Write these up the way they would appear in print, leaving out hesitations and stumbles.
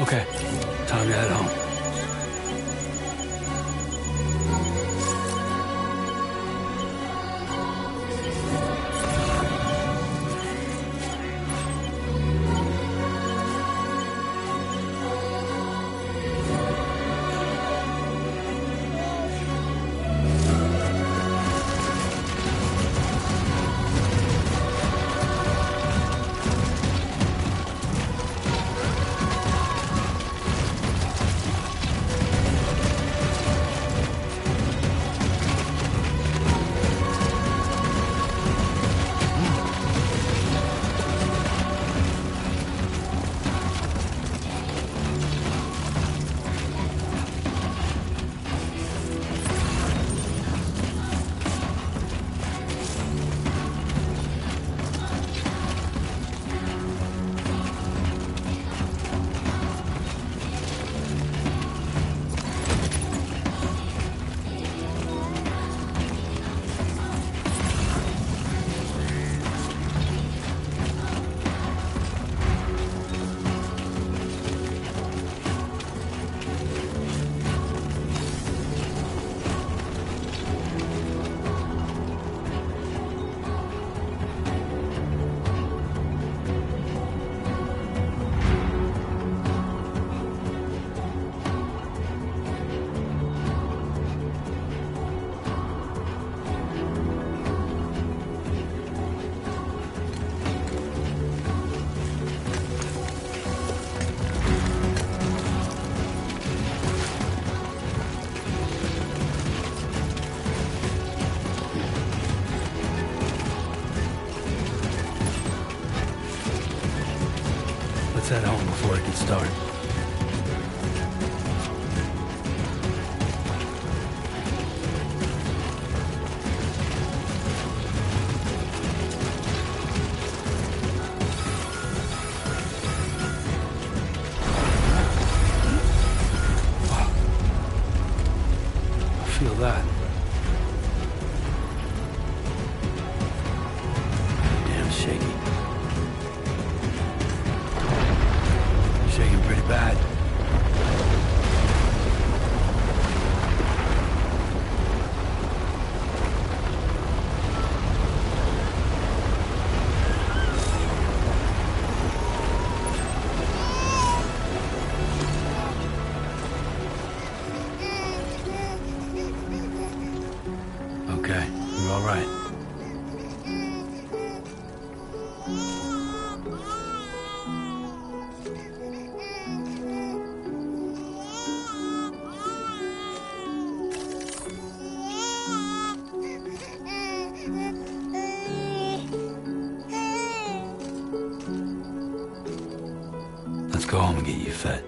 Okay, time to head home. Let's head home before it gets dark. Feel that. Damn shaky. Shaking pretty bad. Okay, you're all right. Let's go home and get you fed.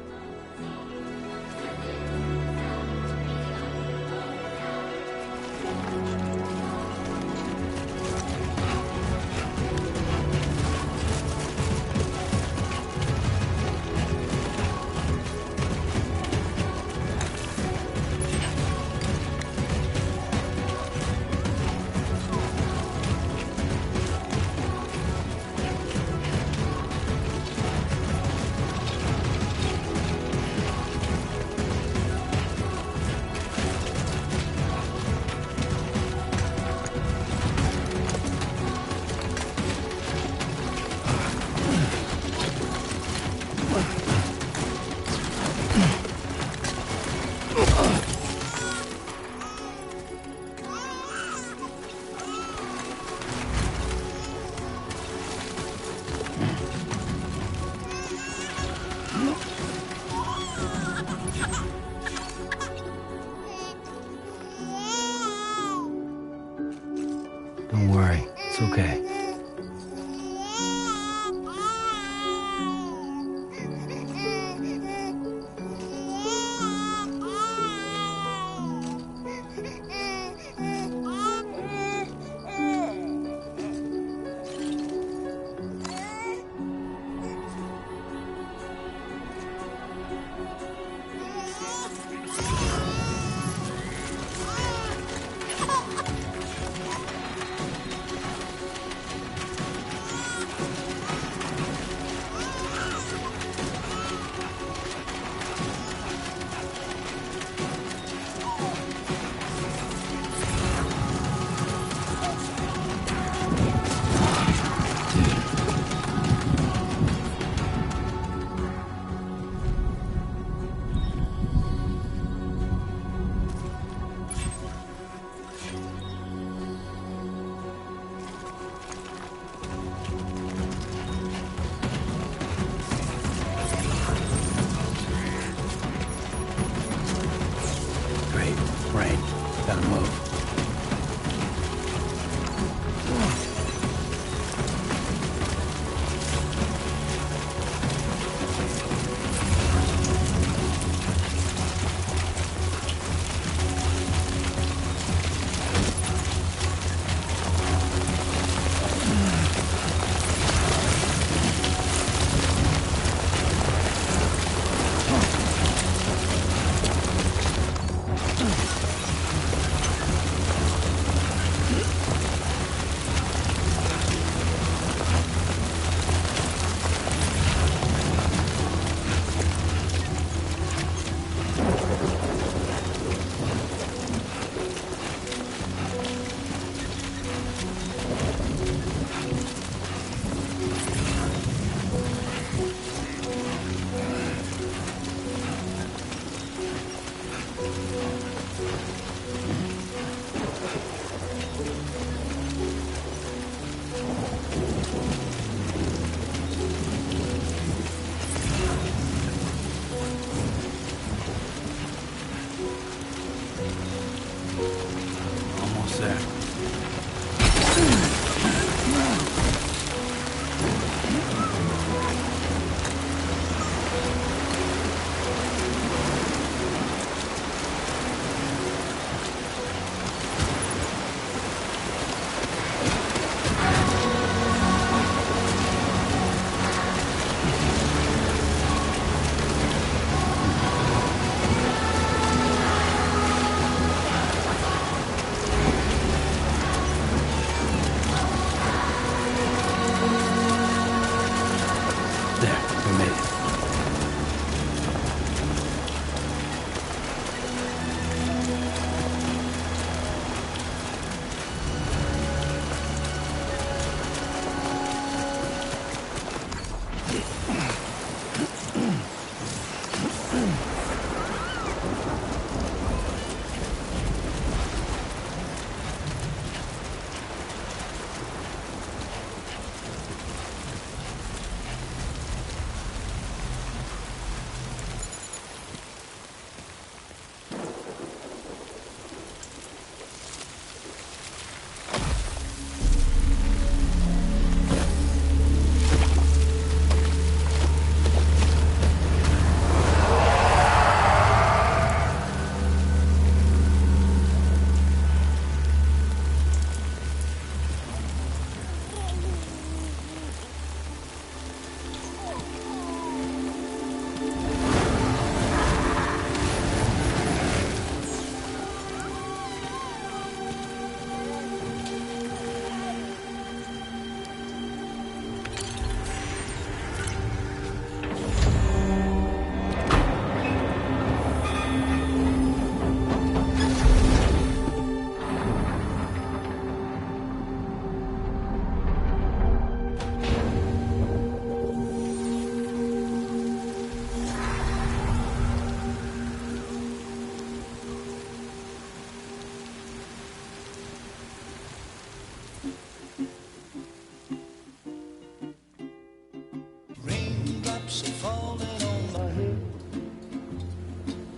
Raindrops are falling on my head,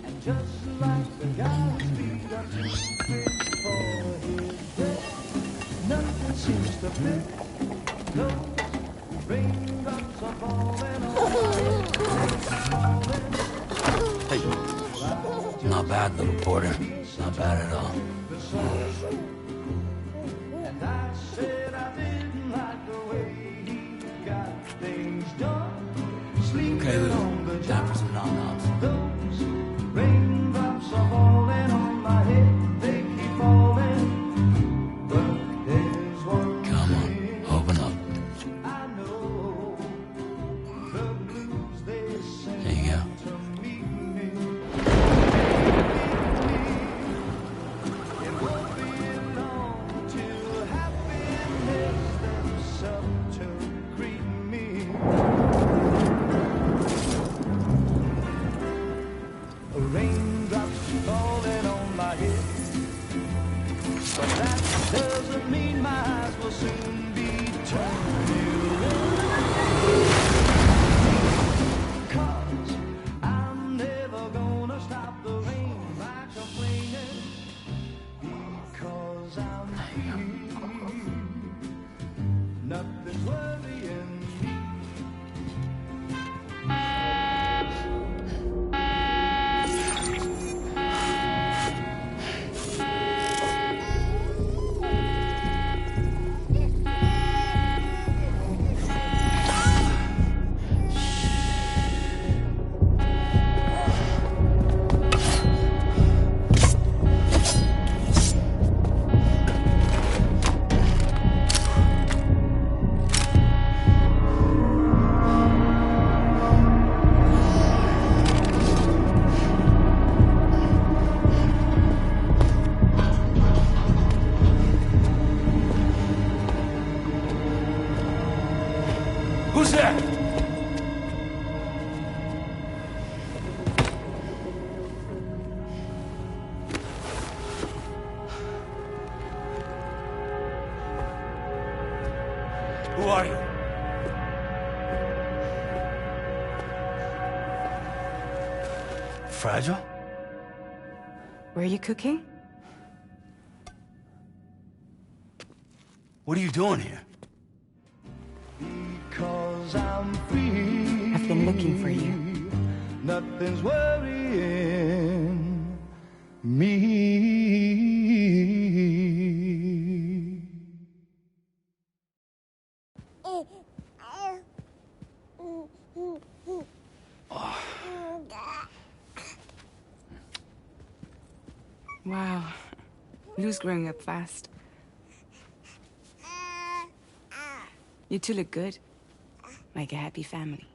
and just like the guy's feet are too big for his bed, nothing seems to fit. Those raindrops are falling on my head. Hey. Not bad, little Porter. Not bad at all. And I said I didn't like the way he got things done. Okay, Lou. Time for some nom-noms. Those raindrops are falling on my head. They keep falling. But there's one Come on, thing open up. I know. The blues they sing There you go. to meet me. It won't be long till happiness steps up to greet me. Raindrops falling on my head, but that doesn't mean my eyes will soon be turning red. 'Cause I'm never gonna stop the rain by complaining, because I'm free. Nothing's worrying me. Who's there? Who are you? Fragile? Were you cooking? What are you doing here? Because I'm free. I've been looking for you. Nothing's worrying me. Wow. Lou's growing up fast. You two look good. Like a happy family.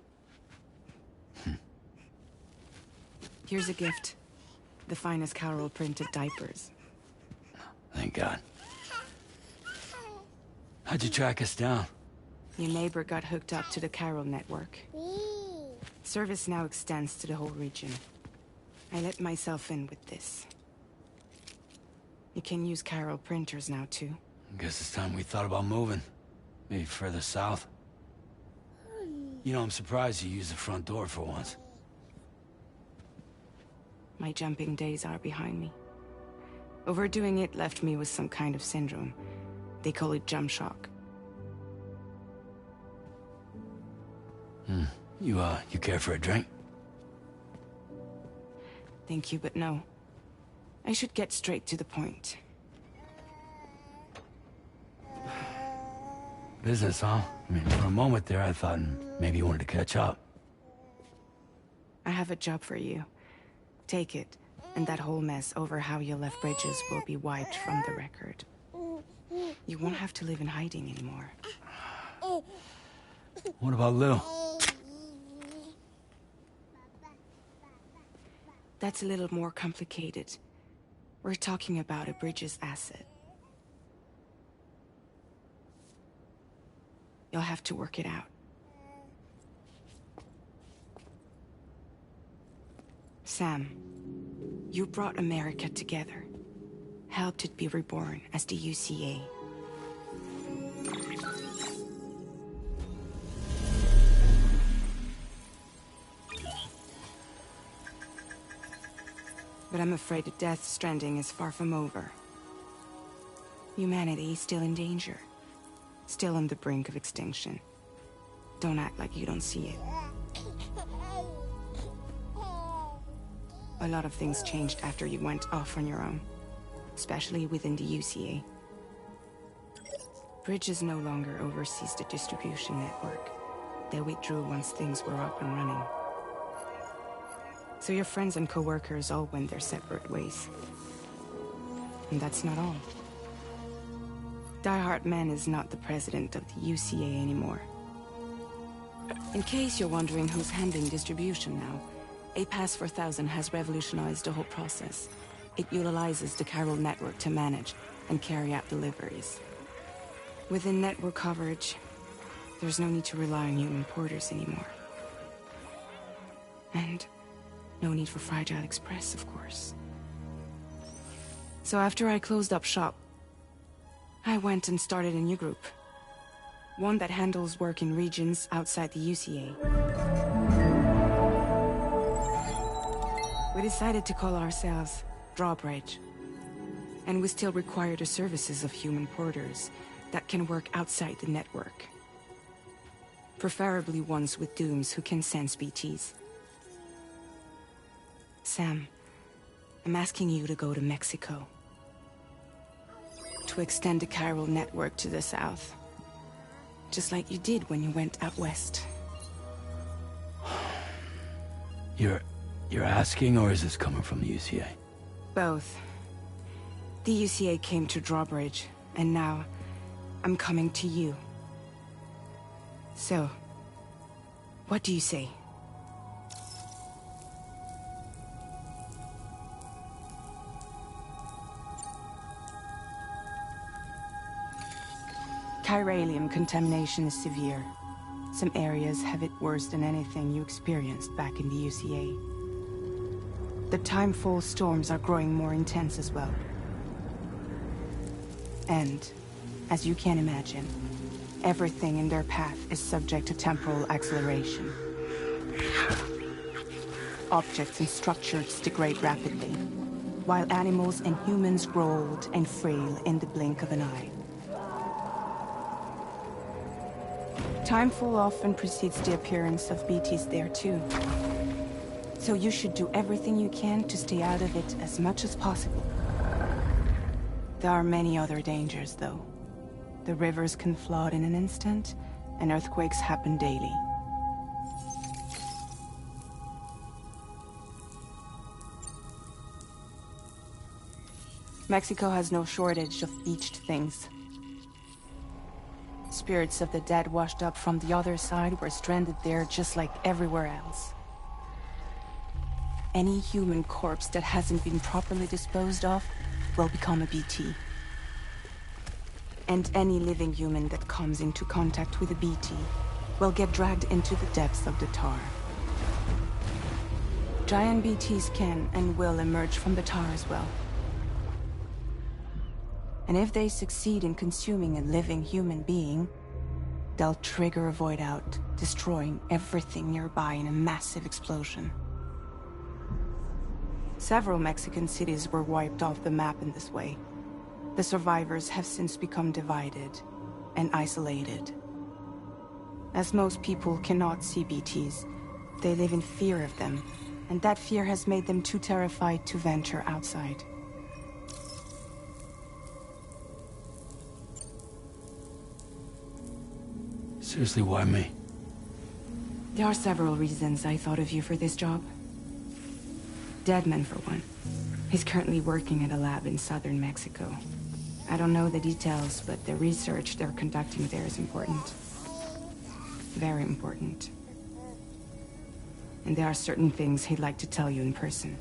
Here's a gift. The finest Carol printed diapers. Thank God. How'd you track us down? Your neighbor got hooked up to the Carol network. Service now extends to the whole region. I let myself in with this. You can use Carol printers now, too. Guess it's time we thought about moving. Maybe further south. You know, I'm surprised you used the front door for once. My jumping days are behind me. Overdoing it left me with some kind of syndrome. They call it jump shock. You care for a drink? Thank you, but no. I should get straight to the point. Business, huh? I mean, for a moment there, I thought maybe you wanted to catch up. I have a job for you. Take it, and that whole mess over how you left Bridges will be wiped from the record. You won't have to live in hiding anymore. What about Lou? That's a little more complicated. We're talking about a Bridges asset. You'll have to work it out. Sam, you brought America together. Helped it be reborn as the UCA. But I'm afraid that Death Stranding is far from over. Humanity is still in danger. Still on the brink of extinction. Don't act like you don't see it. A lot of things changed after you went off on your own. Especially within the UCA. Bridges no longer oversees the distribution network. They withdrew once things were up and running. So your friends and co-workers all went their separate ways. And that's not all. Die Hard Man is not the president of the UCA anymore. In case you're wondering who's handling distribution now, A Pass 4000 has revolutionized the whole process. It utilizes the Carol network to manage and carry out deliveries. Within network coverage, there's no need to rely on human porters anymore. And no need for Fragile Express, of course. So after I closed up shop, I went and started a new group. One that handles work in regions outside the UCA. We decided to call ourselves Drawbridge. And we still require the services of human porters that can work outside the network. Preferably ones with dooms who can sense BTs. Sam, I'm asking you to go to Mexico. To extend the Carol network to the south. Just like you did when you went out west. You're asking, or is this coming from the UCA? Both. The UCA came to Drawbridge, and now I'm coming to you. So, what do you say? Chiralium contamination is severe. Some areas have it worse than anything you experienced back in the UCA. The timefall storms are growing more intense as well. And, as you can imagine, everything in their path is subject to temporal acceleration. Objects and structures degrade rapidly, while animals and humans grow old and frail in the blink of an eye. Timefall often precedes the appearance of BTs there too. So you should do everything you can to stay out of it as much as possible. There are many other dangers, though. The rivers can flood in an instant, and earthquakes happen daily. Mexico has no shortage of beached things. Spirits of the dead washed up from the other side were stranded there just like everywhere else. Any human corpse that hasn't been properly disposed of will become a BT. And any living human that comes into contact with a BT will get dragged into the depths of the tar. Giant BTs can and will emerge from the tar as well. And if they succeed in consuming a living human being, they'll trigger a void out, destroying everything nearby in a massive explosion. Several Mexican cities were wiped off the map in this way. The survivors have since become divided and isolated. As most people cannot see BTs, they live in fear of them, and that fear has made them too terrified to venture outside. Seriously, why me? There are several reasons I thought of you for this job. Deadman, for one. He's currently working at a lab in southern Mexico. I don't know the details, but the research they're conducting there is important. Very important. And there are certain things he'd like to tell you in person.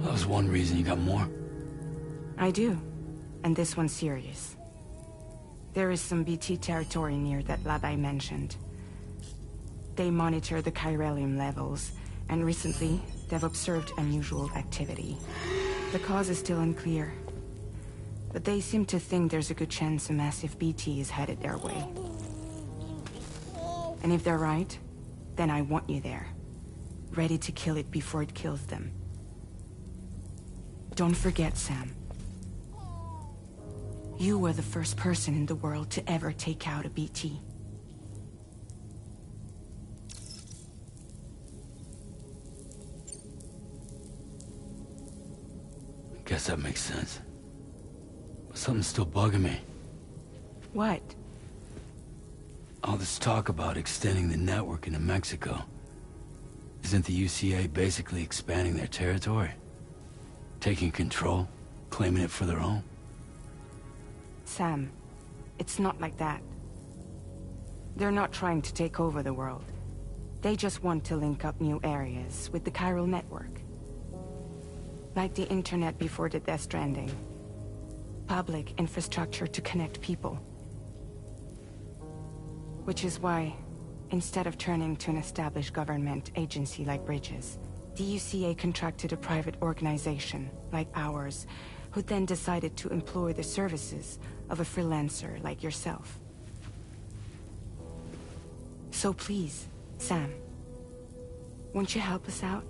That was one reason. You got more? I do. And this one's serious. There is some BT territory near that lab I mentioned. They monitor the chiralium levels, and recently, they've observed unusual activity. The cause is still unclear, but they seem to think there's a good chance a massive BT is headed their way. And if they're right, then I want you there, ready to kill it before it kills them. Don't forget, Sam. You were the first person in the world to ever take out a BT. Guess that makes sense. But something's still bugging me. What? All this talk about extending the network into Mexico. Isn't the UCA basically expanding their territory? Taking control? Claiming it for their own? Sam, it's not like that. They're not trying to take over the world. They just want to link up new areas with the chiral network. Like the internet before the Death Stranding. Public infrastructure to connect people. Which is why, instead of turning to an established government agency like Bridges, the UCA contracted a private organization, like ours, who then decided to employ the services of a freelancer like yourself. So please, Sam, won't you help us out?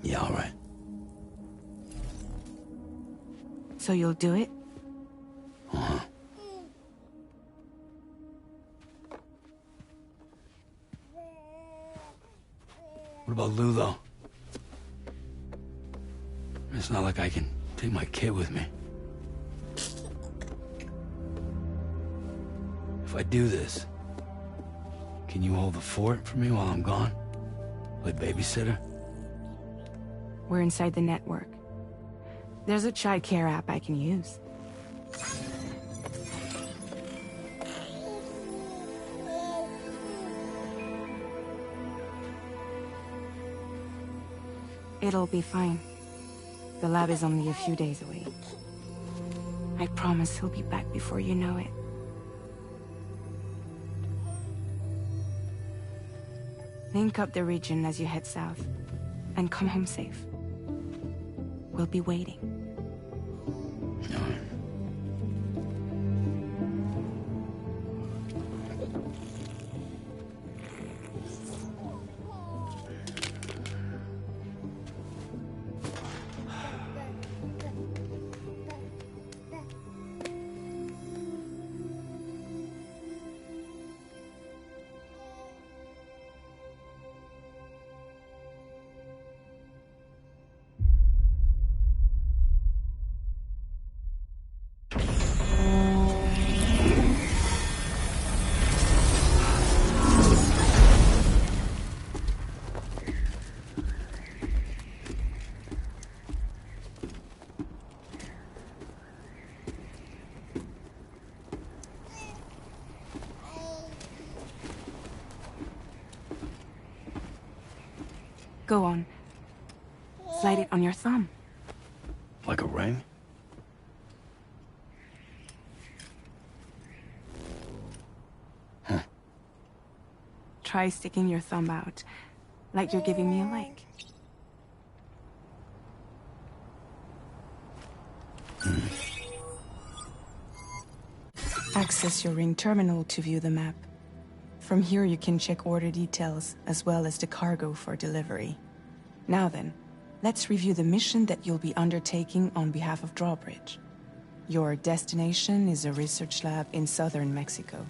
Yeah, all right. So you'll do it? Uh-huh. What about Lou, though? It's not like I can take my kid with me. If I do this, can you hold the fort for me while I'm gone? Play babysitter? We're inside the network. There's a child care app I can use. It'll be fine. The lab is only a few days away. I promise he'll be back before you know it. Link up the region as you head south, and come home safe. We'll be waiting. All right. Go on. Slide it on your thumb. Like a ring? Huh. Try sticking your thumb out, like you're giving me a like. Access your ring terminal to view the map. From here you can check order details, as well as the cargo for delivery. Now then, let's review the mission that you'll be undertaking on behalf of Drawbridge. Your destination is a research lab in southern Mexico.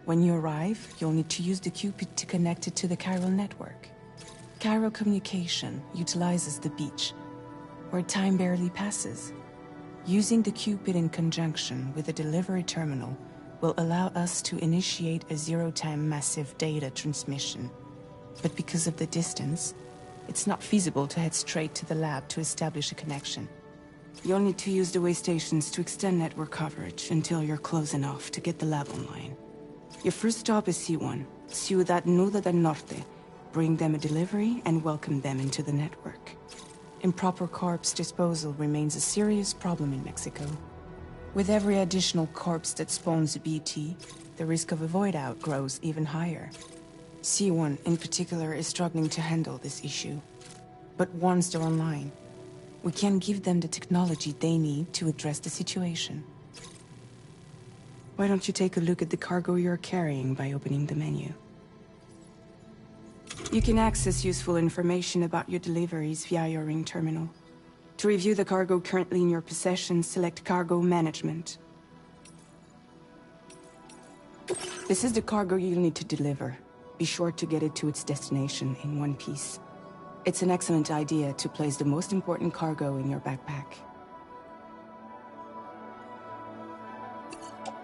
When you arrive, you'll need to use the Cupid to connect it to the chiral network. Chiral communication utilizes the beach, where time barely passes. Using the Cupid in conjunction with the delivery terminal will allow us to initiate a zero-time massive data transmission. But because of the distance, it's not feasible to head straight to the lab to establish a connection. You'll need to use the way stations to extend network coverage until you're close enough to get the lab online. Your first stop is C1, Ciudad Nuda del Norte. Bring them a delivery and welcome them into the network. Improper corpse disposal remains a serious problem in Mexico. With every additional corpse that spawns a BT, the risk of a void out grows even higher. C1 in particular is struggling to handle this issue. But once they're online, we can give them the technology they need to address the situation. Why don't you take a look at the cargo you're carrying by opening the menu? You can access useful information about your deliveries via your ring terminal. To review the cargo currently in your possession, select Cargo Management. This is the cargo you'll need to deliver. Be sure to get it to its destination in one piece. It's an excellent idea to place the most important cargo in your backpack.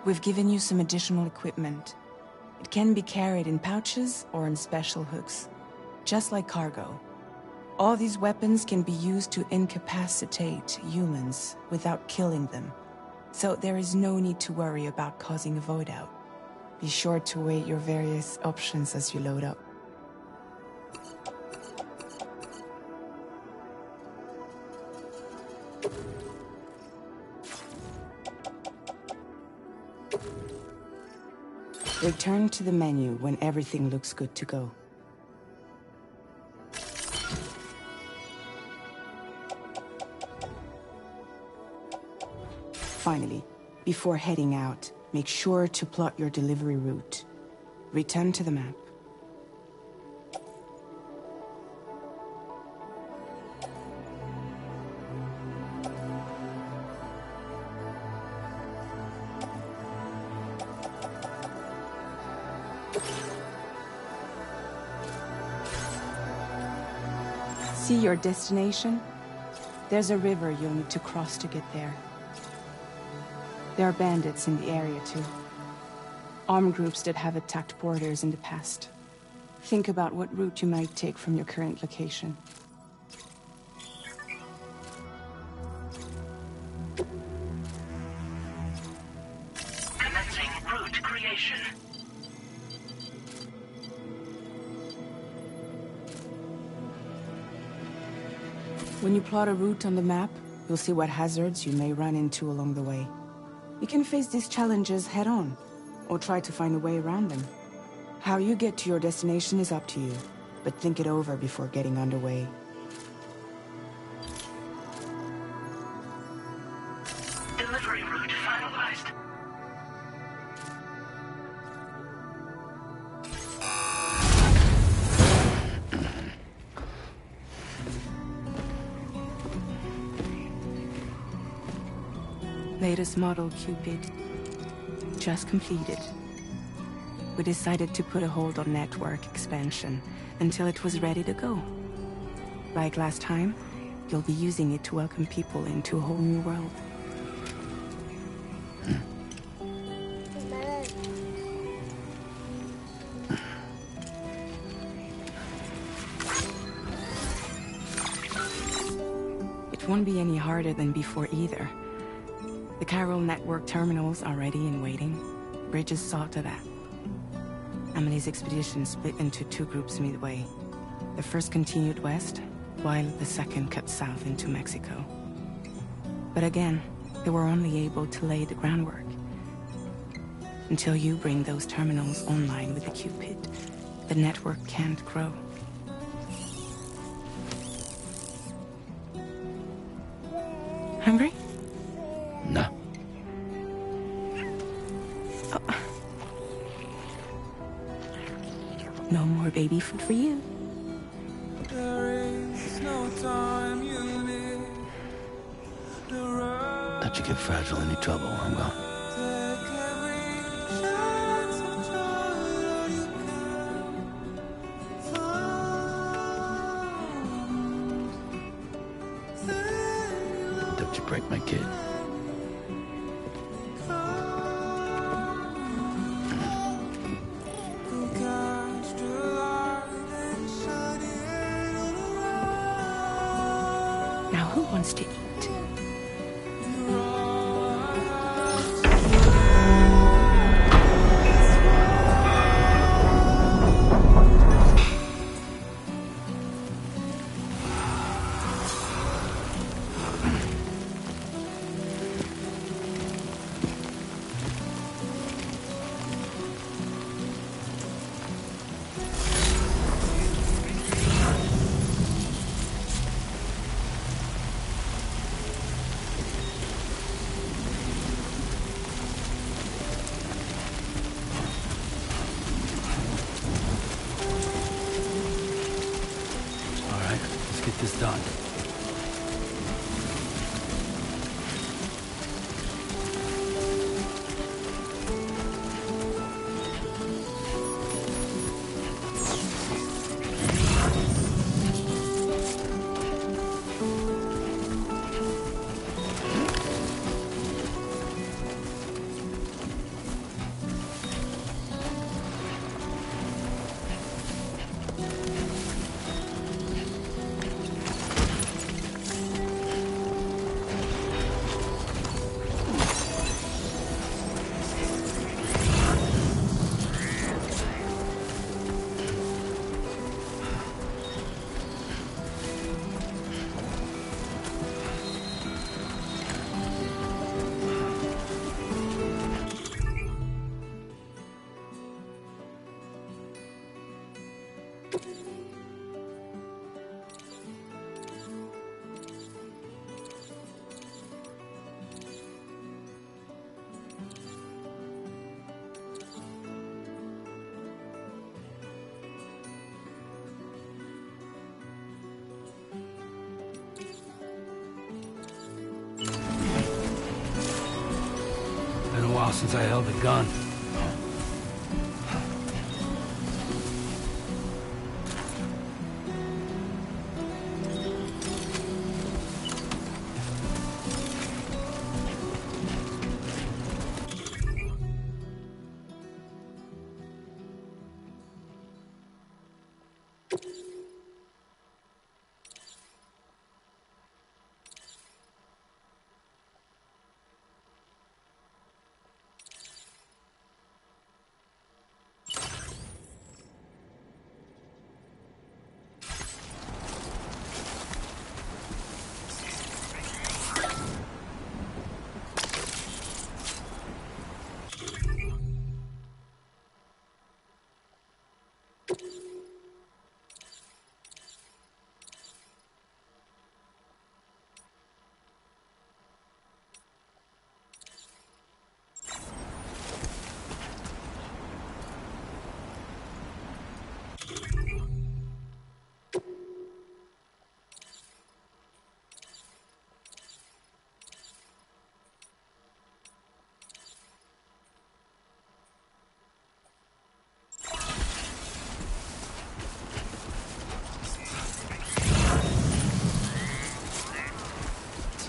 We've given you some additional equipment. It can be carried in pouches or in special hooks, just like cargo. All these weapons can be used to incapacitate humans without killing them, so there is no need to worry about causing a void out. Be sure to weigh your various options as you load up. Return to the menu when everything looks good to go. Finally, before heading out, make sure to plot your delivery route. Return to the map. See your destination? There's a river you'll need to cross to get there. There are bandits in the area too. Armed groups that have attacked borders in the past. Think about what route you might take from your current location. Commencing route creation. When you plot a route on the map, you'll see what hazards you may run into along the way. You can face these challenges head-on, or try to find a way around them. How you get to your destination is up to you, but think it over before getting underway. Delivery route finalized. Latest model Cupid. Just completed. We decided to put a hold on network expansion until it was ready to go. Like last time, you'll be using it to welcome people into a whole new world. It won't be any harder than before either. The chiral network terminals are ready and waiting. Bridges saw to that. Emily's expedition split into two groups midway. The first continued west, while the second cut south into Mexico. But again, they were only able to lay the groundwork. Until you bring those terminals online with the Cupid, the network can't grow. Hungry? No. Oh. No more baby food for you. Don't you get fragile any trouble, I will. Don't you break my kid. Now who wants to eat? Get this done. Been a while since I held a gun.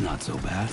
Not so bad.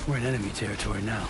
We're in enemy territory now.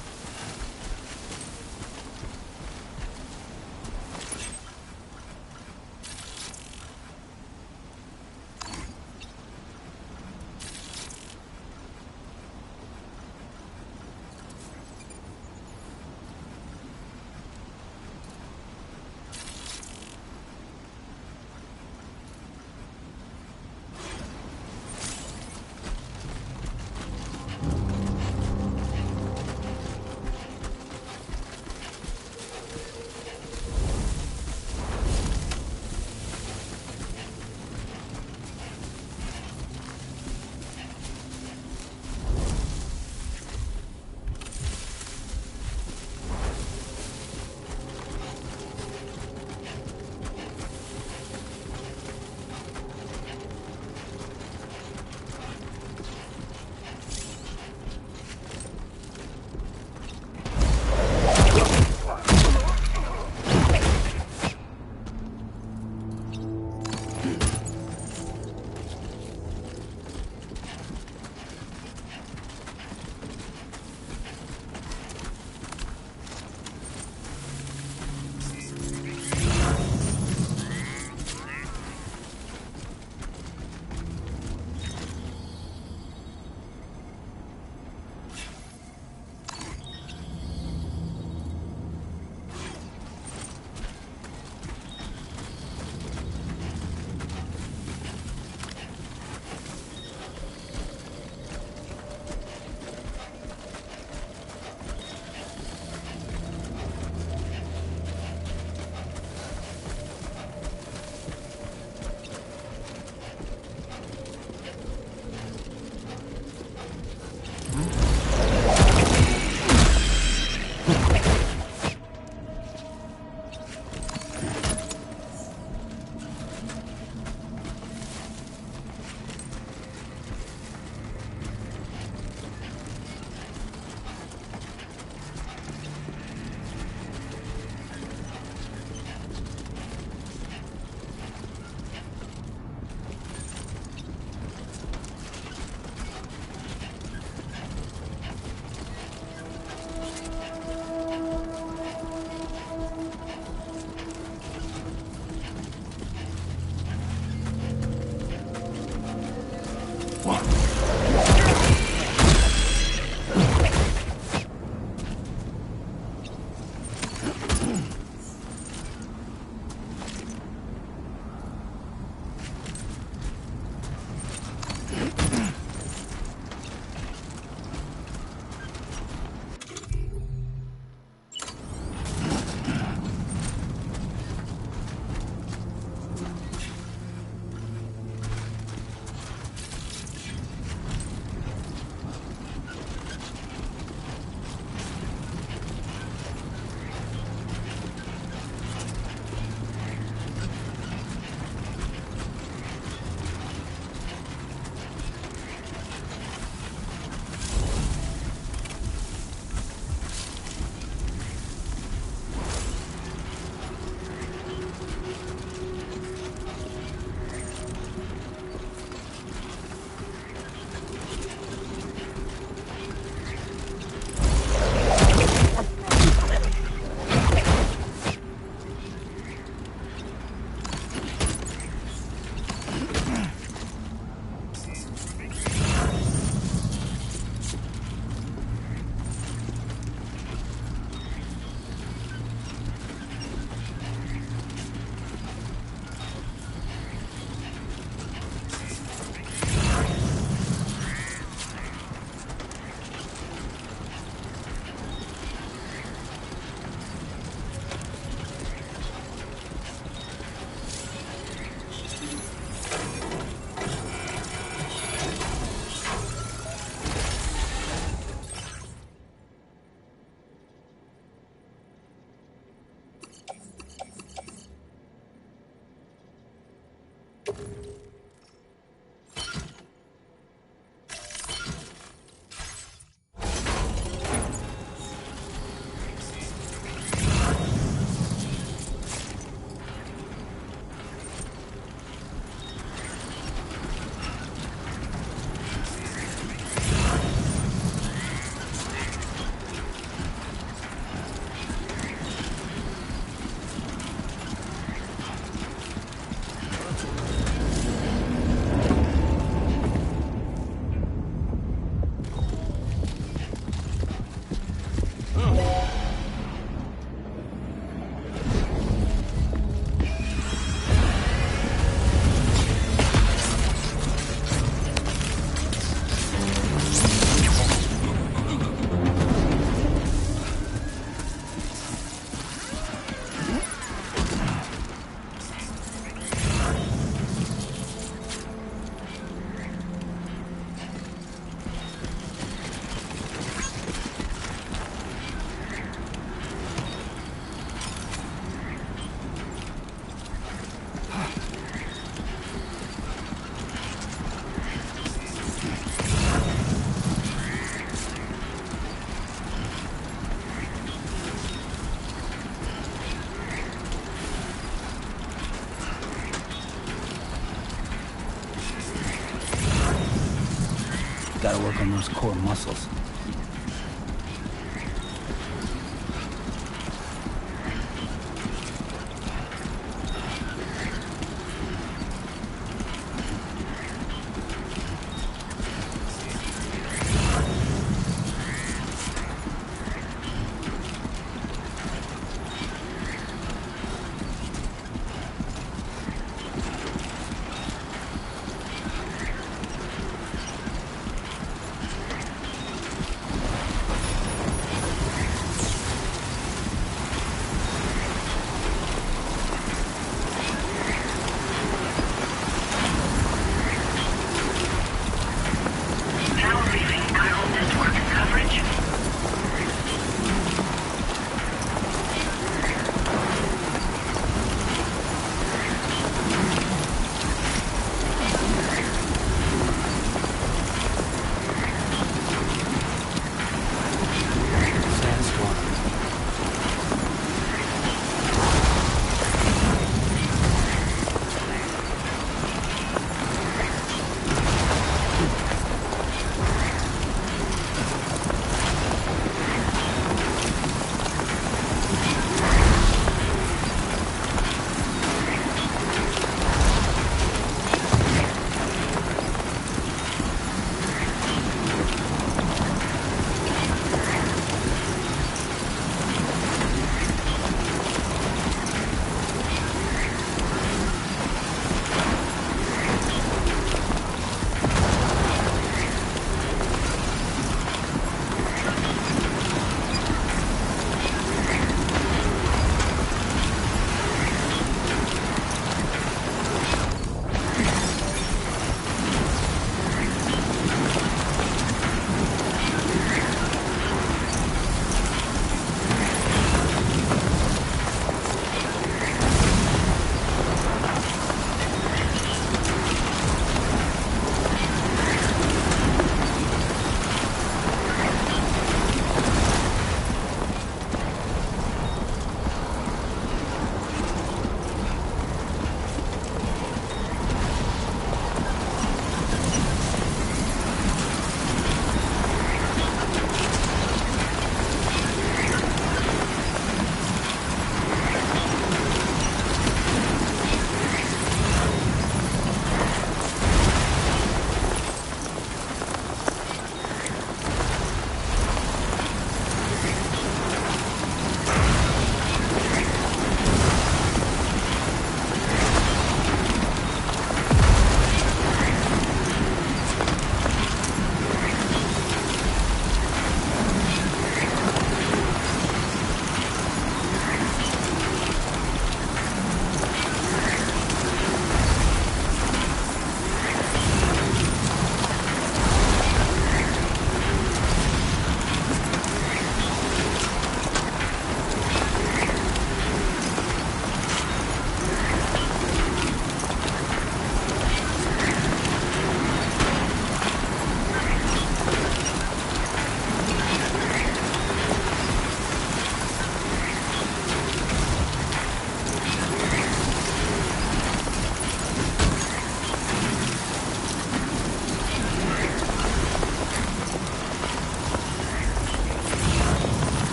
Gotta work on those core muscles.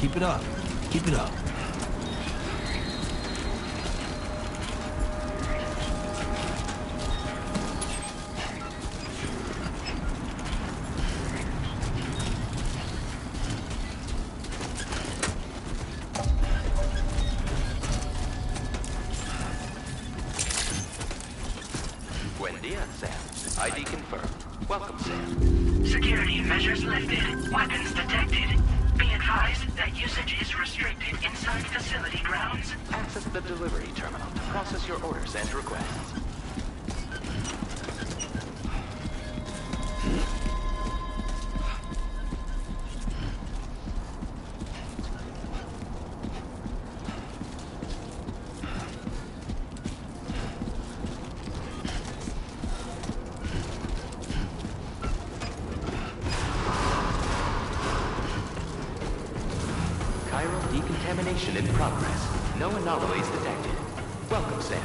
Keep it up. Keep it up. Buen dia, Sam. ID confirmed. Welcome, Sam. Security measures lifted. Weapons detected. Be advised that usage is restricted inside facility grounds. Access the delivery terminal to process your orders and requests. Chiral decontamination in progress. No anomalies detected. Welcome, Sam.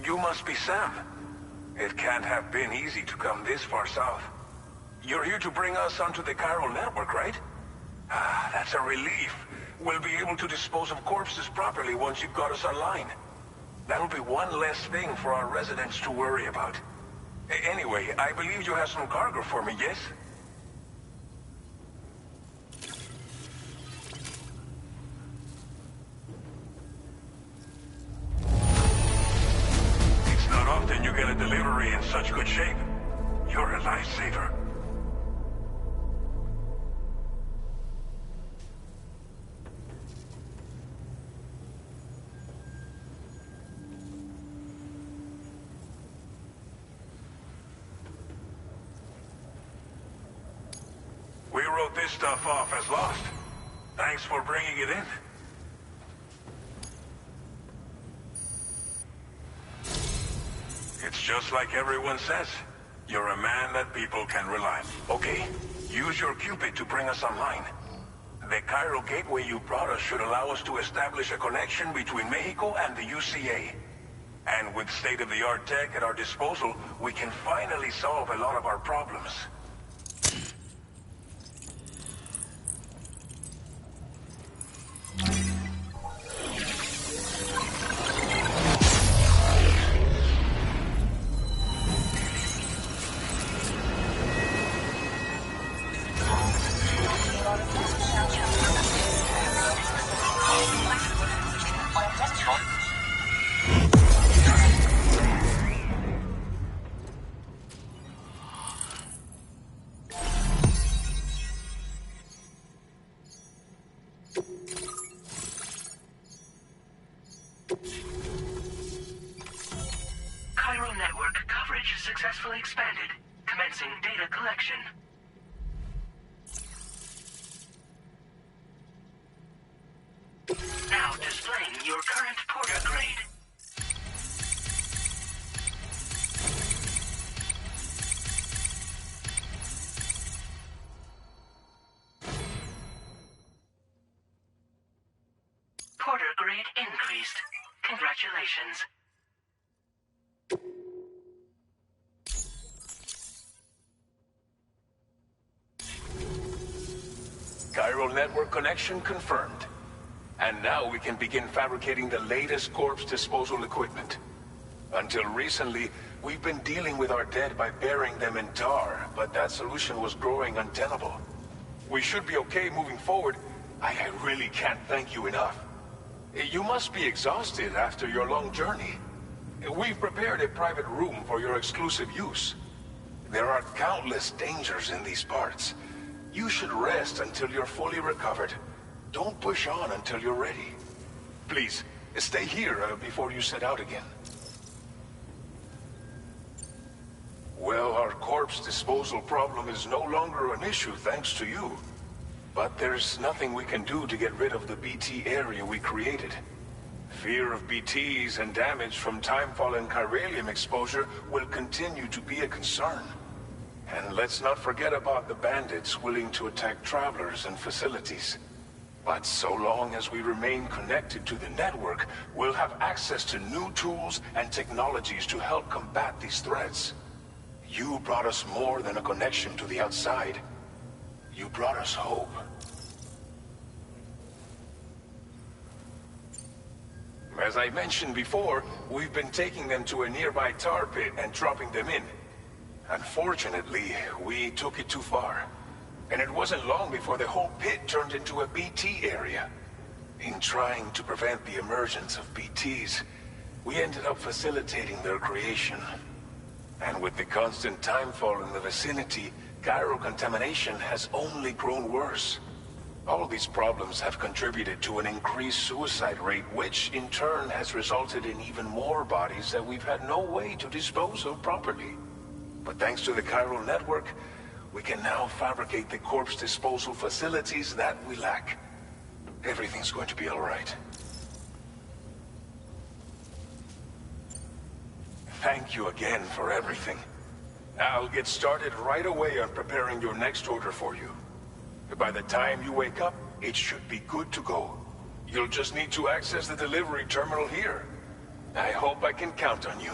You must be Sam. It can't have been easy to come this far south. You're here to bring us onto the chiral network, right? Ah, that's a relief. We'll be able to dispose of corpses properly once you've got us online. That'll be one less thing for our residents to worry about. Anyway, I believe you have some cargo for me, yes? It's not often you get a delivery in such good shape. You're a lifesaver. We wrote this stuff off as lost. Thanks for bringing it in. It's just like everyone says. You're a man that people can rely on. Okay, use your Cupid to bring us online. The chiral gateway you brought us should allow us to establish a connection between Mexico and the UCA. And with state-of-the-art tech at our disposal, we can finally solve a lot of our problems. Chiral network coverage successfully expanded. Commencing data collection. Now displaying your current Porter grade. Porter grade increased. Congratulations. Chiral network connection confirmed. And now we can begin fabricating the latest corpse disposal equipment. Until recently, we've been dealing with our dead by burying them in tar, but that solution was growing untenable. We should be okay moving forward. I really can't thank you enough. You must be exhausted after your long journey. We've prepared a private room for your exclusive use. There are countless dangers in these parts. You should rest until you're fully recovered. Don't push on until you're ready. Please, stay here before you set out again. Well, our corpse disposal problem is no longer an issue thanks to you. But there's nothing we can do to get rid of the BT area we created. Fear of BTs and damage from timefall and chiralium exposure will continue to be a concern. And let's not forget about the bandits willing to attack travelers and facilities. But so long as we remain connected to the network, we'll have access to new tools and technologies to help combat these threats. You brought us more than a connection to the outside. You brought us hope. As I mentioned before, we've been taking them to a nearby tar pit and dropping them in. Unfortunately, we took it too far. And it wasn't long before the whole pit turned into a BT area. In trying to prevent the emergence of BTs, we ended up facilitating their creation. And with the constant timefall in the vicinity, chiral contamination has only grown worse. All these problems have contributed to an increased suicide rate, which in turn has resulted in even more bodies that we've had no way to dispose of properly. But thanks to the chiral network, we can now fabricate the corpse disposal facilities that we lack. Everything's going to be all right. Thank you again for everything. I'll get started right away on preparing your next order for you. By the time you wake up, it should be good to go. You'll just need to access the delivery terminal here. I hope I can count on you.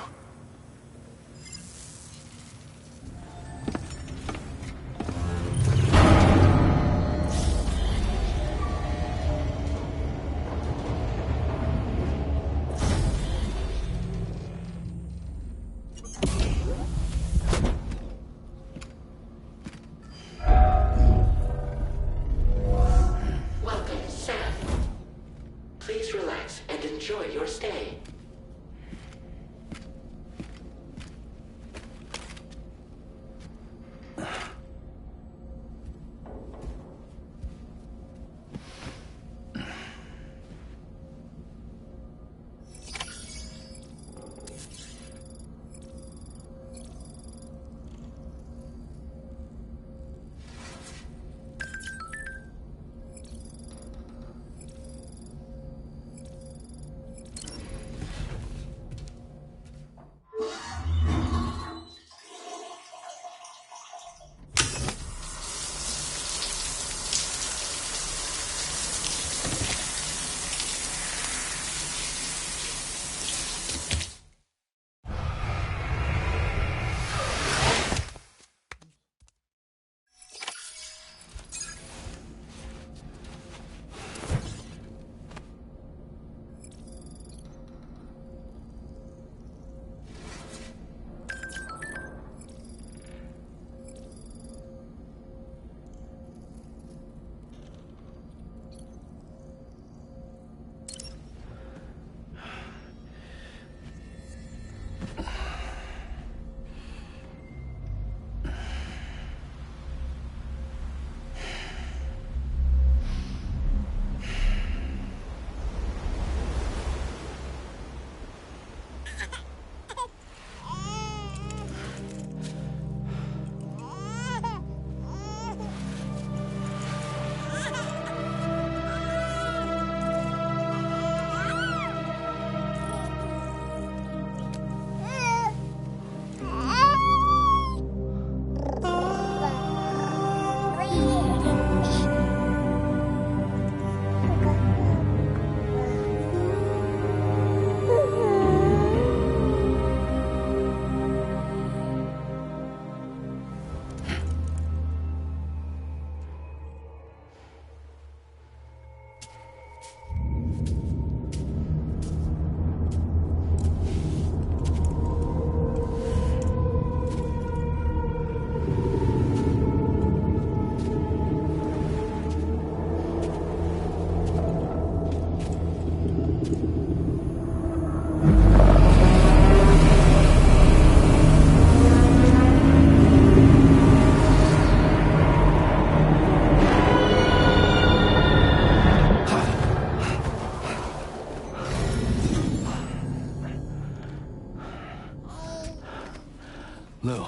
Lou.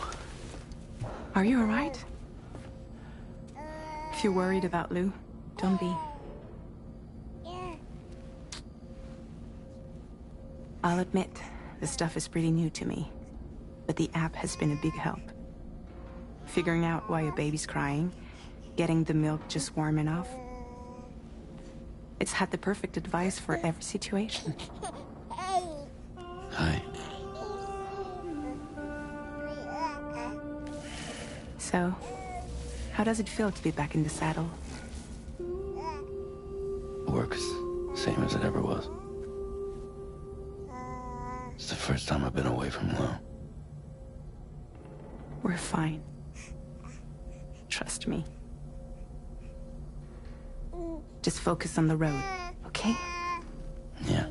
Are you alright? If you're worried about Lou, don't be. I'll admit, this stuff is pretty new to me, but the app has been a big help. Figuring out why a baby's crying, getting the milk just warm enough. It's had the perfect advice for every situation. Hi. So, how does it feel to be back in the saddle? Work's same as it ever was. It's the first time I've been away from Lou. We're fine. Trust me. Just focus on the road, okay? Yeah.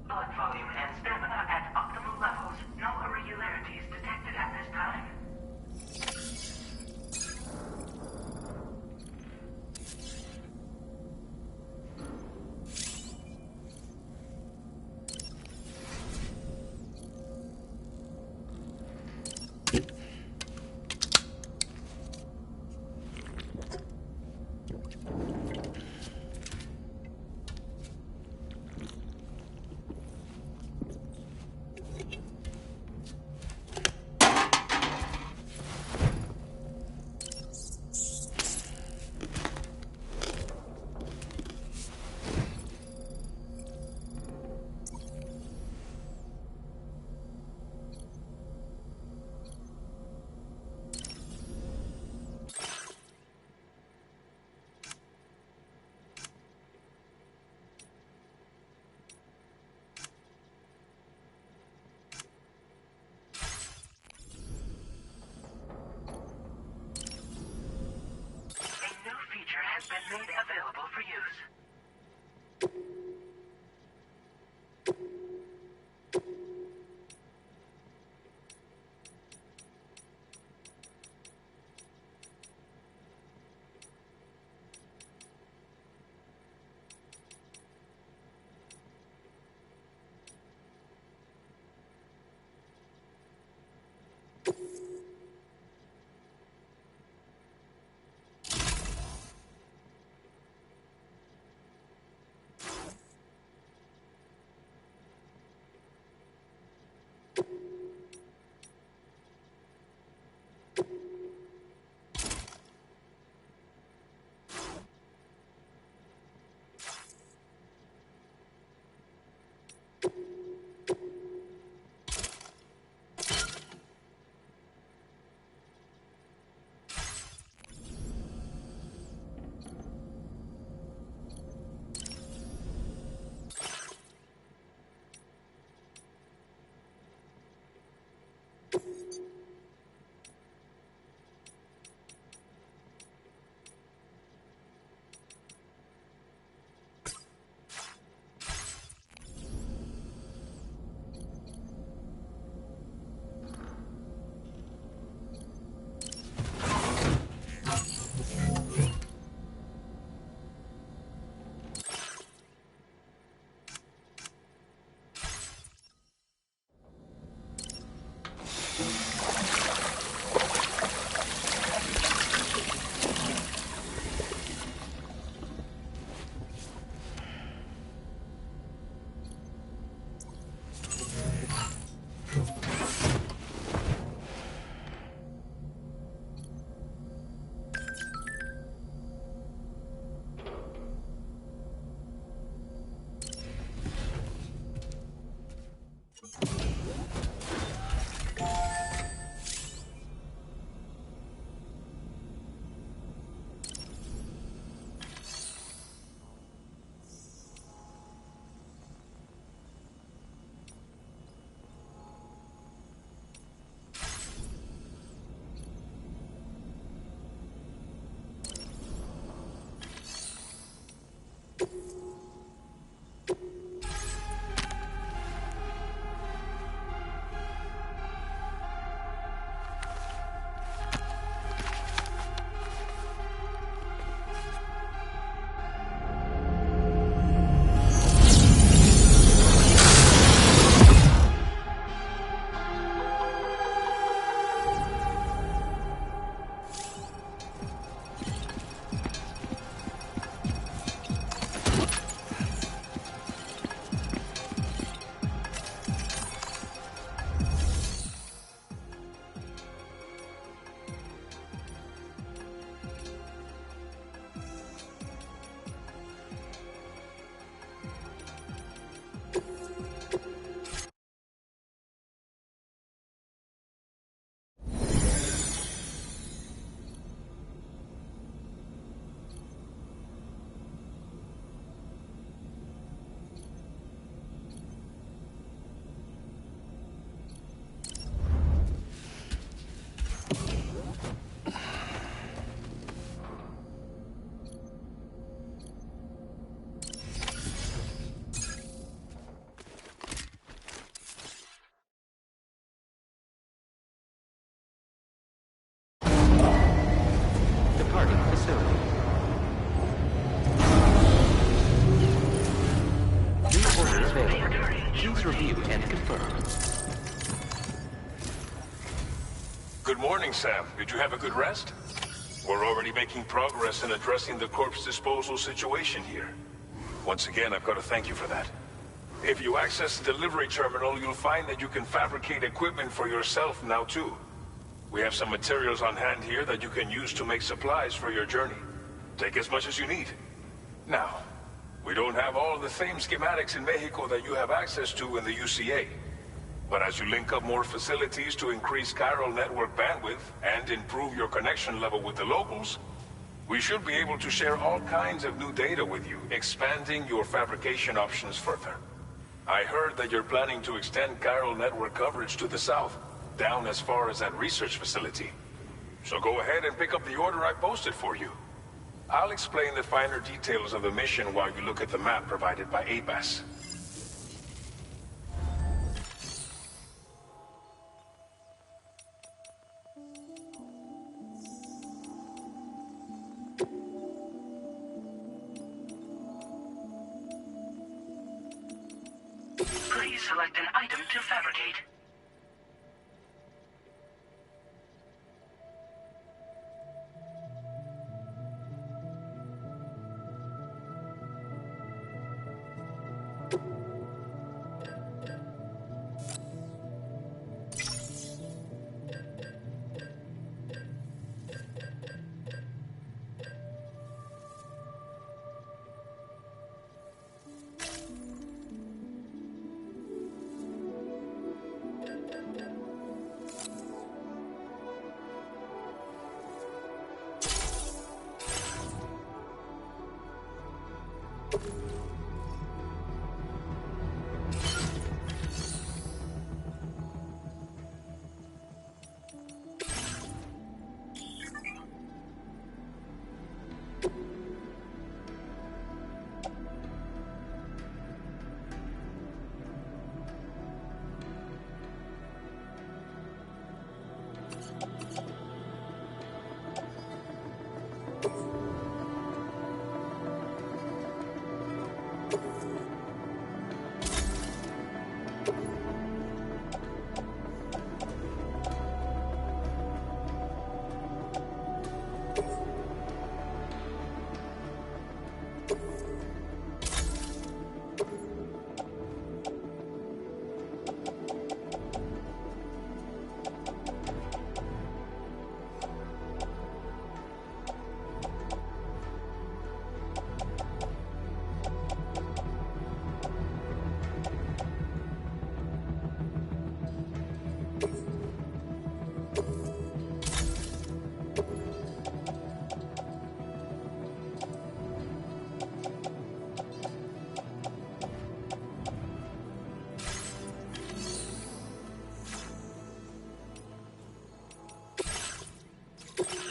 Blood volume and stamina at optimal levels. No irregularities detected at this time. Good morning, Sam. Did you have a good rest? We're already making progress in addressing the corpse disposal situation here. Once again, I've got to thank you for that. If you access the delivery terminal, you'll find that you can fabricate equipment for yourself now too. We have some materials on hand here that you can use to make supplies for your journey. Take as much as you need. Now, we don't have all the same schematics in Mexico that you have access to in the UCA. But as you link up more facilities to increase chiral network bandwidth and improve your connection level with the locals, we should be able to share all kinds of new data with you, expanding your fabrication options further. I heard that you're planning to extend chiral network coverage to the south, down as far as that research facility. So go ahead and pick up the order I posted for you. I'll explain the finer details of the mission while you look at the map provided by ABAS. Please select an item to fabricate.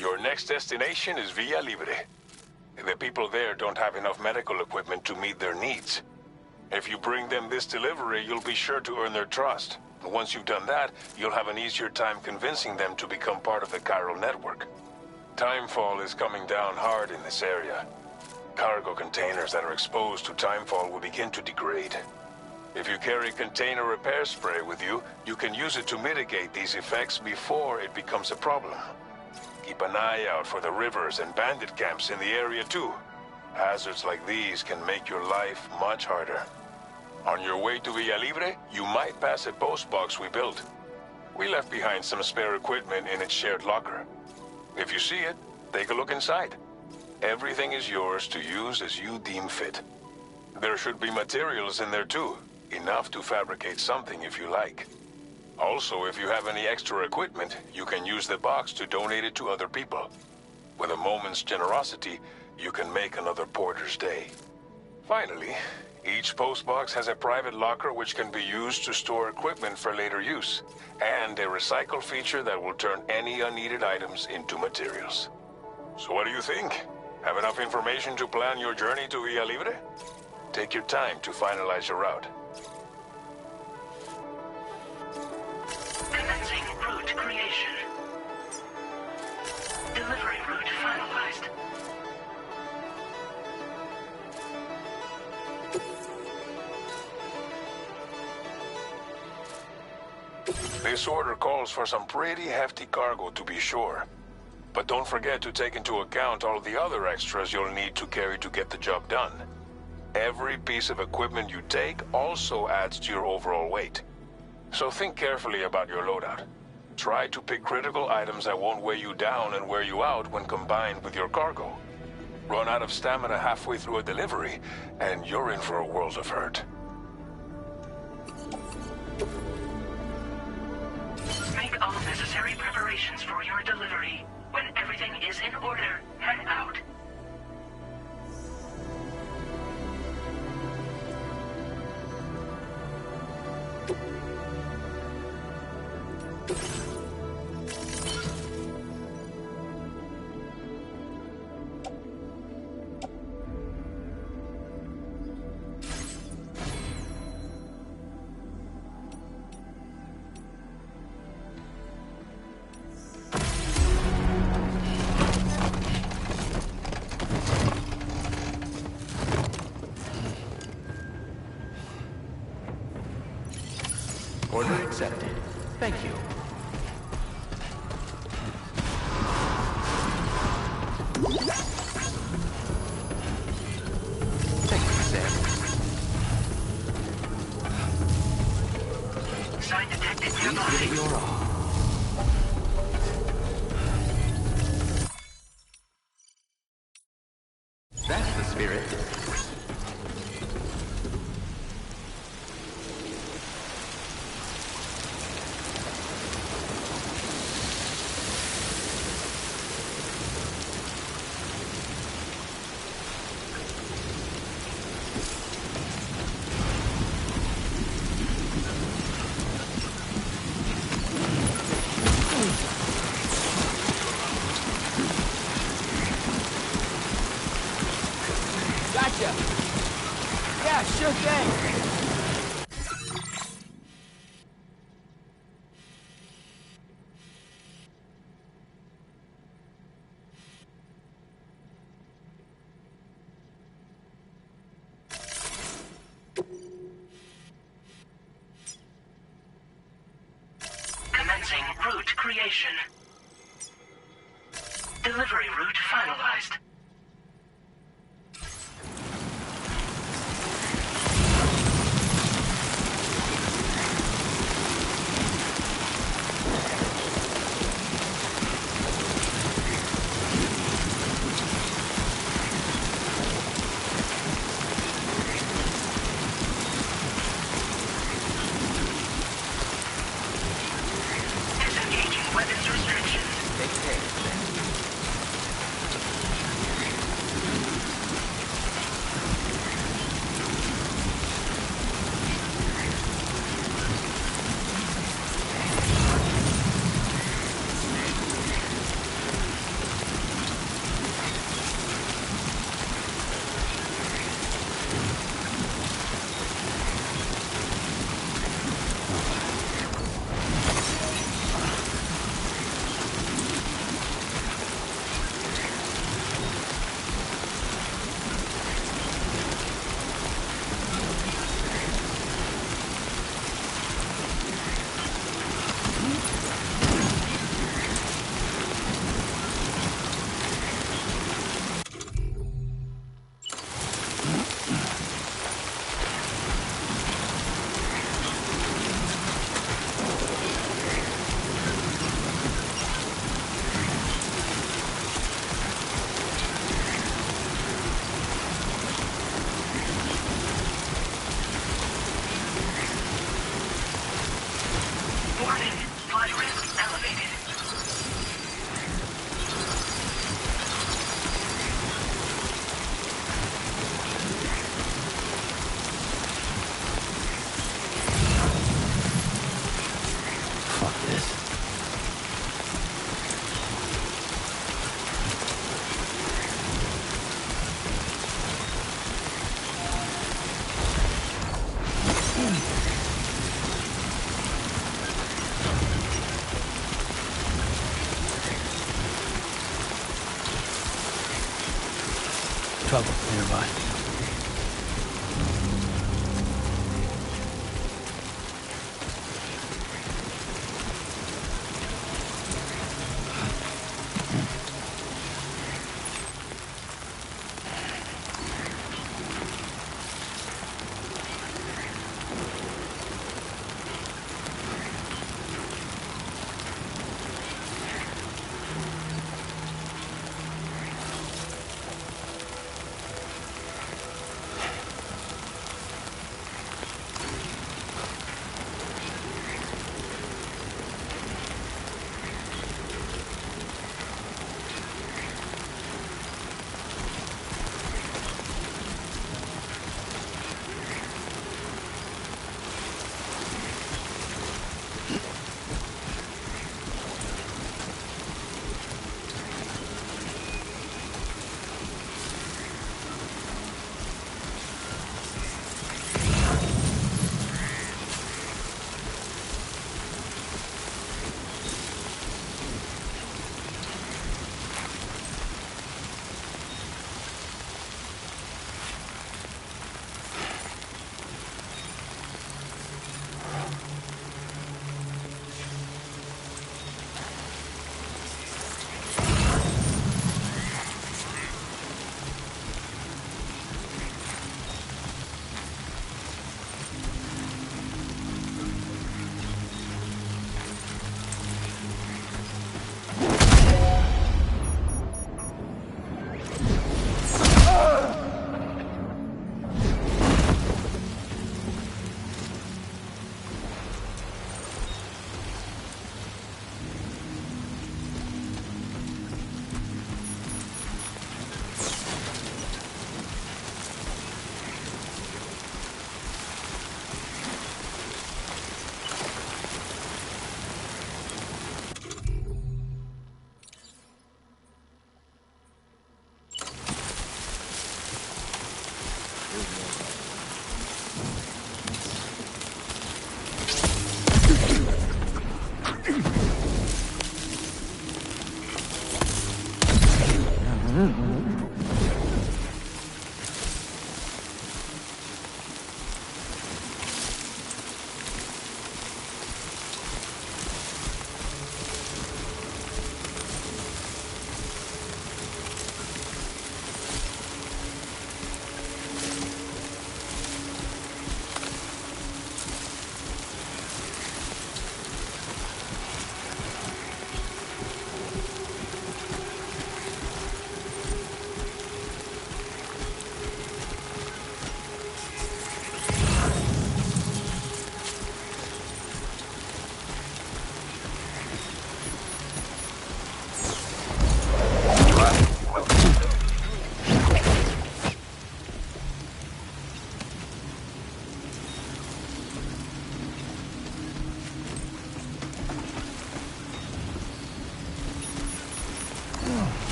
Your next destination is Villa Libre. The people there don't have enough medical equipment to meet their needs. If you bring them this delivery, you'll be sure to earn their trust. Once you've done that, you'll have an easier time convincing them to become part of the chiral network. Timefall is coming down hard in this area. Cargo containers that are exposed to timefall will begin to degrade. If you carry container repair spray with you, you can use it to mitigate these effects before it becomes a problem. Keep an eye out for the rivers and bandit camps in the area too. Hazards like these can make your life much harder. On your way to Villa Libre, you might pass a post box we built. We left behind some spare equipment in its shared locker. If you see it, take a look inside. Everything is yours to use as you deem fit. There should be materials in there too, enough to fabricate something if you like. Also, if you have any extra equipment, you can use the box to donate it to other people. With a moment's generosity, you can make another porter's day. Finally, each postbox has a private locker which can be used to store equipment for later use, and a recycle feature that will turn any unneeded items into materials. So what do you think? Have enough information to plan your journey to Villa Libre? Take your time to finalize your route. Commencing route creation. Delivery route finalized. This order calls for some pretty hefty cargo to be sure. But don't forget to take into account all the other extras you'll need to carry to get the job done. Every piece of equipment you take also adds to your overall weight. So think carefully about your loadout. Try to pick critical items that won't weigh you down and wear you out when combined with your cargo. Run out of stamina halfway through a delivery, and you're in for a world of hurt. Make all necessary preparations for your delivery. When everything is in order, head out. Order accepted. Thank you. Thank you, Sam. Sign detected Please give it nearby. your all. That's the spirit. Gotcha! Yeah, sure thing! Commencing route creation. Delivery route finalized. Disengaging weapons restrictions. Take care, Sam. Warning, flight risk elevated. Fuck this. Trouble nearby.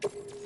Hmm.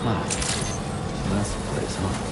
Ah, so that's the place, huh?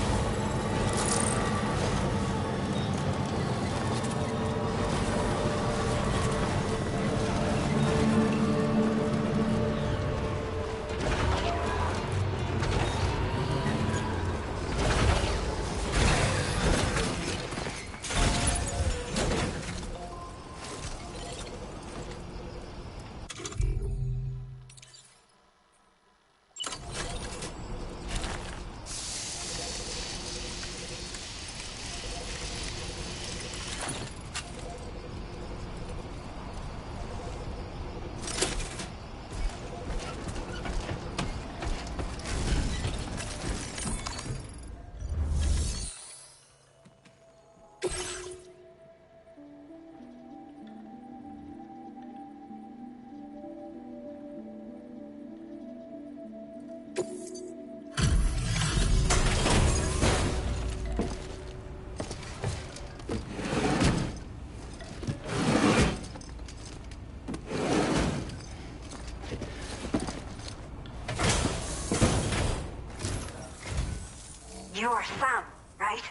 You are Sam, right?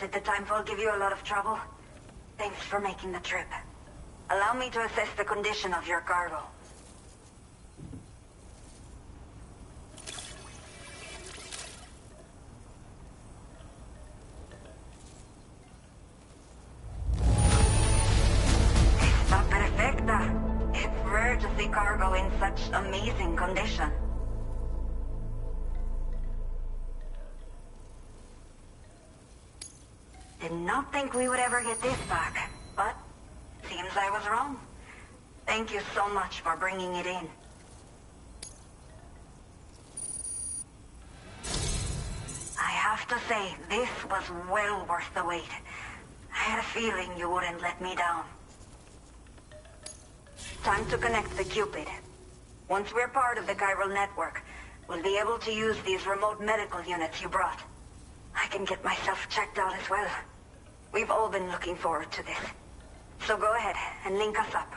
Did the timefall give you a lot of trouble? Thanks for making the trip. Allow me to assess the condition of your cargo. Está perfecta. It's rare to see cargo in such amazing condition. Did not think we would ever get this back, but seems I was wrong. Thank you so much for bringing it in. I have to say, this was well worth the wait. I had a feeling you wouldn't let me down. Time to connect the Cupid. Once we're part of the chiral network, we'll be able to use these remote medical units you brought. I can get myself checked out as well. We've all been looking forward to this. So go ahead and link us up.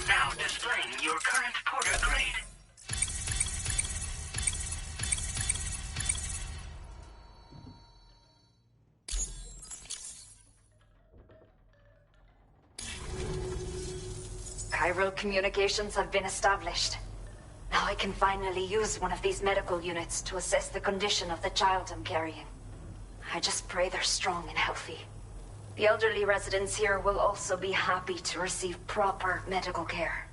Now displaying your current porter grade. Chiral communications have been established. Now I can finally use one of these medical units to assess the condition of the child I'm carrying. I just pray they're strong and healthy. The elderly residents here will also be happy to receive proper medical care.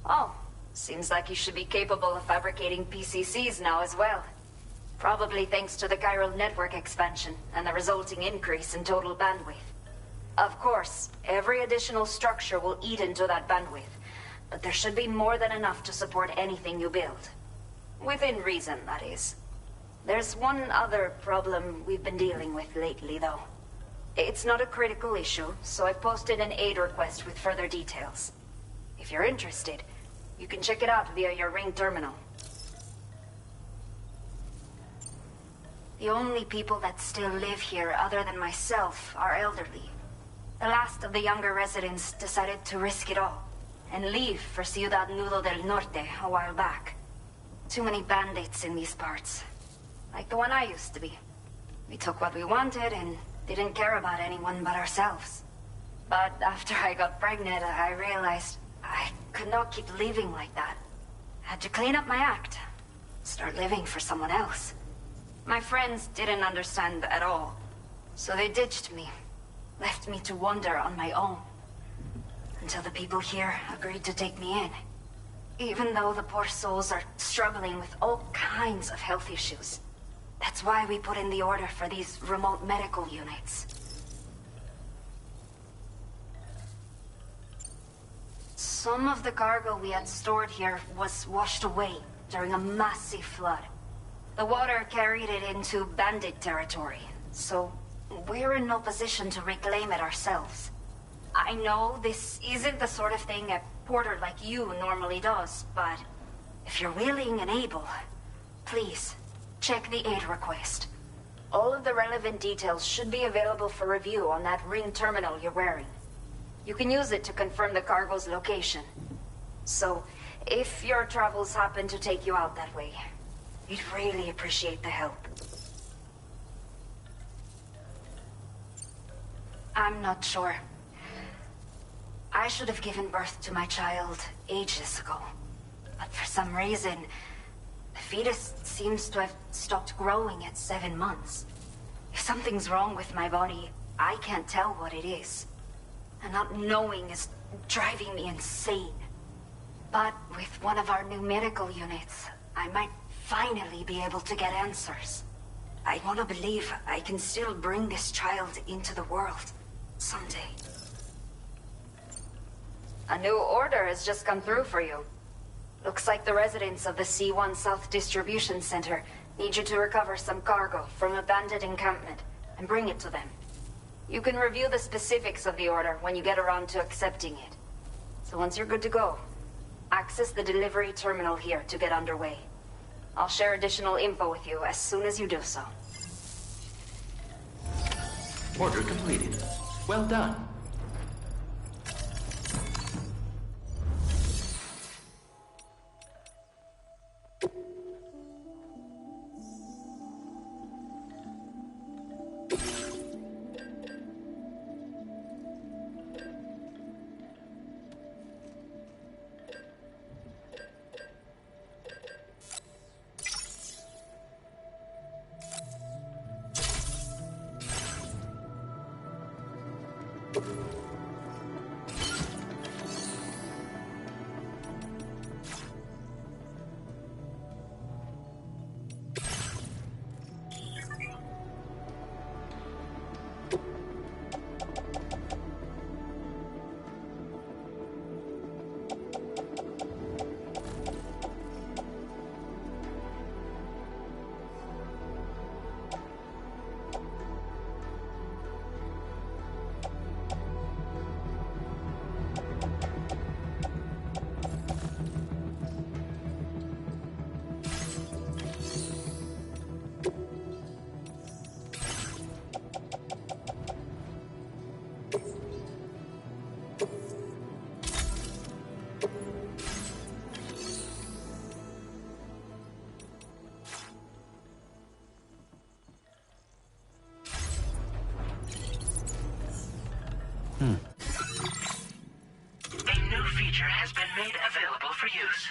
Oh, seems like you should be capable of fabricating PCCs now as well. Probably thanks to the chiral network expansion and the resulting increase in total bandwidth. Of course, every additional structure will eat into that bandwidth, but there should be more than enough to support anything you build. Within reason, that is. There's one other problem we've been dealing with lately, though. It's not a critical issue, so I posted an aid request with further details. If you're interested, you can check it out via your Ring terminal. The only people that still live here other than myself are elderly. The last of the younger residents decided to risk it all and leave for Ciudad Nudo del Norte a while back. Too many bandits in these parts. Like the one I used to be. We took what we wanted and didn't care about anyone but ourselves. But after I got pregnant, I realized I could not keep living like that. Had to clean up my act. Start living for someone else. My friends didn't understand at all. So they ditched me, left me to wander on my own. Until the people here agreed to take me in. Even though the poor souls are struggling with all kinds of health issues. That's why we put in the order for these remote medical units. Some of the cargo we had stored here was washed away during a massive flood. The water carried it into bandit territory, so we're in no position to reclaim it ourselves. I know this isn't the sort of thing a porter like you normally does, but if you're willing and able, please, check the aid request. All of the relevant details should be available for review on that ring terminal you're wearing. You can use it to confirm the cargo's location. So, if your travels happen to take you out that way, we'd really appreciate the help. I'm not sure. I should have given birth to my child ages ago. But for some reason, the fetus seems to have stopped growing at 7 months. If something's wrong with my body, I can't tell what it is. And not knowing is driving me insane. But with one of our new medical units, I might finally be able to get answers. I want to believe I can still bring this child into the world someday. A new order has just come through for you. Looks like the residents of the C1 South Distribution Center need you to recover some cargo from a bandit encampment and bring it to them. You can review the specifics of the order when you get around to accepting it. So once you're good to go, access the delivery terminal here to get underway. I'll share additional info with you as soon as you do so. Order completed. Well done. A new feature has been made available for use.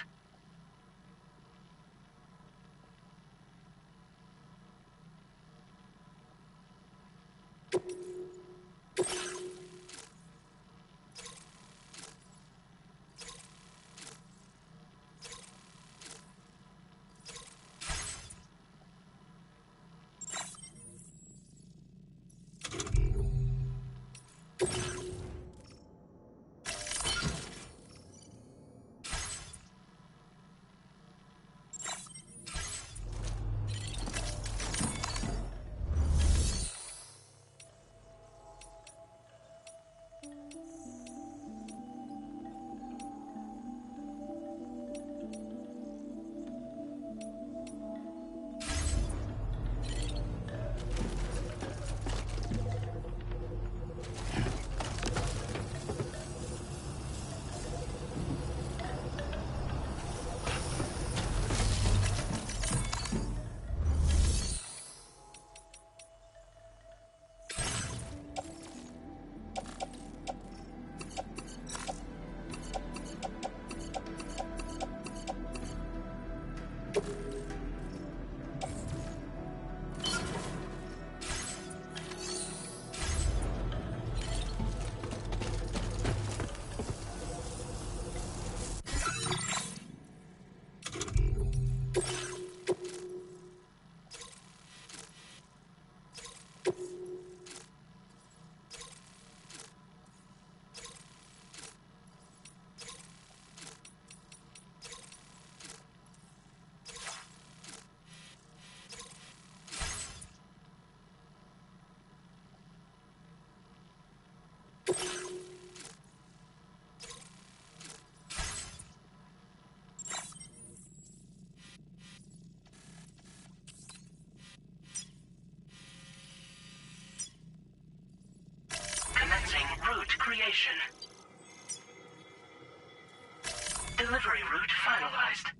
Commencing route creation. Delivery route finalized.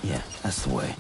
Yeah, that's the way.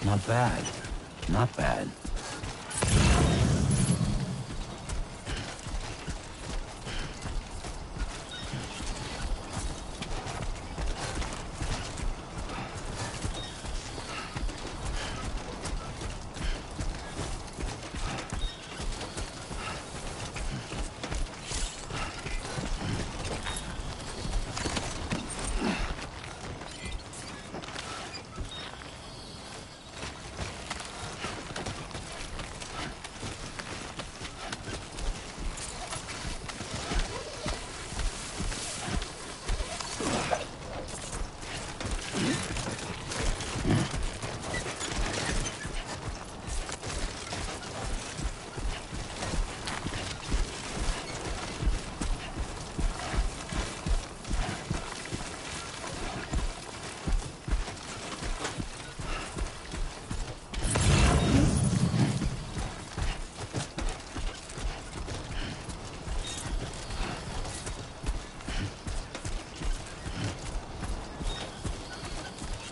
Not bad. Not bad.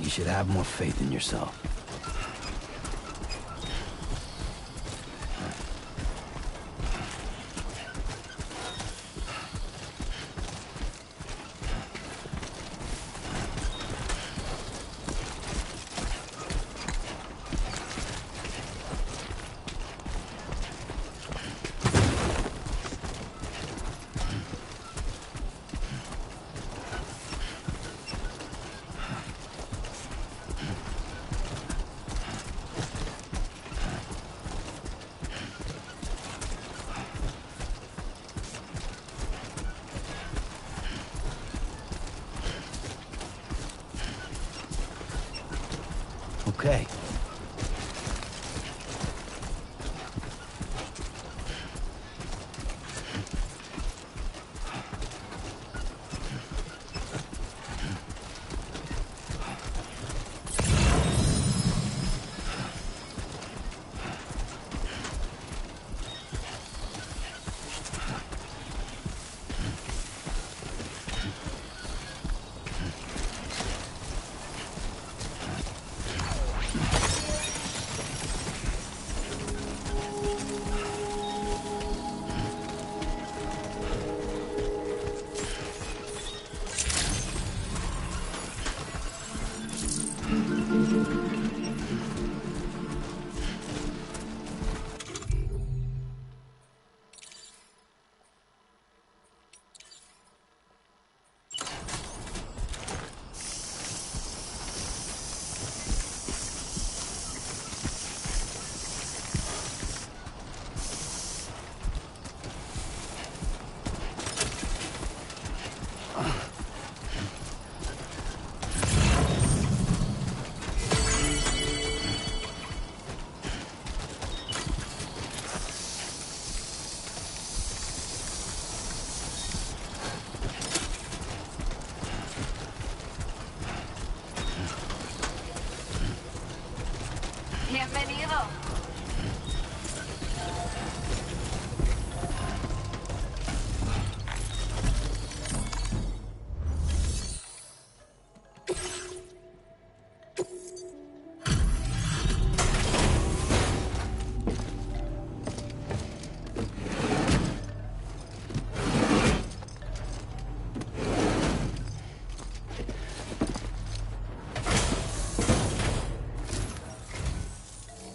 You should have more faith in yourself. Okay.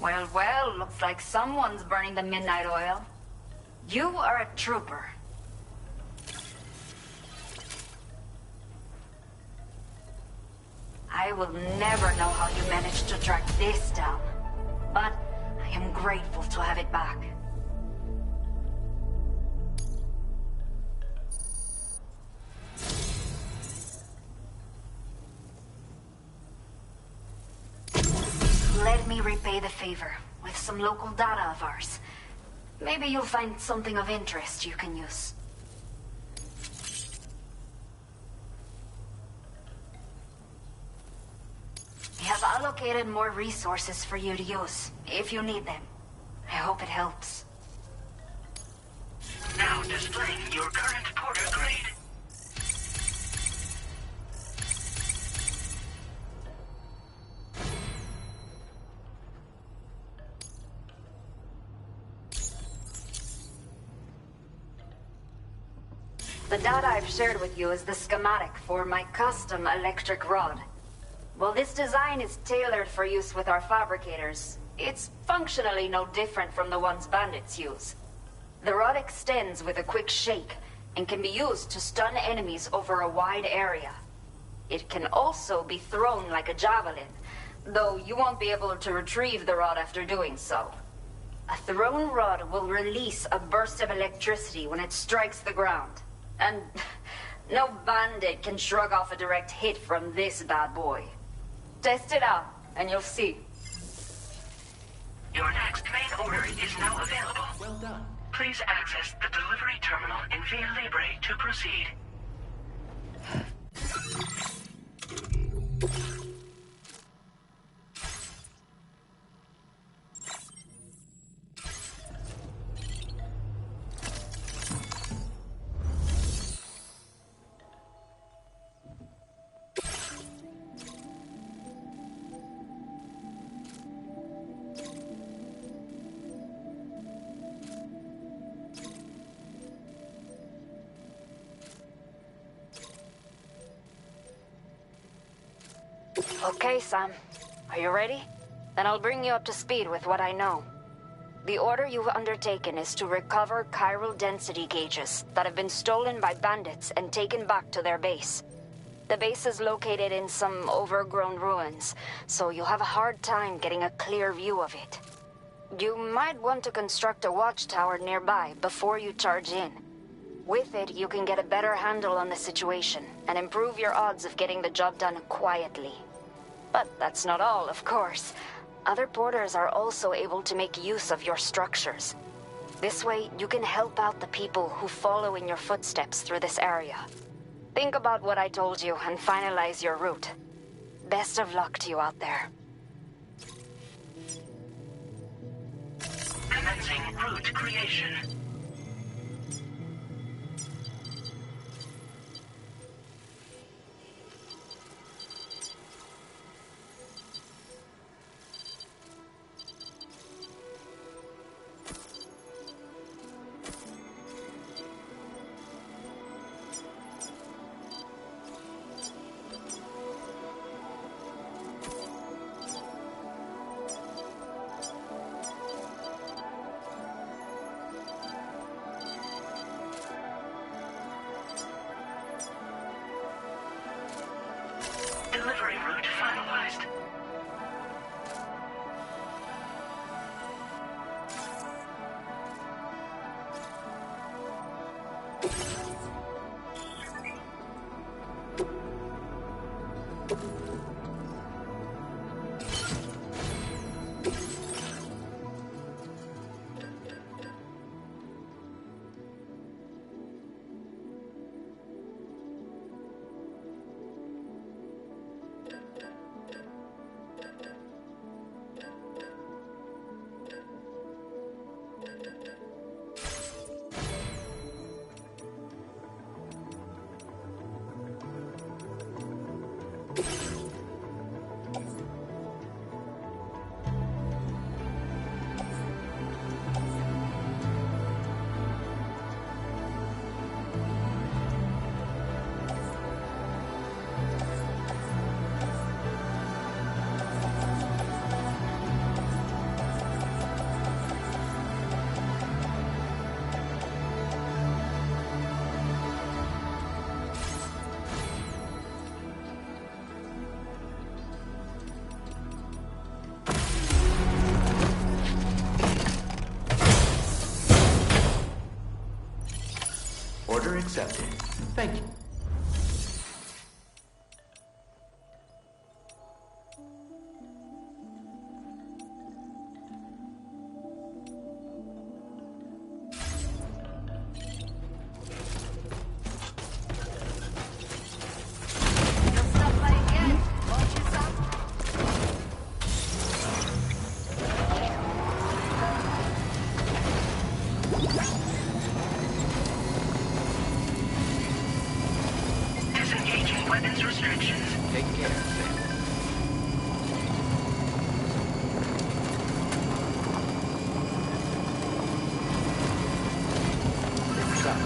Well, well, looks like someone's burning the midnight oil. You are a trooper. I will never know how you managed to track this down, but I am grateful to have it back. Let me repay the favor with some local data of ours. Maybe you'll find something of interest you can use. We have allocated more resources for you to use, if you need them. I hope it helps. Now displaying your current porter grade. The data I've shared with you is the schematic for my custom electric rod. While this design is tailored for use with our fabricators, it's functionally no different from the ones bandits use. The rod extends with a quick shake and can be used to stun enemies over a wide area. It can also be thrown like a javelin, though you won't be able to retrieve the rod after doing so. A thrown rod will release a burst of electricity when it strikes the ground. And no bandit can shrug off a direct hit from this bad boy. Test it out, and you'll see. Your next main order is now available. Well done. Please access the delivery terminal in Via Libre to proceed. Okay, Sam. Are you ready? Then I'll bring you up to speed with what I know. The order you've undertaken is to recover chiral density gauges that have been stolen by bandits and taken back to their base. The base is located in some overgrown ruins, so you'll have a hard time getting a clear view of it. You might want to construct a watchtower nearby before you charge in. With it, you can get a better handle on the situation and improve your odds of getting the job done quietly. But that's not all, of course. Other porters are also able to make use of your structures. This way, you can help out the people who follow in your footsteps through this area. Think about what I told you and finalize your route. Best of luck to you out there. Commencing route creation. Delivery route finalized. Order accepted. Thank you. Disengaging weapons restrictions. Take care, Sam. Stop.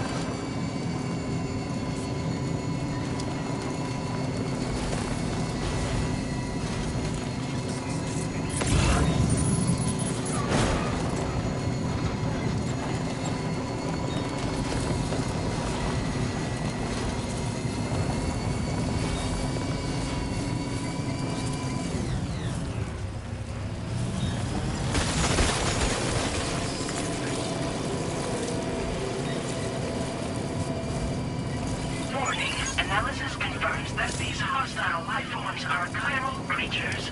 Warning. Analysis confirms that these hostile life forms are chiral creatures.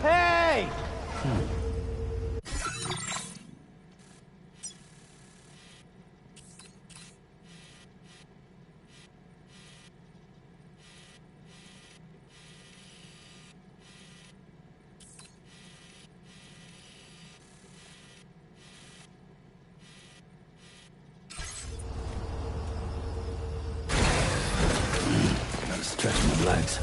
Hey! Gotta stretch my legs.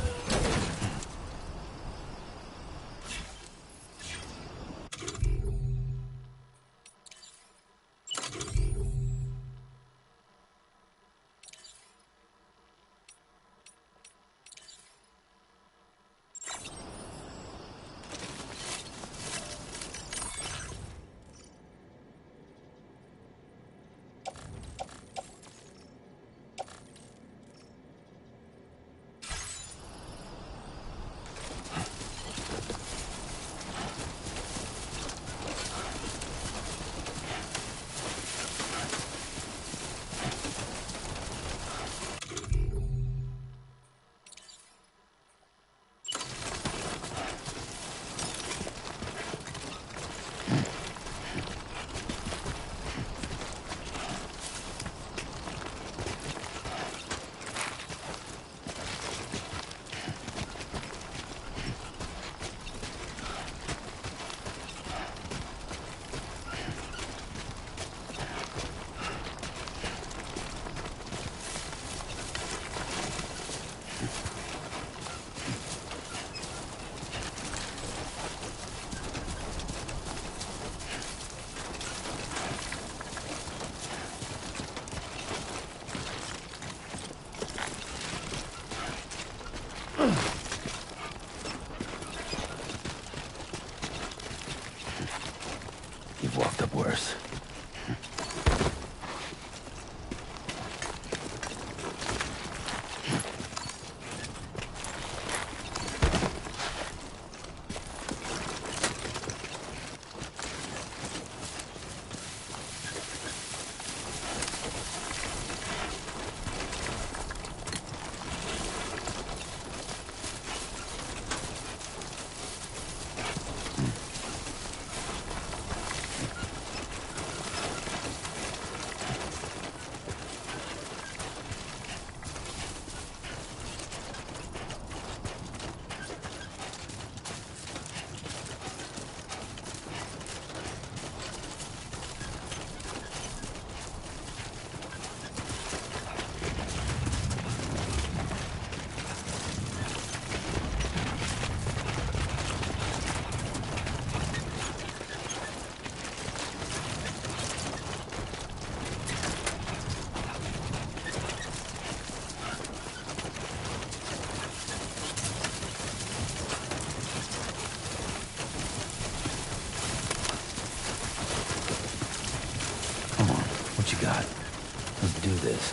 got. Let's do this.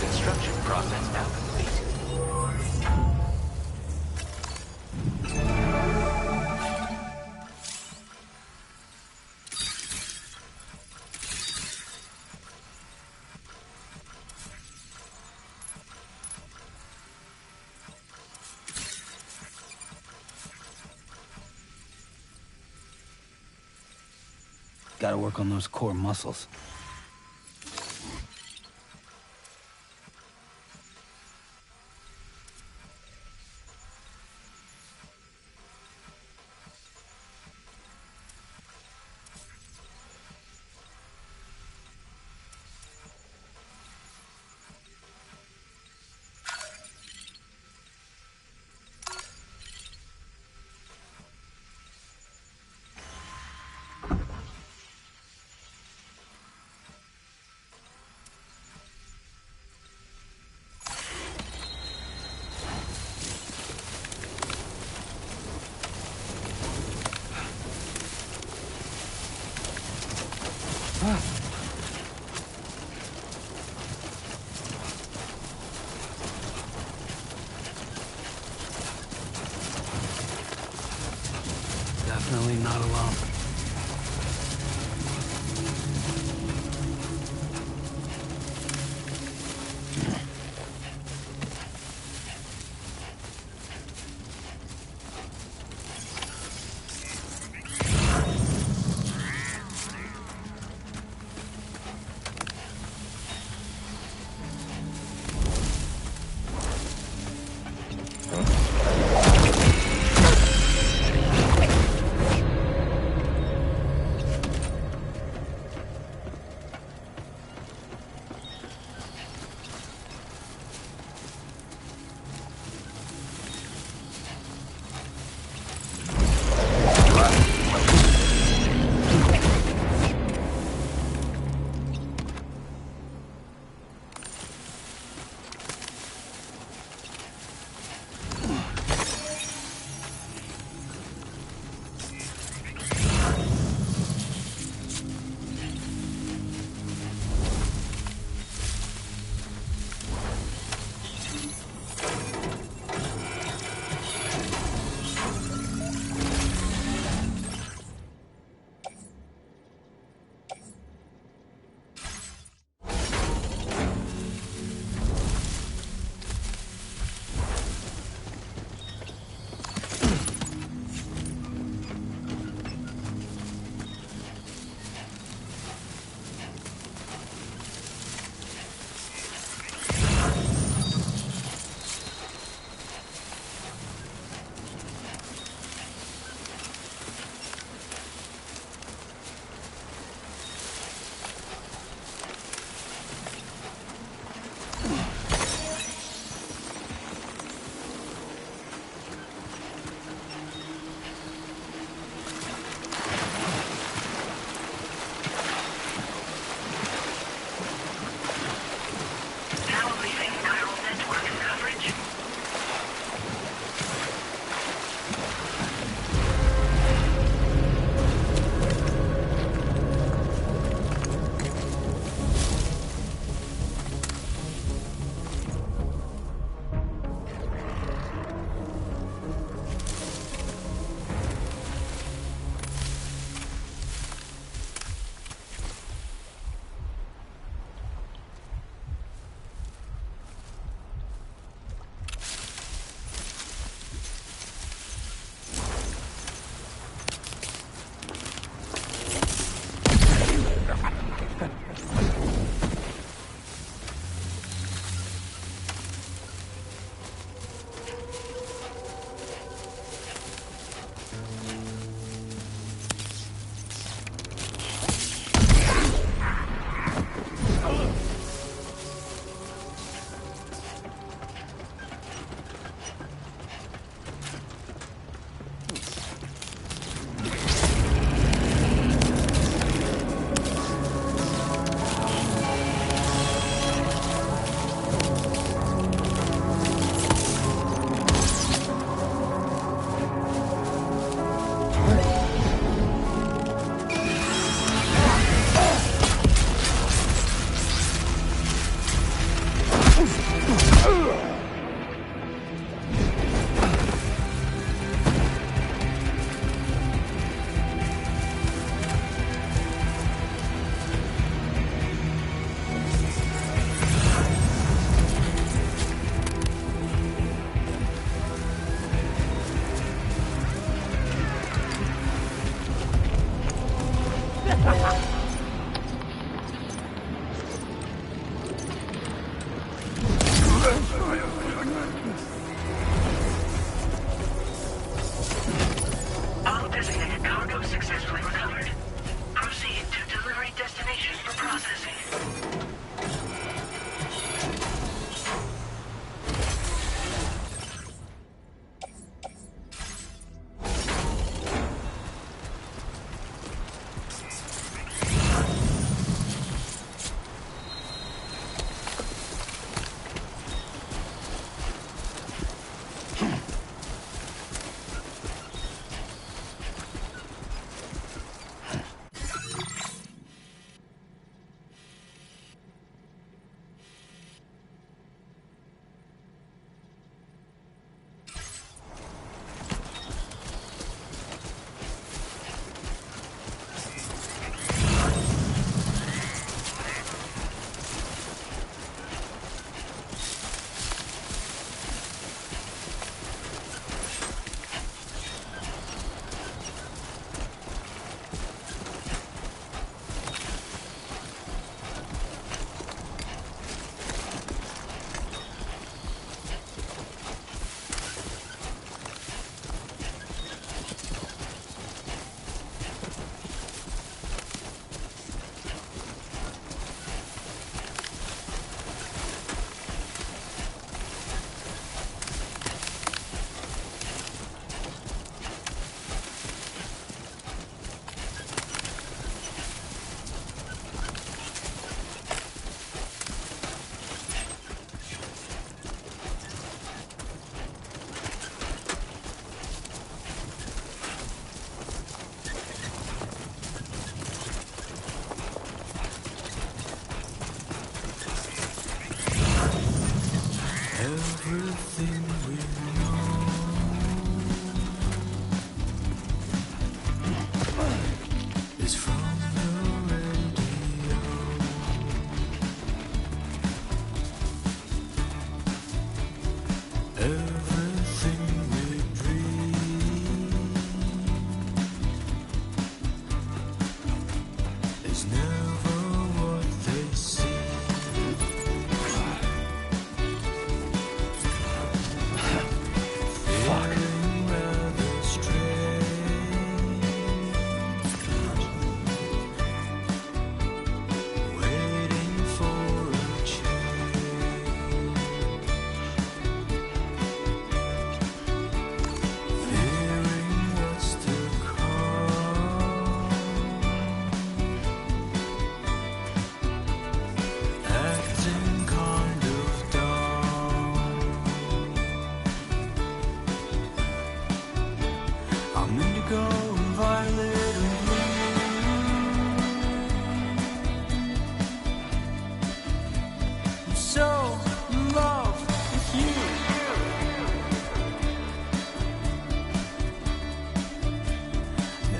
Construction process now complete. Gotta work on those core muscles. Definitely not alone.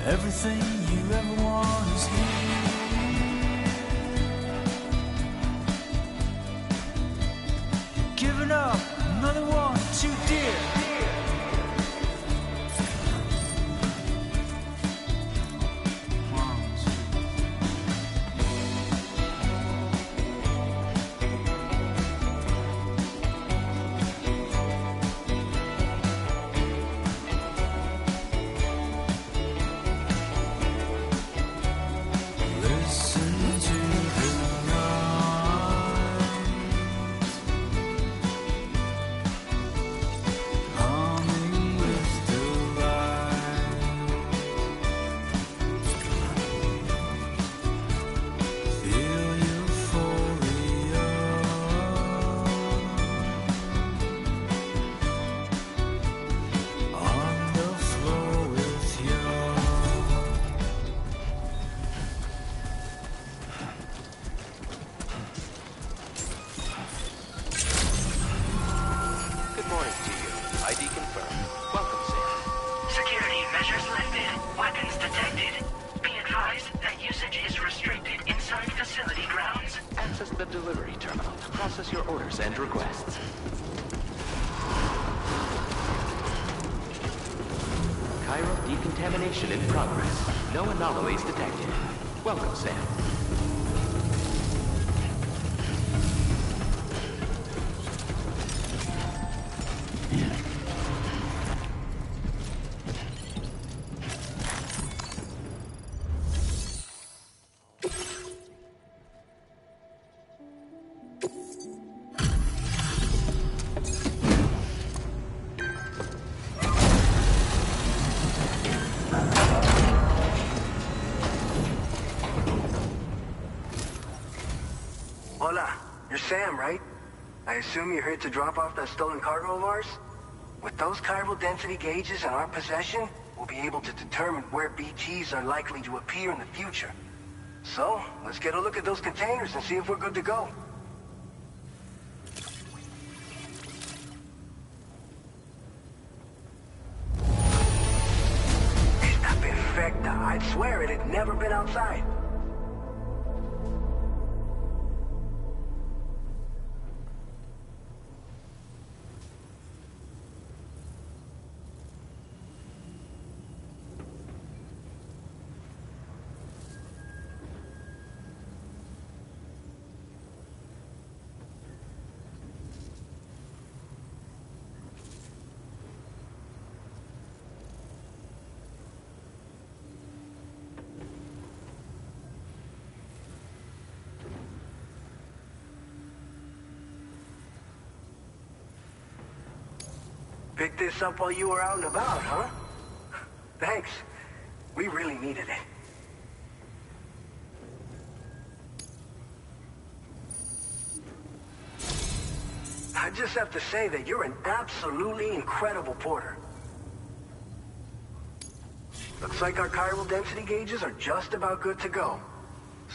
Everything you ever want is here. Giving up, another one too dear. Good morning to you. ID confirmed. Welcome, Sam. Security measures lifted. Weapons detected. Be advised that usage is restricted inside facility grounds. Access the delivery terminal to process your orders and requests. Cairo decontamination in progress. No anomalies detected. Welcome, Sam. Hola, you're Sam, right? I assume you're here to drop off that stolen cargo of ours? With those chiral density gauges in our possession, we'll be able to determine where BTs are likely to appear in the future. So, let's get a look at those containers and see if we're good to go. Esta perfecta. I'd swear it had never been outside. Picked this up while you were out and about, huh? Thanks. We really needed it. I just have to say that you're an absolutely incredible porter. Looks like our chiral density gauges are just about good to go.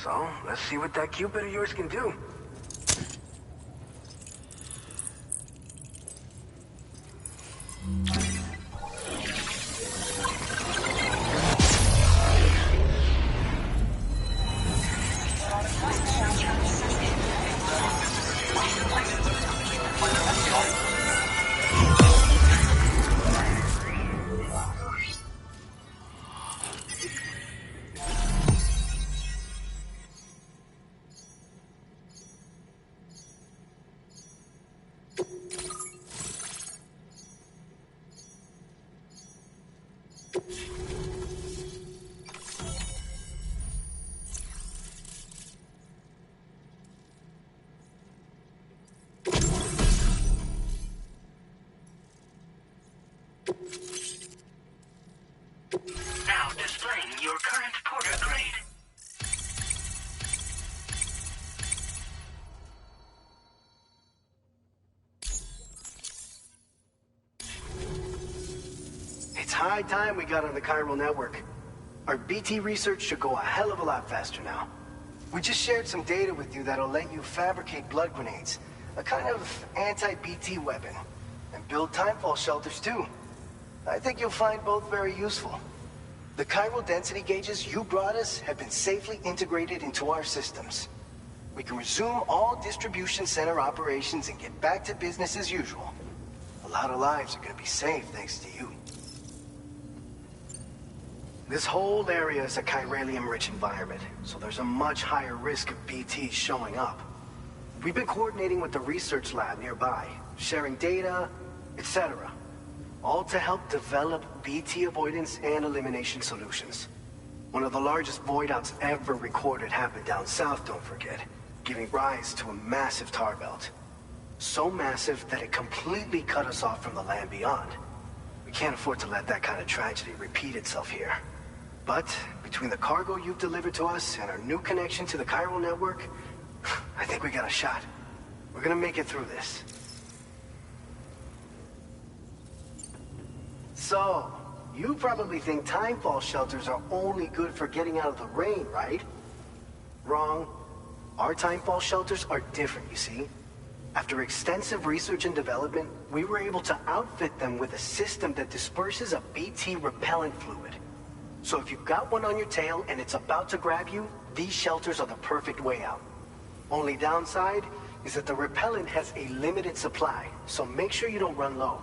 So, let's see what that Cupid of yours can do. Now displaying your current porter grade. It's high time we got on the chiral network. Our BT research should go a hell of a lot faster now. We just shared some data with you that'll let you fabricate blood grenades, a kind of anti-BT weapon, and build timefall shelters too. I think you'll find both very useful. The chiral density gauges you brought us have been safely integrated into our systems. We can resume all distribution center operations and get back to business as usual. A lot of lives are gonna be saved thanks to you. This whole area is a chiralium-rich environment, so there's a much higher risk of BTs showing up. We've been coordinating with the research lab nearby, sharing data, etc. All to help develop BT avoidance and elimination solutions. One of the largest void outs ever recorded happened down south, don't forget, giving rise to a massive tar belt. So massive that it completely cut us off from the land beyond. We can't afford to let that kind of tragedy repeat itself here. But between the cargo you've delivered to us and our new connection to the chiral network, I think we got a shot. We're gonna make it through this. So, you probably think timefall shelters are only good for getting out of the rain, right? Wrong. Our timefall shelters are different, you see. After extensive research and development, we were able to outfit them with a system that disperses a BT repellent fluid. So if you've got one on your tail and it's about to grab you, these shelters are the perfect way out. Only downside is that the repellent has a limited supply, so make sure you don't run low.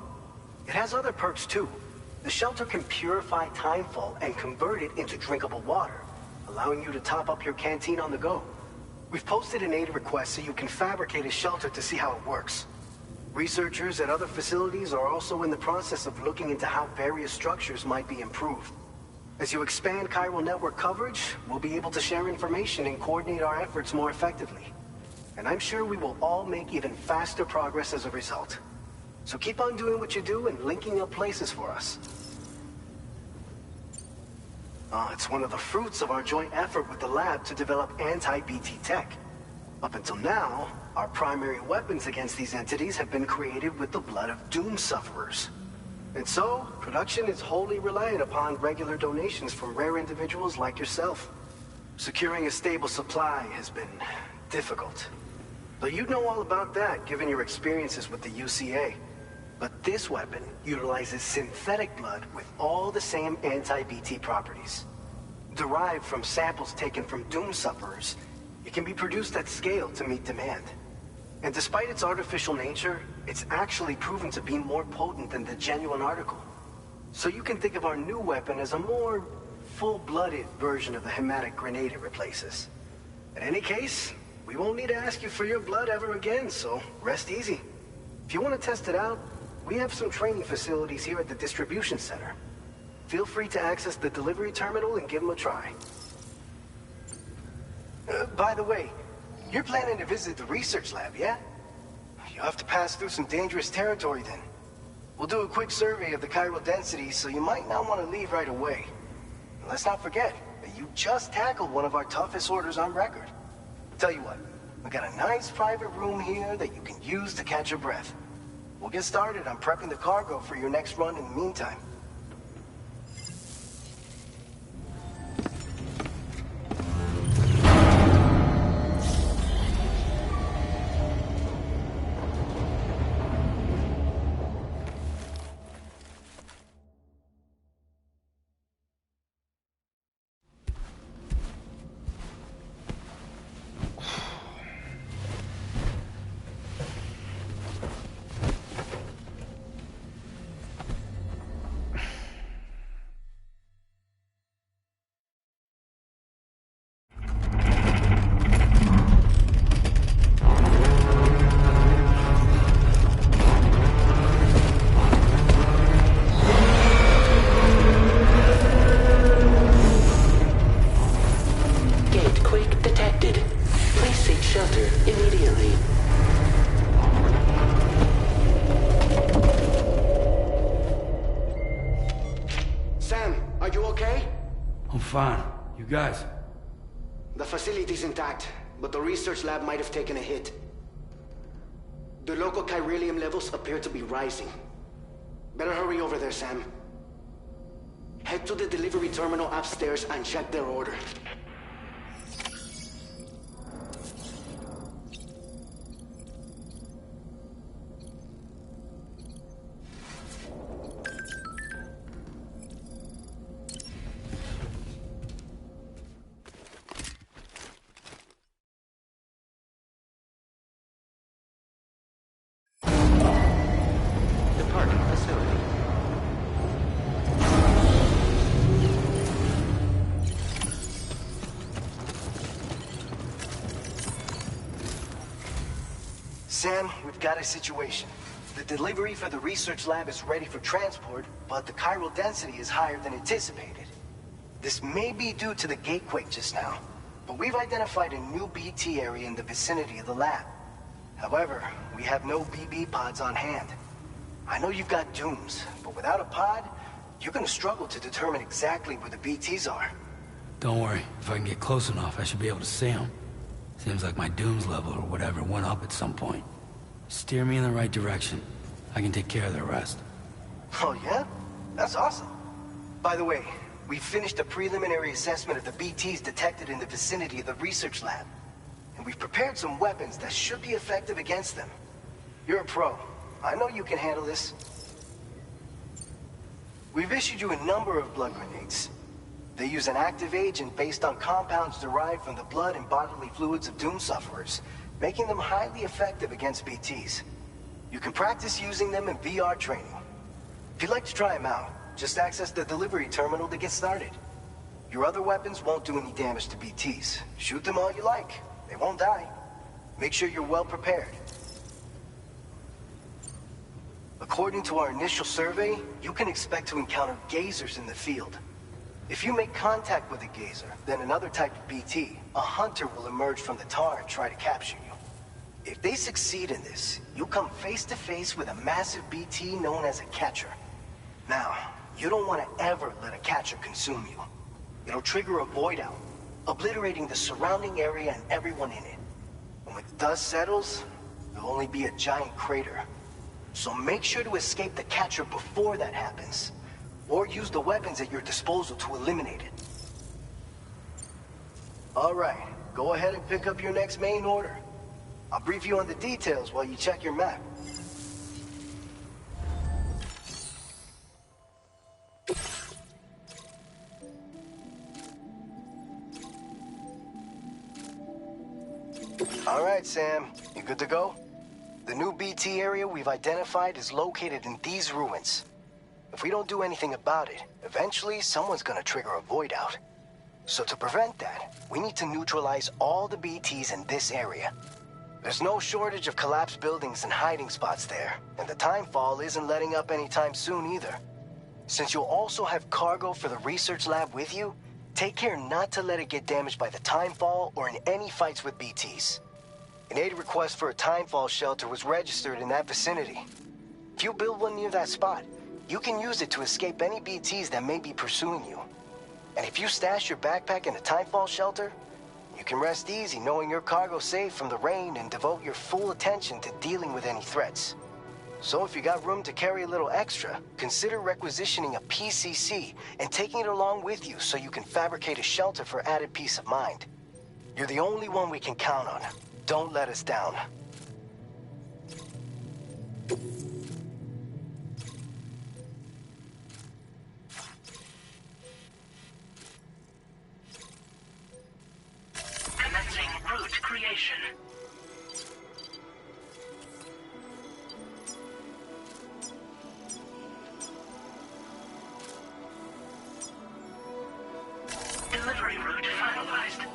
It has other perks too. The shelter can purify timefall and convert it into drinkable water, allowing you to top up your canteen on the go. We've posted an aid request so you can fabricate a shelter to see how it works. Researchers at other facilities are also in the process of looking into how various structures might be improved. As you expand chiral network coverage, we'll be able to share information and coordinate our efforts more effectively. And I'm sure we will all make even faster progress as a result. So keep on doing what you do and linking up places for us. It's one of the fruits of our joint effort with the lab to develop anti-BT tech. Up until now, our primary weapons against these entities have been created with the blood of doom sufferers. And so, production is wholly reliant upon regular donations from rare individuals like yourself. Securing a stable supply has been difficult. But you know all about that, given your experiences with the UCA. But this weapon utilizes synthetic blood with all the same anti-BT properties. Derived from samples taken from doom sufferers, it can be produced at scale to meet demand. And despite its artificial nature, it's actually proven to be more potent than the genuine article. So you can think of our new weapon as a more full-blooded version of the hematic grenade it replaces. In any case, we won't need to ask you for your blood ever again, so rest easy. If you want to test it out, we have some training facilities here at the distribution center. Feel free to access the delivery terminal and give them a try. By the way, you're planning to visit the research lab, yeah? You'll have to pass through some dangerous territory then. We'll do a quick survey of the chiral density, so you might not want to leave right away. And let's not forget that you just tackled one of our toughest orders on record. Tell you what, we got a nice private room here that you can use to catch your breath. We'll get started on prepping the cargo for your next run in the meantime. Fine. You guys? The facility's intact, but the research lab might have taken a hit. The local chiralium levels appear to be rising. Better hurry over there, Sam. Head to the delivery terminal upstairs and check their order. Sam, we've got a situation. The delivery for the research lab is ready for transport, but the chiral density is higher than anticipated. This may be due to the gatequake just now, but we've identified a new BT area in the vicinity of the lab. However, we have no BB pods on hand. I know you've got dooms, but without a pod, you're gonna struggle to determine exactly where the BTs are. Don't worry. If I can get close enough, I should be able to see them. Seems like my dooms level or whatever went up at some point. Steer me in the right direction. I can take care of the rest. Oh yeah? That's awesome. By the way, we finished a preliminary assessment of the BTs detected in the vicinity of the research lab. And we've prepared some weapons that should be effective against them. You're a pro. I know you can handle this. We've issued you a number of blood grenades. They use an active agent based on compounds derived from the blood and bodily fluids of Doom sufferers, making them highly effective against BTs. You can practice using them in VR training. If you'd like to try them out, just access the delivery terminal to get started. Your other weapons won't do any damage to BTs. Shoot them all you like. They won't die. Make sure you're well prepared. According to our initial survey, you can expect to encounter gazers in the field. If you make contact with a gazer, then another type of BT, a hunter will emerge from the tar and try to capture you. If they succeed in this, you'll come face to face with a massive BT known as a catcher. Now, you don't want to ever let a catcher consume you. It'll trigger a void out, obliterating the surrounding area and everyone in it. And when the dust settles, there'll only be a giant crater. So make sure to escape the catcher before that happens. Or use the weapons at your disposal to eliminate it. Alright, go ahead and pick up your next main order. I'll brief you on the details while you check your map. Alright, Sam. You good to go? The new BT area we've identified is located in these ruins. If we don't do anything about it, eventually someone's gonna trigger a void out. So to prevent that, we need to neutralize all the BTs in this area. There's no shortage of collapsed buildings and hiding spots there, and the timefall isn't letting up anytime soon either. Since you'll also have cargo for the research lab with you, take care not to let it get damaged by the timefall or in any fights with BTs. An aid request for a timefall shelter was registered in that vicinity. If you build one near that spot, you can use it to escape any BTs that may be pursuing you. And if you stash your backpack in a timefall shelter, you can rest easy knowing your cargo's safe from the rain and devote your full attention to dealing with any threats. So if you got room to carry a little extra, consider requisitioning a PCC and taking it along with you so you can fabricate a shelter for added peace of mind. You're the only one we can count on. Don't let us down. Commencing route creation. Delivery route finalized.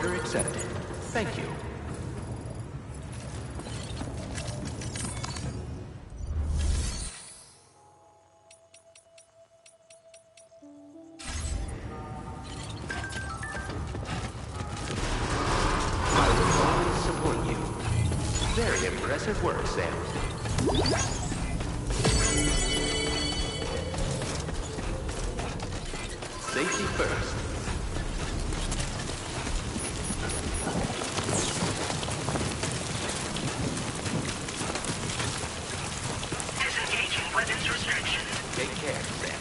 Order accepted. Thank you. I will always support you. Very impressive work, Sam. Safety first. Disengaging weapons restrictions. Take care, Sam.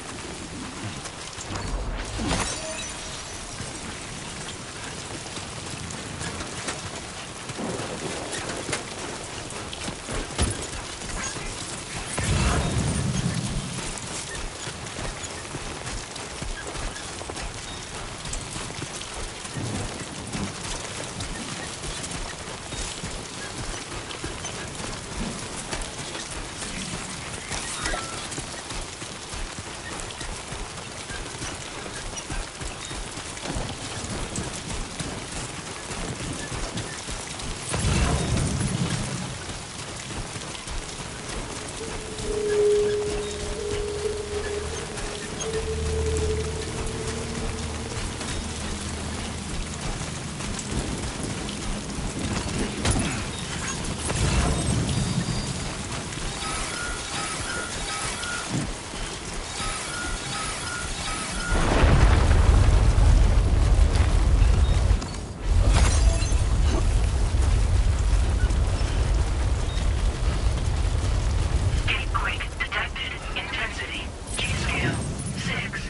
Gatequake detected. Intensity. G-scale. 6.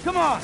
Come on!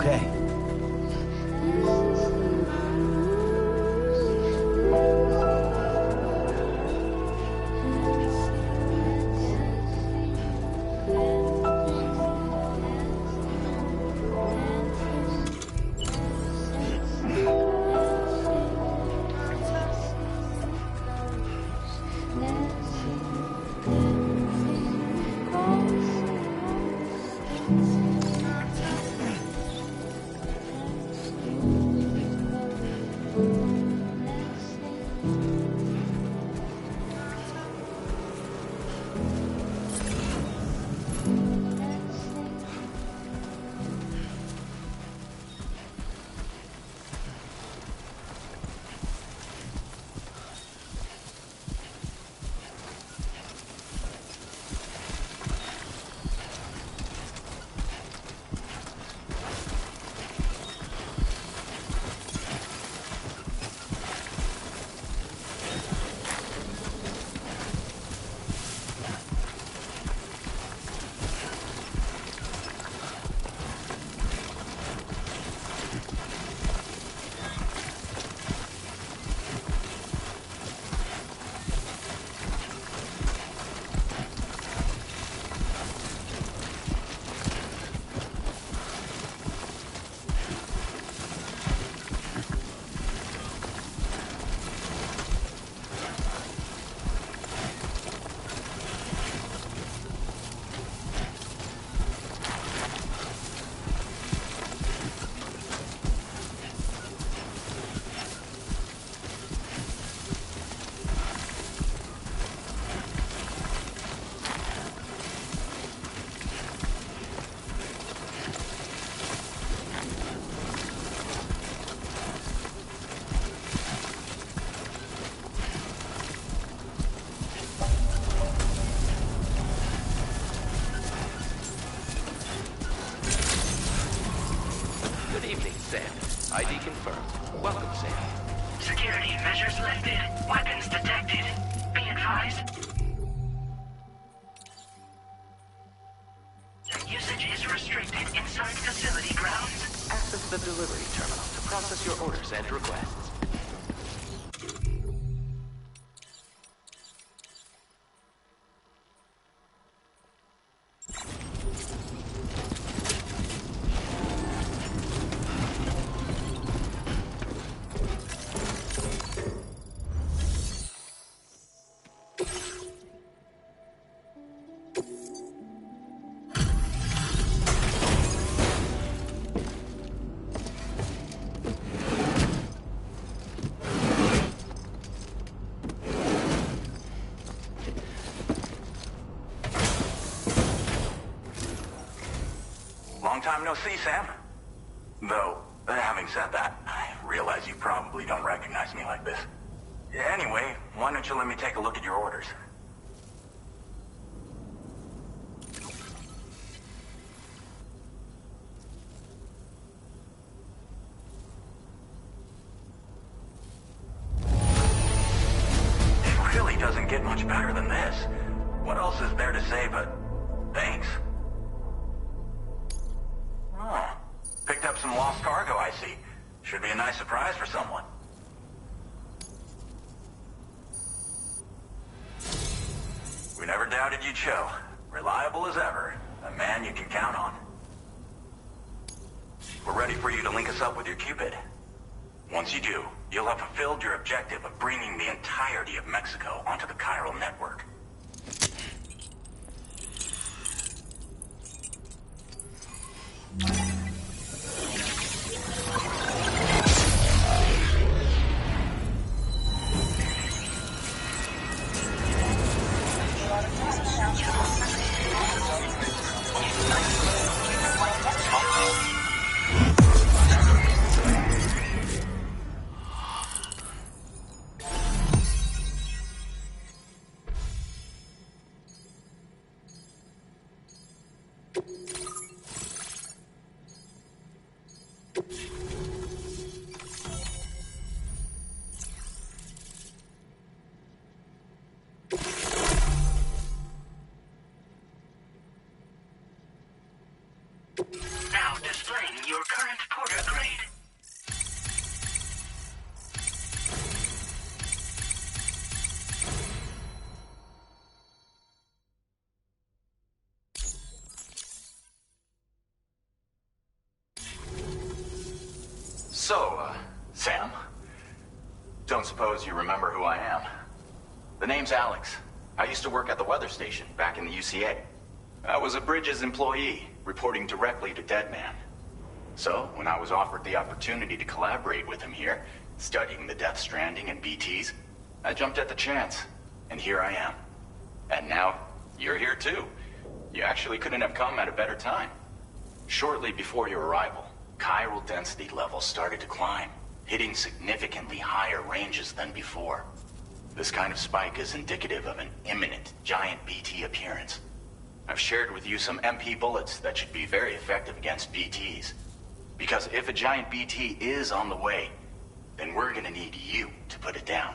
okay. Good evening, Sam. ID confirmed. Welcome, Sam. Security measures lifted. Weapons detected. Be advised. Usage is restricted inside facility grounds. Access the delivery terminal to process your orders and requests. Long time no see, Sam. Though, having said that, I realize you probably don't recognize me like this. Anyway, why don't you let me take a look at your orders? It really doesn't get much better than this. What else is there to say but thanks? Oh, picked up some lost cargo, I see. Should be a nice surprise for someone. We never doubted you'd show. Reliable as ever. A man you can count on. We're ready for you to link us up with your Cupid. Once you do, you'll have fulfilled your objective of bringing the entirety of Mexico onto the chiral network. Sam, don't suppose you remember who I am? The name's Alex. I used to work at the weather station back in the UCA. I was a Bridges employee, reporting directly to Deadman. So, when I was offered the opportunity to collaborate with him here, studying the Death Stranding and BTs, I jumped at the chance, and here I am. And now, you're here too. You actually couldn't have come at a better time. Shortly before your arrival, chiral density levels started to climb, hitting significantly higher ranges than before. This kind of spike is indicative of an imminent giant BT appearance. I've shared with you some MP bullets that should be very effective against BTs. Because if a giant BT is on the way, then we're gonna need you to put it down.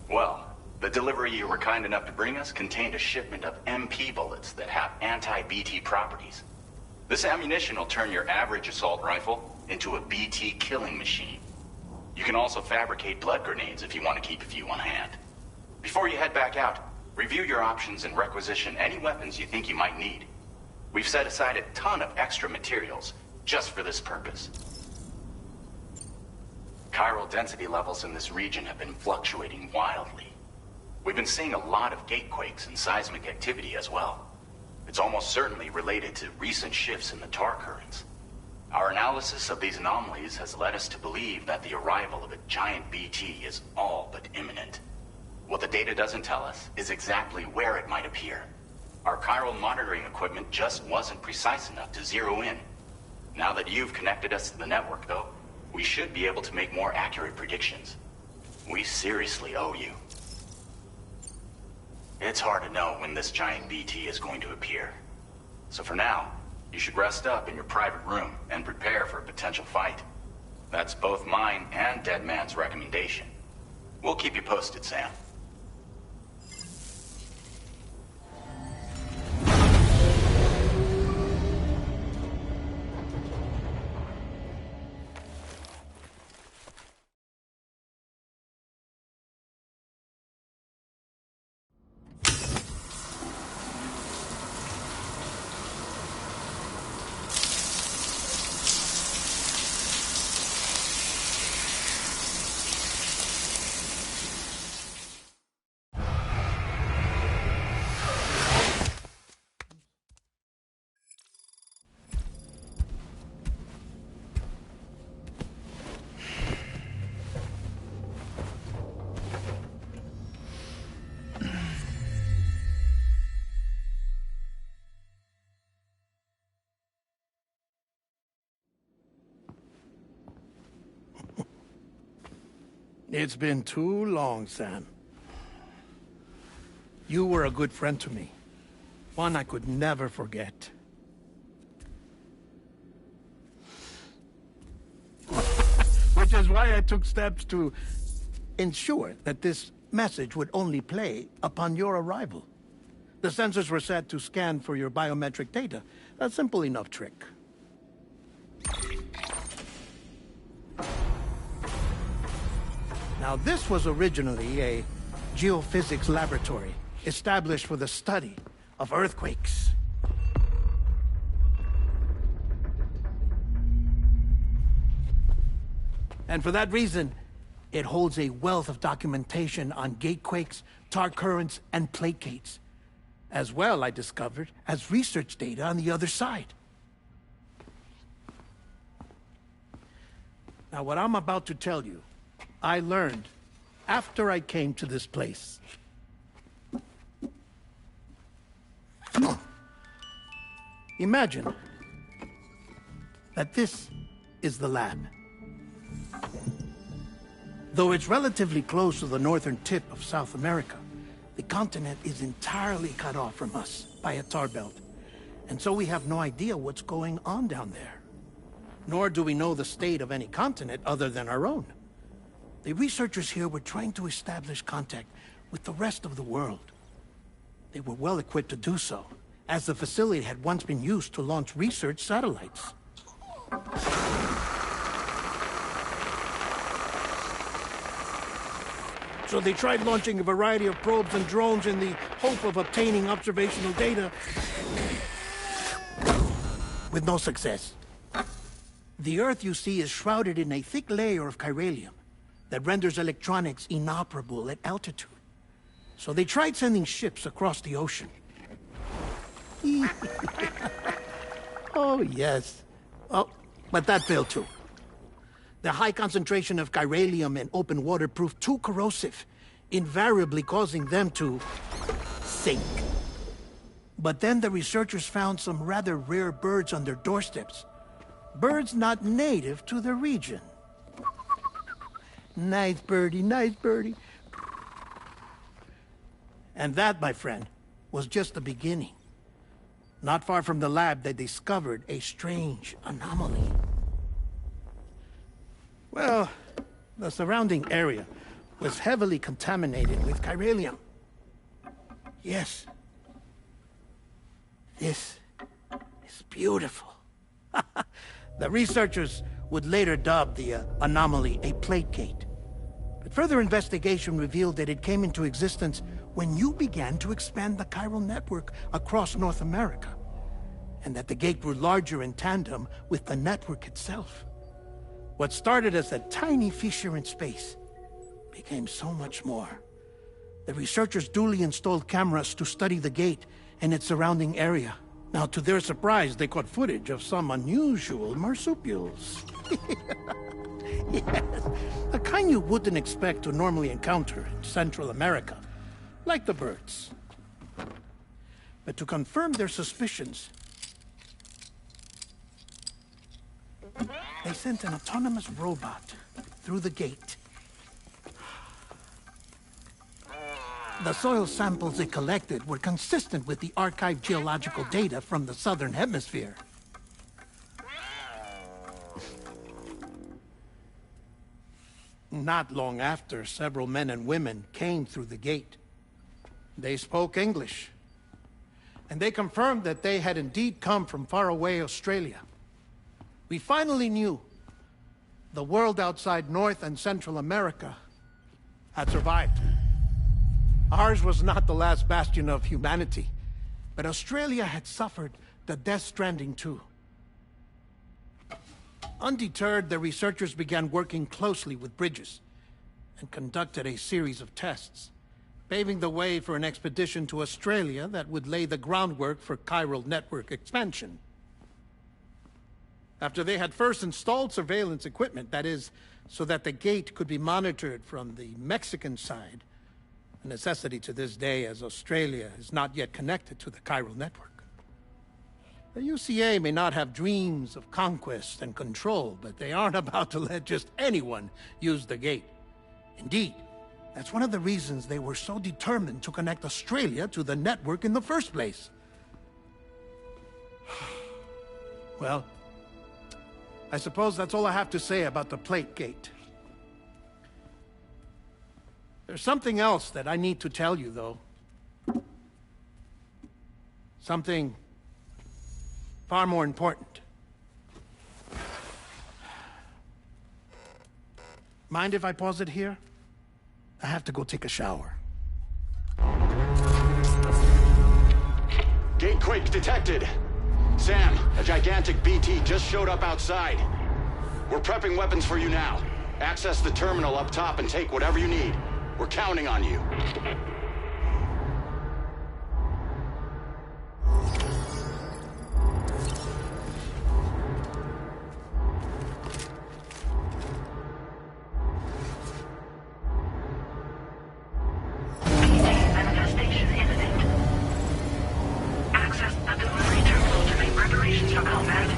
Well, the delivery you were kind enough to bring us contained a shipment of MP bullets that have anti-BT properties. This ammunition will turn your average assault rifle into a BT killing machine. You can also fabricate blood grenades if you want to keep a few on hand. Before you head back out, review your options and requisition any weapons you think you might need. We've set aside a ton of extra materials just for this purpose. Chiral density levels in this region have been fluctuating wildly. We've been seeing a lot of gatequakes and seismic activity as well. It's almost certainly related to recent shifts in the tar currents. Our analysis of these anomalies has led us to believe that the arrival of a giant BT is all but imminent. What the data doesn't tell us is exactly where it might appear. Our chiral monitoring equipment just wasn't precise enough to zero in. Now that you've connected us to the network, though, we should be able to make more accurate predictions. We seriously owe you. It's hard to know when this giant BT is going to appear. So for now, you should rest up in your private room and prepare for a potential fight. That's both mine and Deadman's recommendation. We'll keep you posted, Sam. It's been too long, Sam. You were a good friend to me. One I could never forget. Which is why I took steps to ensure that this message would only play upon your arrival. The sensors were set to scan for your biometric data. A simple enough trick. Now, this was originally a geophysics laboratory established for the study of earthquakes. And for that reason, it holds a wealth of documentation on gatequakes, tar currents, and placates. As well, I discovered, as research data on the other side. Now, what I'm about to tell you, I learned after I came to this place. Imagine that this is the lab. Though it's relatively close to the northern tip of South America, the continent is entirely cut off from us by a tar belt. And so we have no idea what's going on down there. Nor do we know the state of any continent other than our own. The researchers here were trying to establish contact with the rest of the world. They were well equipped to do so, as the facility had once been used to launch research satellites. So they tried launching a variety of probes and drones in the hope of obtaining observational data, with no success. The Earth, you see, is shrouded in a thick layer of chiralium that renders electronics inoperable at altitude. So they tried sending ships across the ocean. Oh, yes. Oh, but that failed too. The high concentration of chiralium in open water proved too corrosive, invariably causing them to sink. But then the researchers found some rather rare birds on their doorsteps. Birds not native to the region. Nice birdie, nice birdie. And that, my friend, was just the beginning. Not far from the lab, they discovered a strange anomaly. Well, the surrounding area was heavily contaminated with chiralium. Yes. This is beautiful. The researchers would later dub the anomaly a plate gate. But further investigation revealed that it came into existence when you began to expand the chiral network across North America, and that the gate grew larger in tandem with the network itself. What started as a tiny fissure in space became so much more. The researchers duly installed cameras to study the gate and its surrounding area. Now, to their surprise, they caught footage of some unusual marsupials. Yes, the kind you wouldn't expect to normally encounter in Central America, like the birds. But to confirm their suspicions, they sent an autonomous robot through the gate. The soil samples it collected were consistent with the archived geological data from the southern hemisphere. Not long after, several men and women came through the gate. They spoke English, and they confirmed that they had indeed come from faraway Australia. We finally knew the world outside North and Central America had survived. Ours was not the last bastion of humanity, but Australia had suffered the death stranding too. Undeterred, the researchers began working closely with Bridges and conducted a series of tests, paving the way for an expedition to Australia that would lay the groundwork for chiral network expansion. After they had first installed surveillance equipment, that is, so that the gate could be monitored from the Mexican side, a necessity to this day as Australia is not yet connected to the chiral network. The UCA may not have dreams of conquest and control, but they aren't about to let just anyone use the gate. Indeed, that's one of the reasons they were so determined to connect Australia to the network in the first place. Well, I suppose that's all I have to say about the plate gate. There's something else that I need to tell you, though. Something far more important. Mind if I pause it here? I have to go take a shower. Gatequake detected. Sam, a gigantic BT just showed up outside. We're prepping weapons for you now. Access the terminal up top and take whatever you need. We're counting on you. Manifestation imminent. Access the delivery terminal to make preparations for combat.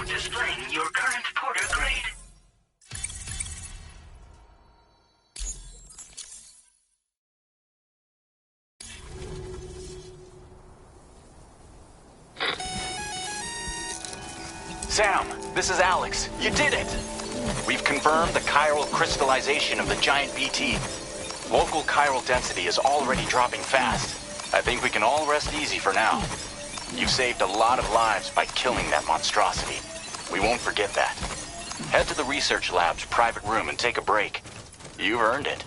Displaying your current Porter grade. Sam, this is Alex. You did it! We've confirmed the chiral crystallization of the giant BT. Local chiral density is already dropping fast. I think we can all rest easy for now. You've saved a lot of lives by killing that monstrosity. We won't forget that. Head to the research lab's private room and take a break. You've earned it.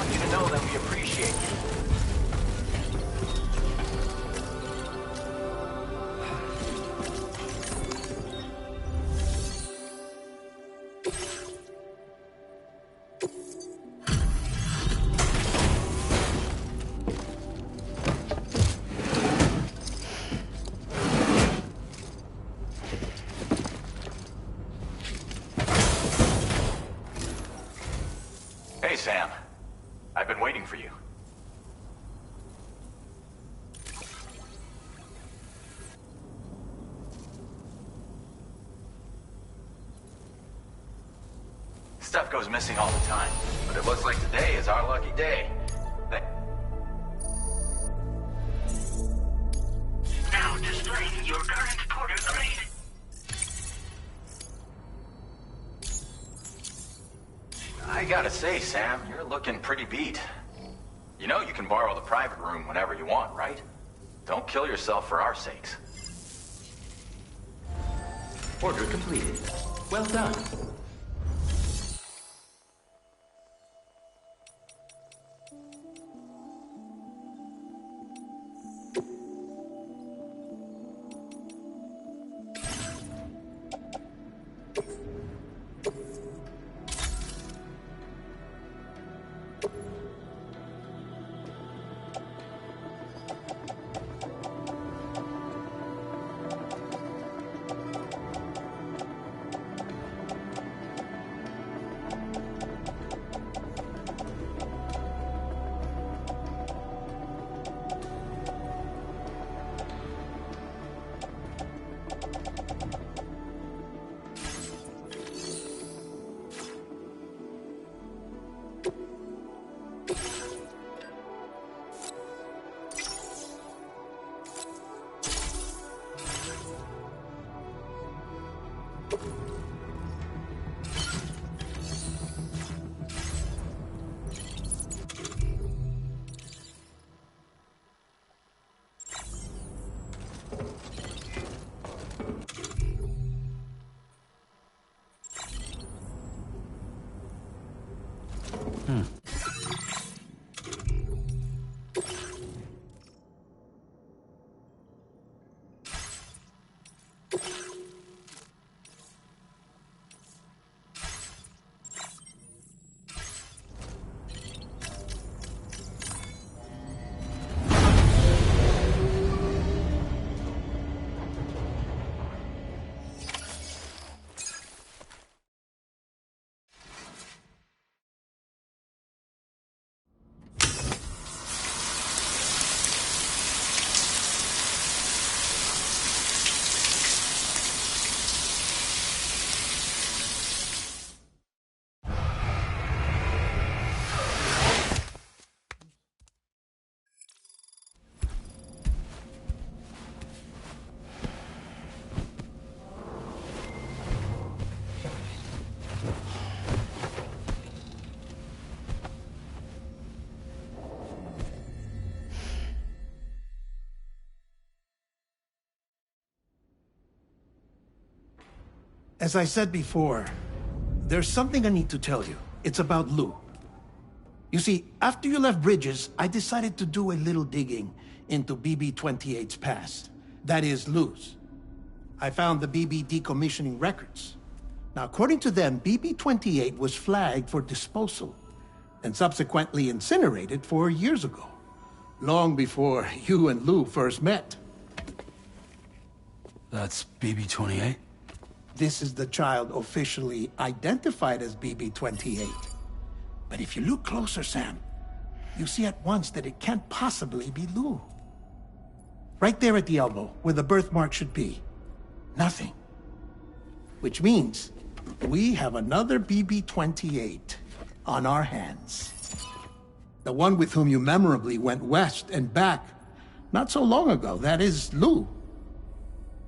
want you to know that we appreciate you. Hey, Sam. I've been waiting for you. Stuff goes missing all the time, but it looks like today is our lucky day. Now displaying your current porter grade. I gotta say, Sam, you're looking pretty beat. You know you can borrow the private room whenever you want, right? Don't kill yourself for our sakes. Order completed. Well done. As I said before, there's something I need to tell you. It's about Lou. You see, after you left Bridges, I decided to do a little digging into BB-28's past. That is, Lou's. I found the BB decommissioning records. Now, according to them, BB-28 was flagged for disposal and subsequently incinerated 4 years ago, long before you and Lou first met. That's BB-28? This is the child officially identified as BB-28. But if you look closer, Sam, you see at once that it can't possibly be Lou. Right there at the elbow, where the birthmark should be. Nothing. Which means we have another BB-28 on our hands. The one with whom you memorably went west and back not so long ago, that is Lou.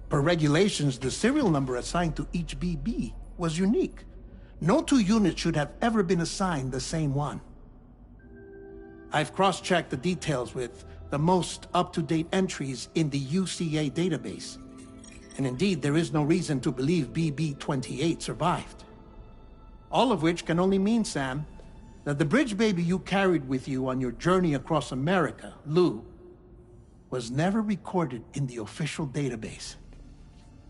Per regulations, the serial number assigned to each BB was unique. No two units should have ever been assigned the same one. I've cross-checked the details with the most up-to-date entries in the UCA database. And indeed, there is no reason to believe BB-28 survived. All of which can only mean, Sam, that the bridge baby you carried with you on your journey across America, Lou, was never recorded in the official database.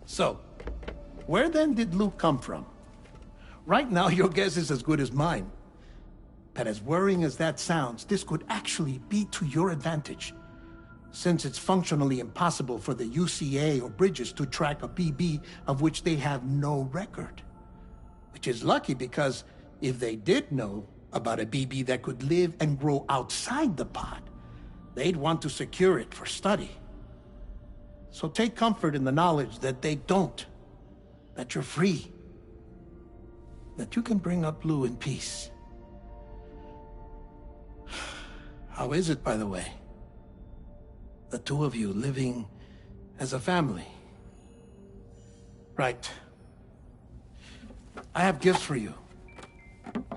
So, where then did Lou come from? Right now, your guess is as good as mine. But as worrying as that sounds, this could actually be to your advantage, since it's functionally impossible for the UCA or Bridges to track a BB of which they have no record. Which is lucky, because if they did know about a BB that could live and grow outside the pod, they'd want to secure it for study. So take comfort in the knowledge that they don't, that you're free, that you can bring up Lou in peace. How is it, by the way? The two of you living as a family. Right. I have gifts for you.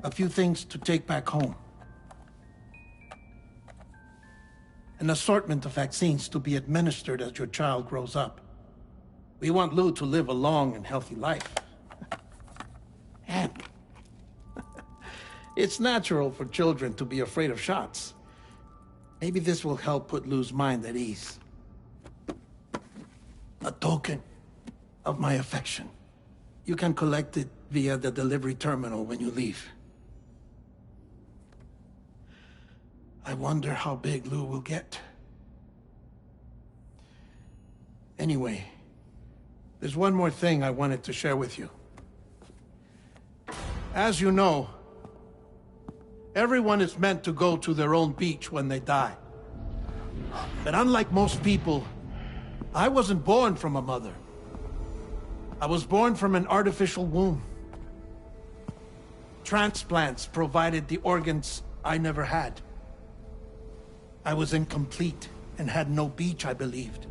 A few things to take back home. An assortment of vaccines to be administered as your child grows up. We want Lou to live a long and healthy life. And it's natural for children to be afraid of shots. Maybe this will help put Lou's mind at ease. A token of my affection. You can collect it via the delivery terminal when you leave. I wonder how big Lou will get. Anyway, there's one more thing I wanted to share with you. As you know, everyone is meant to go to their own beach when they die. But unlike most people, I wasn't born from a mother. I was born from an artificial womb. Transplants provided the organs I never had. I was incomplete and had no beach, I believed.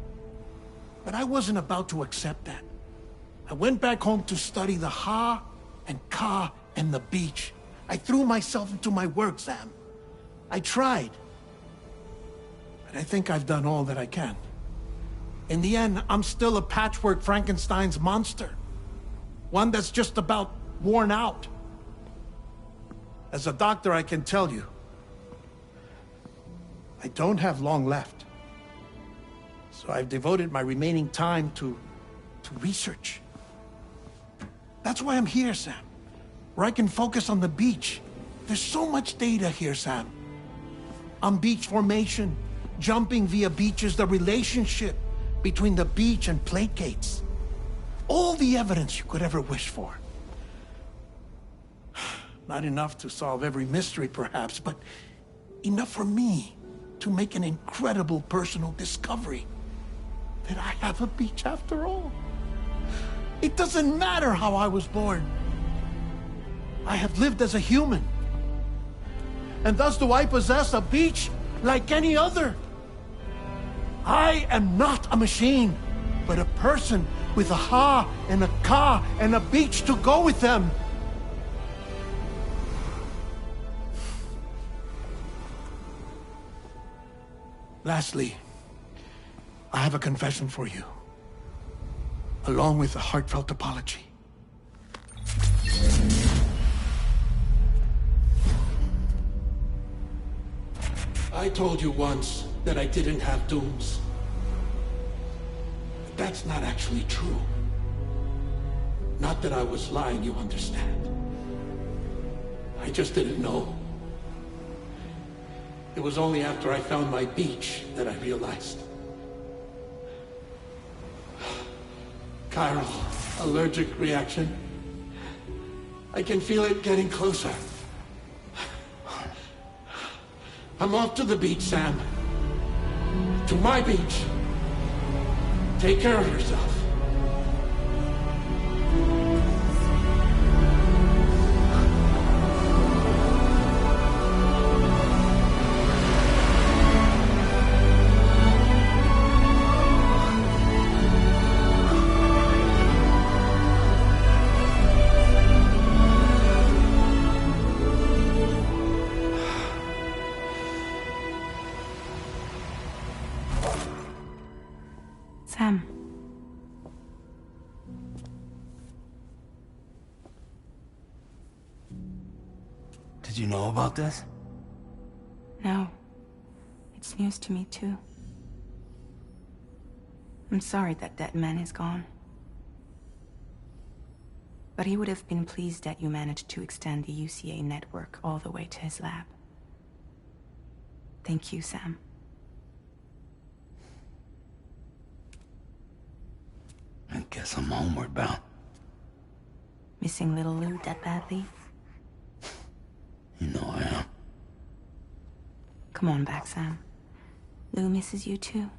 But I wasn't about to accept that. I went back home to study the Ha and Ka and the beach. I threw myself into my work, Sam. I tried. But I think I've done all that I can. In the end, I'm still a patchwork Frankenstein's monster. One that's just about worn out. As a doctor, I can tell you, I don't have long left. So I've devoted my remaining time to research. That's why I'm here, Sam. Where I can focus on the beach. There's so much data here, Sam. On beach formation, jumping via beaches, the relationship between the beach and plate gates. All the evidence you could ever wish for. Not enough to solve every mystery, perhaps, but enough for me to make an incredible personal discovery. That I have a beach after all. It doesn't matter how I was born. I have lived as a human. And thus do I possess a beach like any other. I am not a machine, but a person with a Ha and a Ka and a beach to go with them. Lastly, I have a confession for you, along with a heartfelt apology. I told you once that I didn't have dooms. But that's not actually true. Not that I was lying, you understand. I just didn't know. It was only after I found my beach that I realized. Chiral allergic reaction. I can feel it getting closer. I'm off to the beach, Sam. To my beach. Take care of yourself. Sam, you know about this? No. It's news to me, too. I'm sorry that that man is gone. But he would have been pleased that you managed to extend the UCA network all the way to his lab. Thank you, Sam. I guess I'm homeward bound. Missing little Lou that badly? You know I am. Come on back, Sam. Lou misses you too.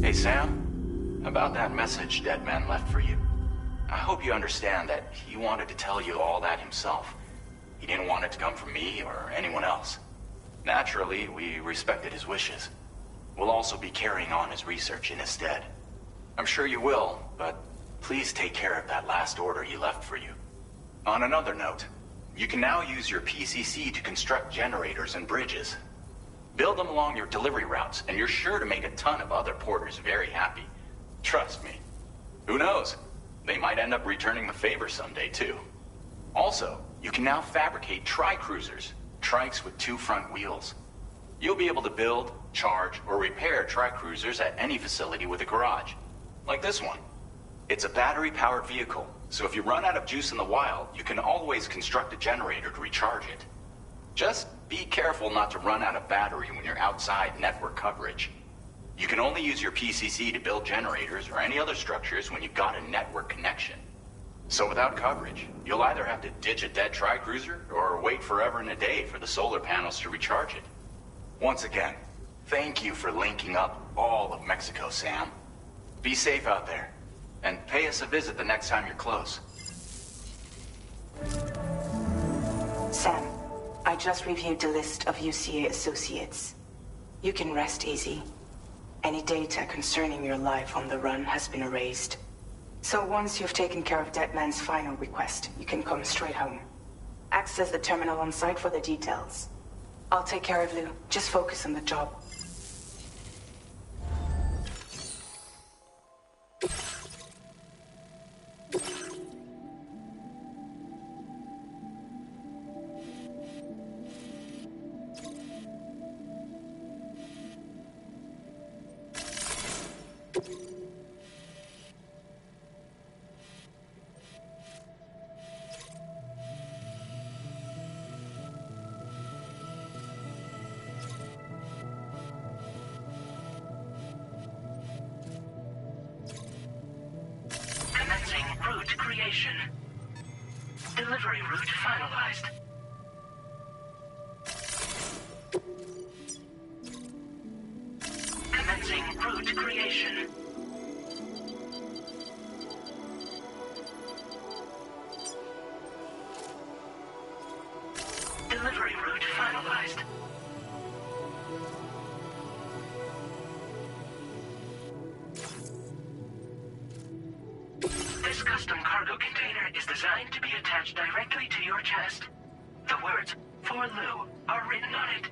Hey, Sam. About that message Deadman left for you. I hope you understand that he wanted to tell you all that himself. He didn't want it to come from me or anyone else. Naturally, we respected his wishes. We'll also be carrying on his research in his stead. I'm sure you will, but please take care of that last order he left for you. On another note, you can now use your PCC to construct generators and bridges. Build them along your delivery routes, and you're sure to make a ton of other porters very happy. Trust me. Who knows? They might end up returning the favor someday, too. Also, you can now fabricate tri-cruisers, trikes with 2 front wheels. You'll be able to build, charge, or repair tri-cruisers at any facility with a garage. Like this one. It's a battery-powered vehicle, so if you run out of juice in the wild, you can always construct a generator to recharge it. Just be careful not to run out of battery when you're outside network coverage. You can only use your PCC to build generators or any other structures when you've got a network connection. So without coverage, you'll either have to ditch a dead tri-cruiser or wait forever and a day for the solar panels to recharge it. Once again, thank you for linking up all of Mexico, Sam. Be safe out there, and pay us a visit the next time you're close. Sam, I just reviewed the list of UCA associates. You can rest easy. Any data concerning your life on the run has been erased. So once you've taken care of Deadman's final request, you can come straight home. Access the terminal on site for the details. I'll take care of Lou. Just focus on the job. Commencing route creation. Delivery route finalized. Commencing route creation. Delivery route finalized. This custom cargo container is designed to be attached directly to your chest. The words, "For Lou," are written on it.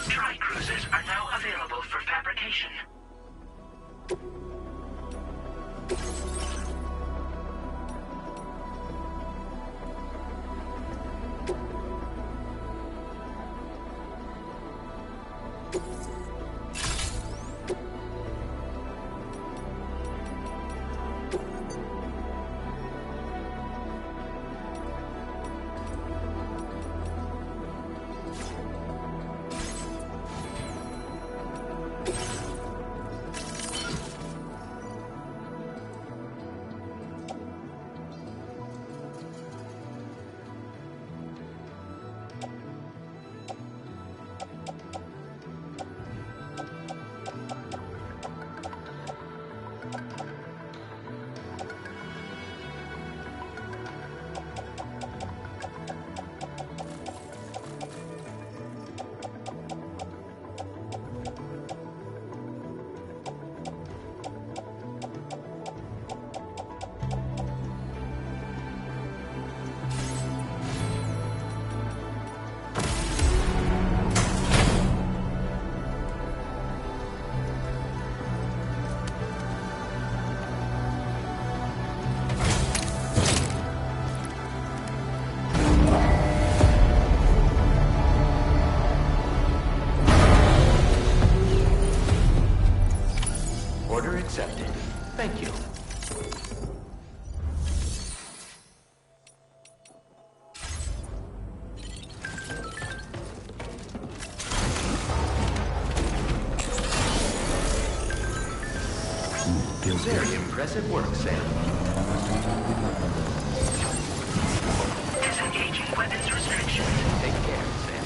Tri-cruisers are now available for fabrication. Order accepted. Thank you. Very impressive work, Sam. Disengaging weapons restrictions. Take care, Sam.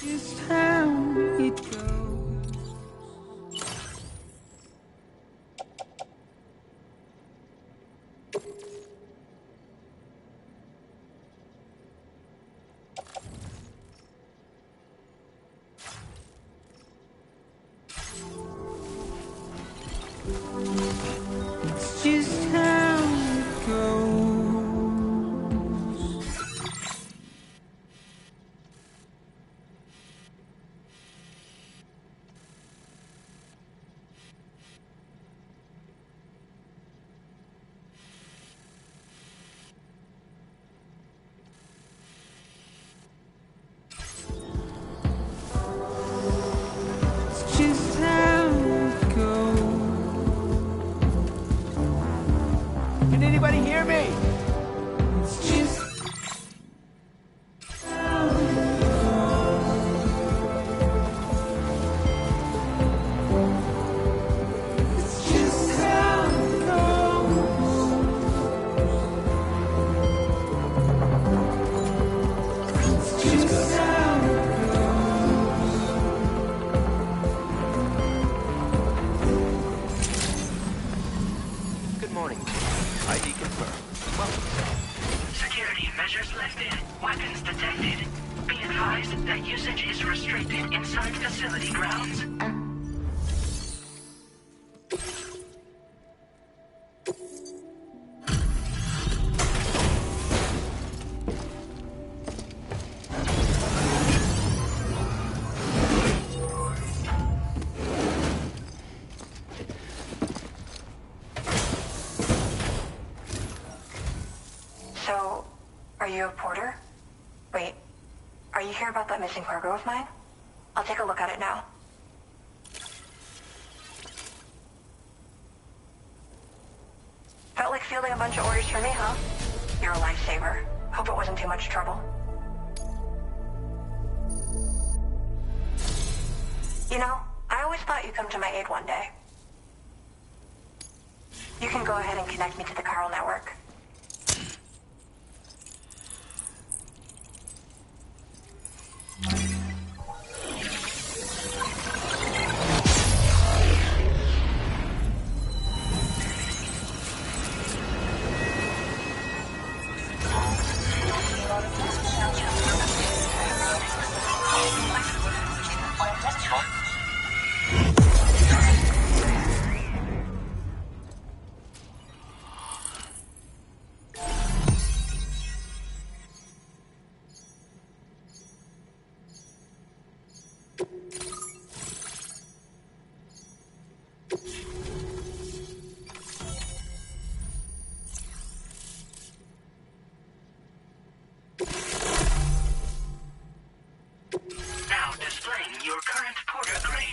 Just how it goes. It's just how it goes. It's just how it goes. Can anybody hear me? It's just how it goes. It's just how it goes. It's just how it Good morning. ID confirmed. Welcome. Security measures lifted. Weapons detected. Be advised that usage is restricted inside facility grounds. So, are you a porter? Wait, are you here about that missing cargo of mine? I'll take a look at it now. Felt like fielding a bunch of orders for me, huh? You're a lifesaver. Hope it wasn't too much trouble. You know, I always thought you'd come to my aid one day. You can go ahead and connect me to the Chiral network. Now displaying your current porter grade.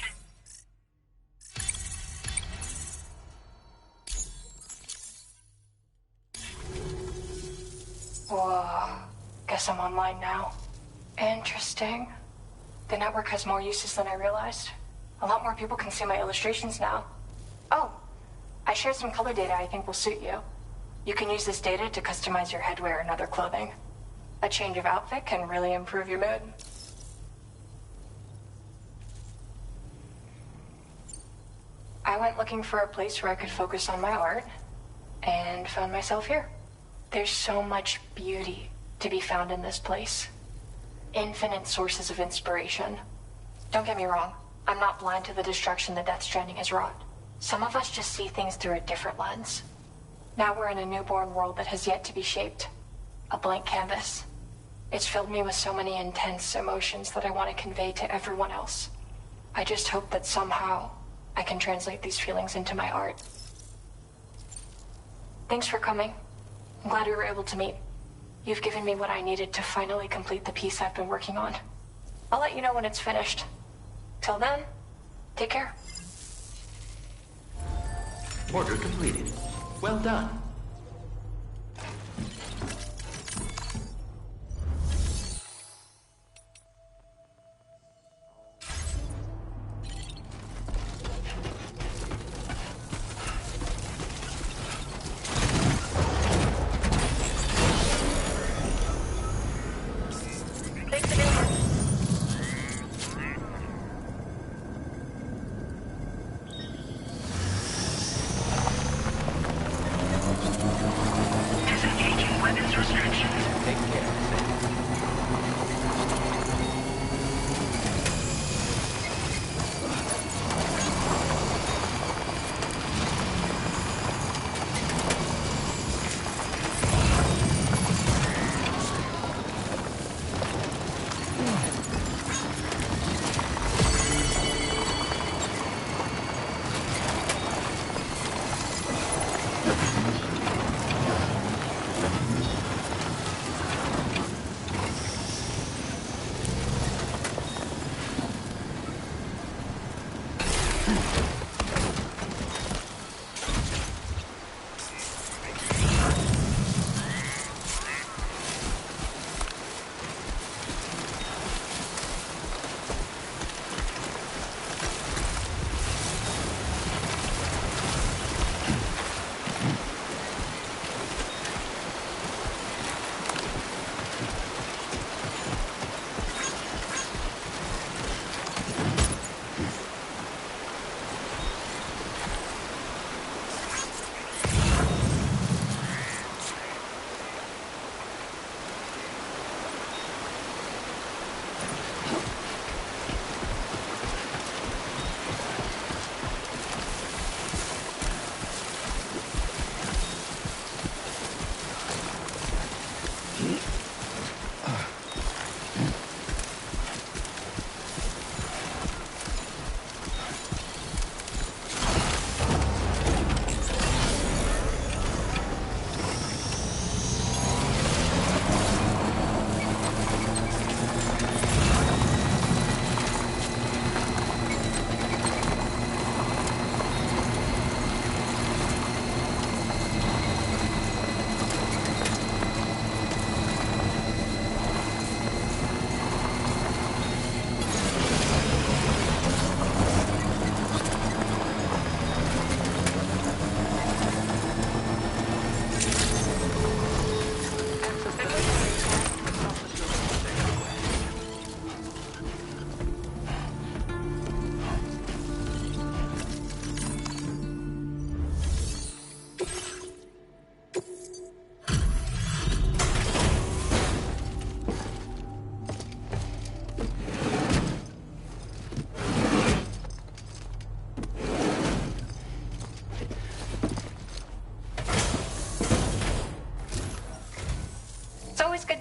Whoa. Guess I'm online now. Interesting. The network has more uses than I realized. A lot more people can see my illustrations now. Oh, I shared some color data I think will suit you. You can use this data to customize your headwear and other clothing. A change of outfit can really improve your mood. I went looking for a place where I could focus on my art, and found myself here. There's so much beauty to be found in this place. Infinite sources of inspiration. Don't get me wrong, I'm not blind to the destruction that Death Stranding has wrought. Some of us just see things through a different lens. Now we're in a newborn world that has yet to be shaped. A blank canvas. It's filled me with so many intense emotions that I want to convey to everyone else. I just hope that somehow I can translate these feelings into my art. Thanks for coming. I'm glad we were able to meet. You've given me what I needed to finally complete the piece I've been working on. I'll let you know when it's finished. Till then, take care. Order completed. Well done.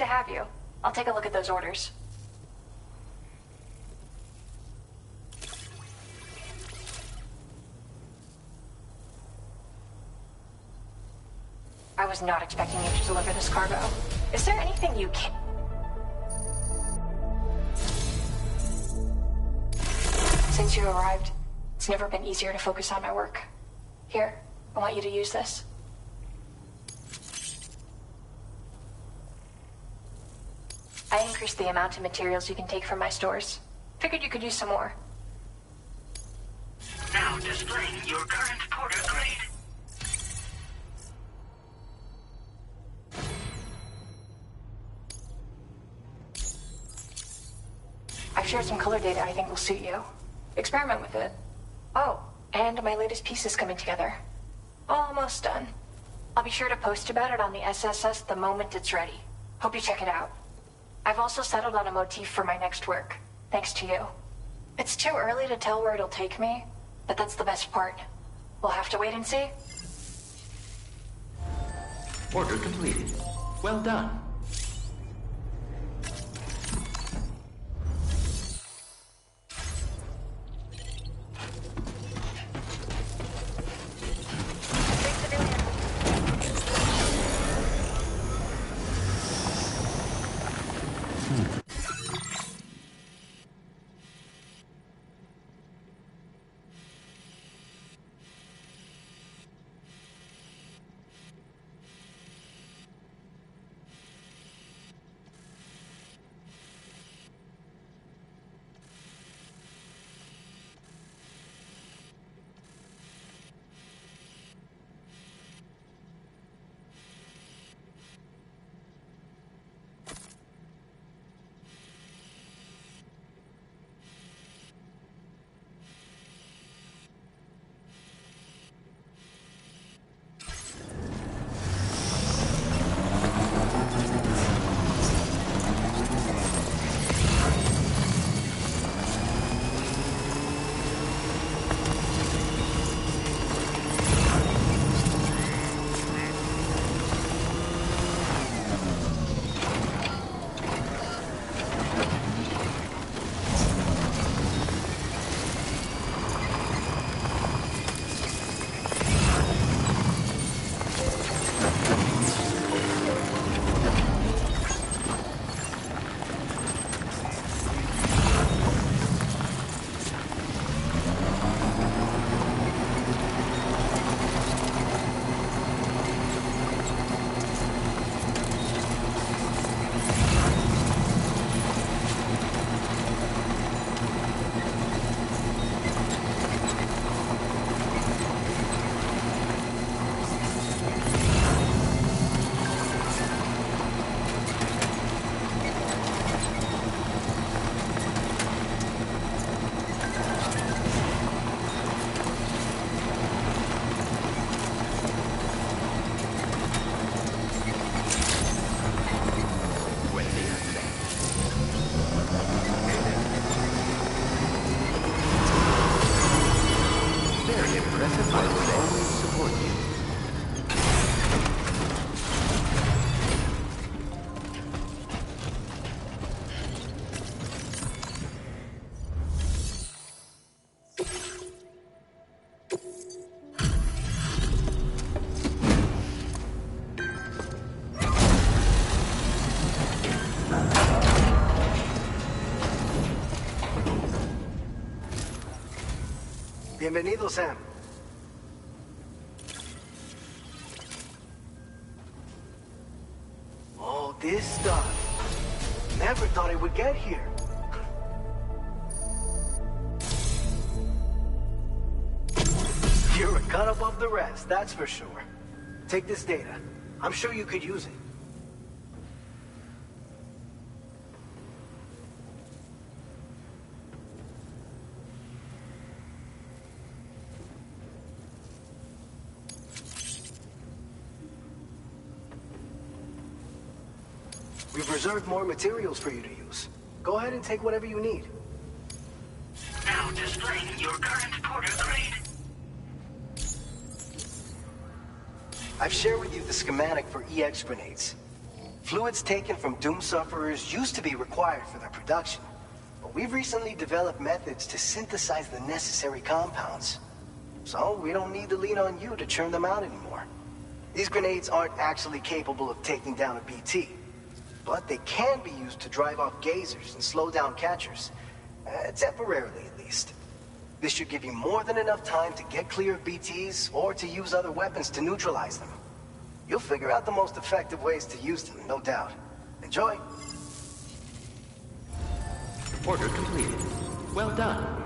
to have you. I'll take a look at those orders. I was not expecting you to deliver this cargo. Is there anything you can... Since you arrived, it's never been easier to focus on my work. Here, I want you to use this. I increased the amount of materials you can take from my stores. Figured you could use some more. Now displaying your current porter grade. I've shared some color data I think will suit you. Experiment with it. Oh, and my latest piece is coming together. Almost done. I'll be sure to post about it on the SSS the moment it's ready. Hope you check it out. I've also settled on a motif for my next work, thanks to you. It's too early to tell where it'll take me, but that's the best part. We'll have to wait and see. Order completed. Well done. Bienvenido, Sam. Oh, this stuff. Never thought it would get here. You're a cut above the rest, that's for sure. Take this data. I'm sure you could use it. We've reserved more materials for you to use. Go ahead and take whatever you need. Now displaying your current porter grade. I've shared with you the schematic for EX grenades. Fluids taken from doom sufferers used to be required for their production, but we've recently developed methods to synthesize the necessary compounds. So we don't need to lean on you to churn them out anymore. These grenades aren't actually capable of taking down a BT, but they can be used to drive off gazers and slow down catchers. Temporarily, at least. This should give you more than enough time to get clear of BTs or to use other weapons to neutralize them. You'll figure out the most effective ways to use them, no doubt. Enjoy. Order completed. Well done.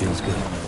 Feels good.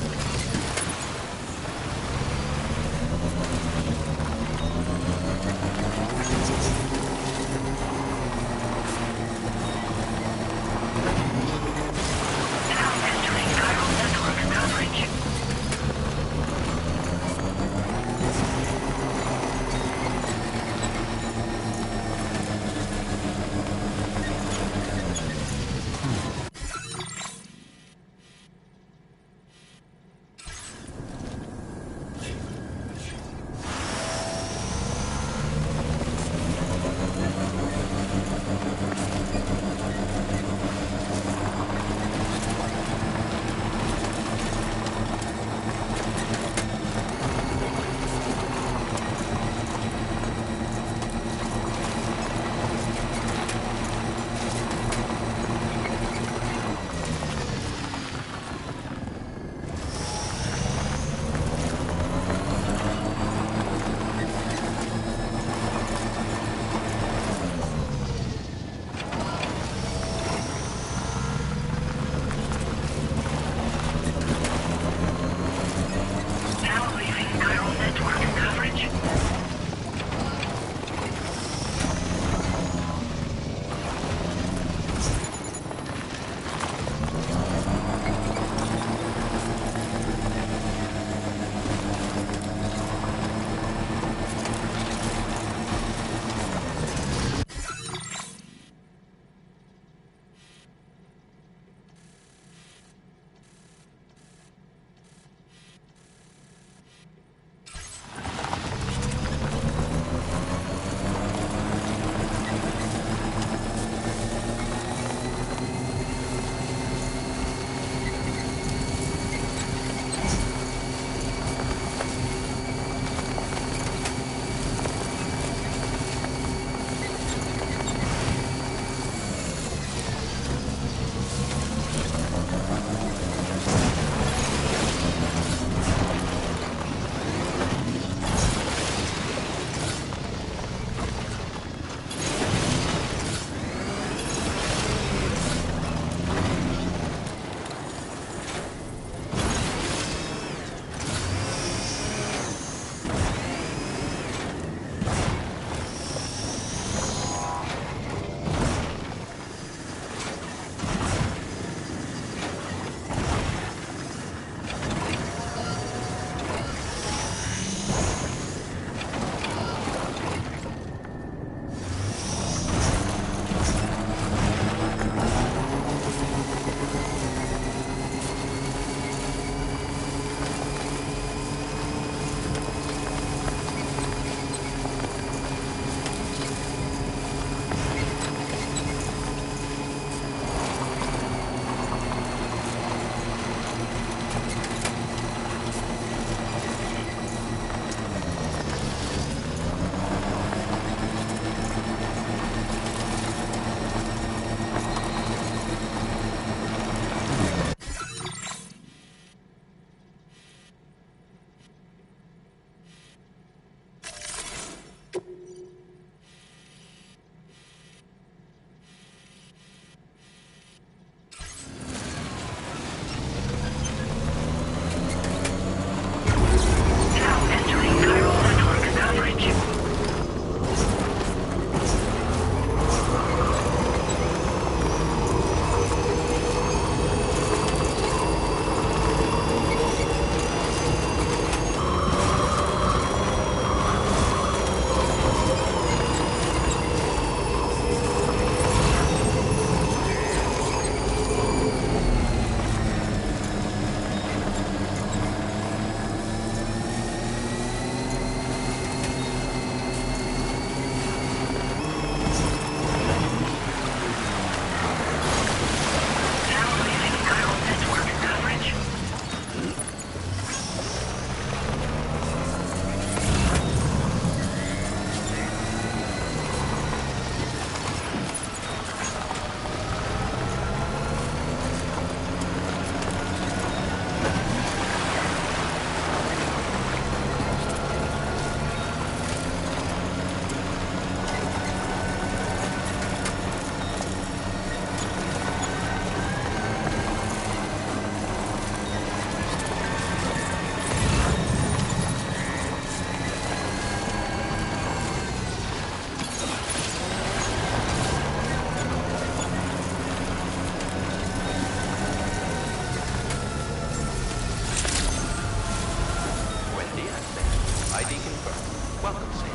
Welcome, Sam.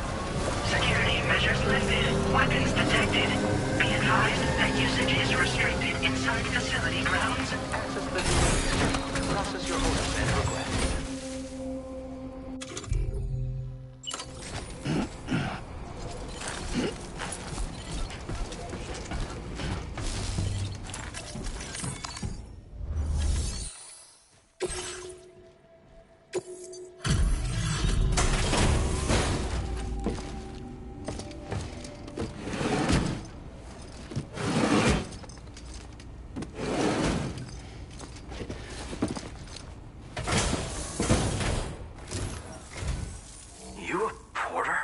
Security measures lifted. Weapons detected. Be advised that usage is restricted inside facility grounds. Access the new process your orders and requests. You a porter?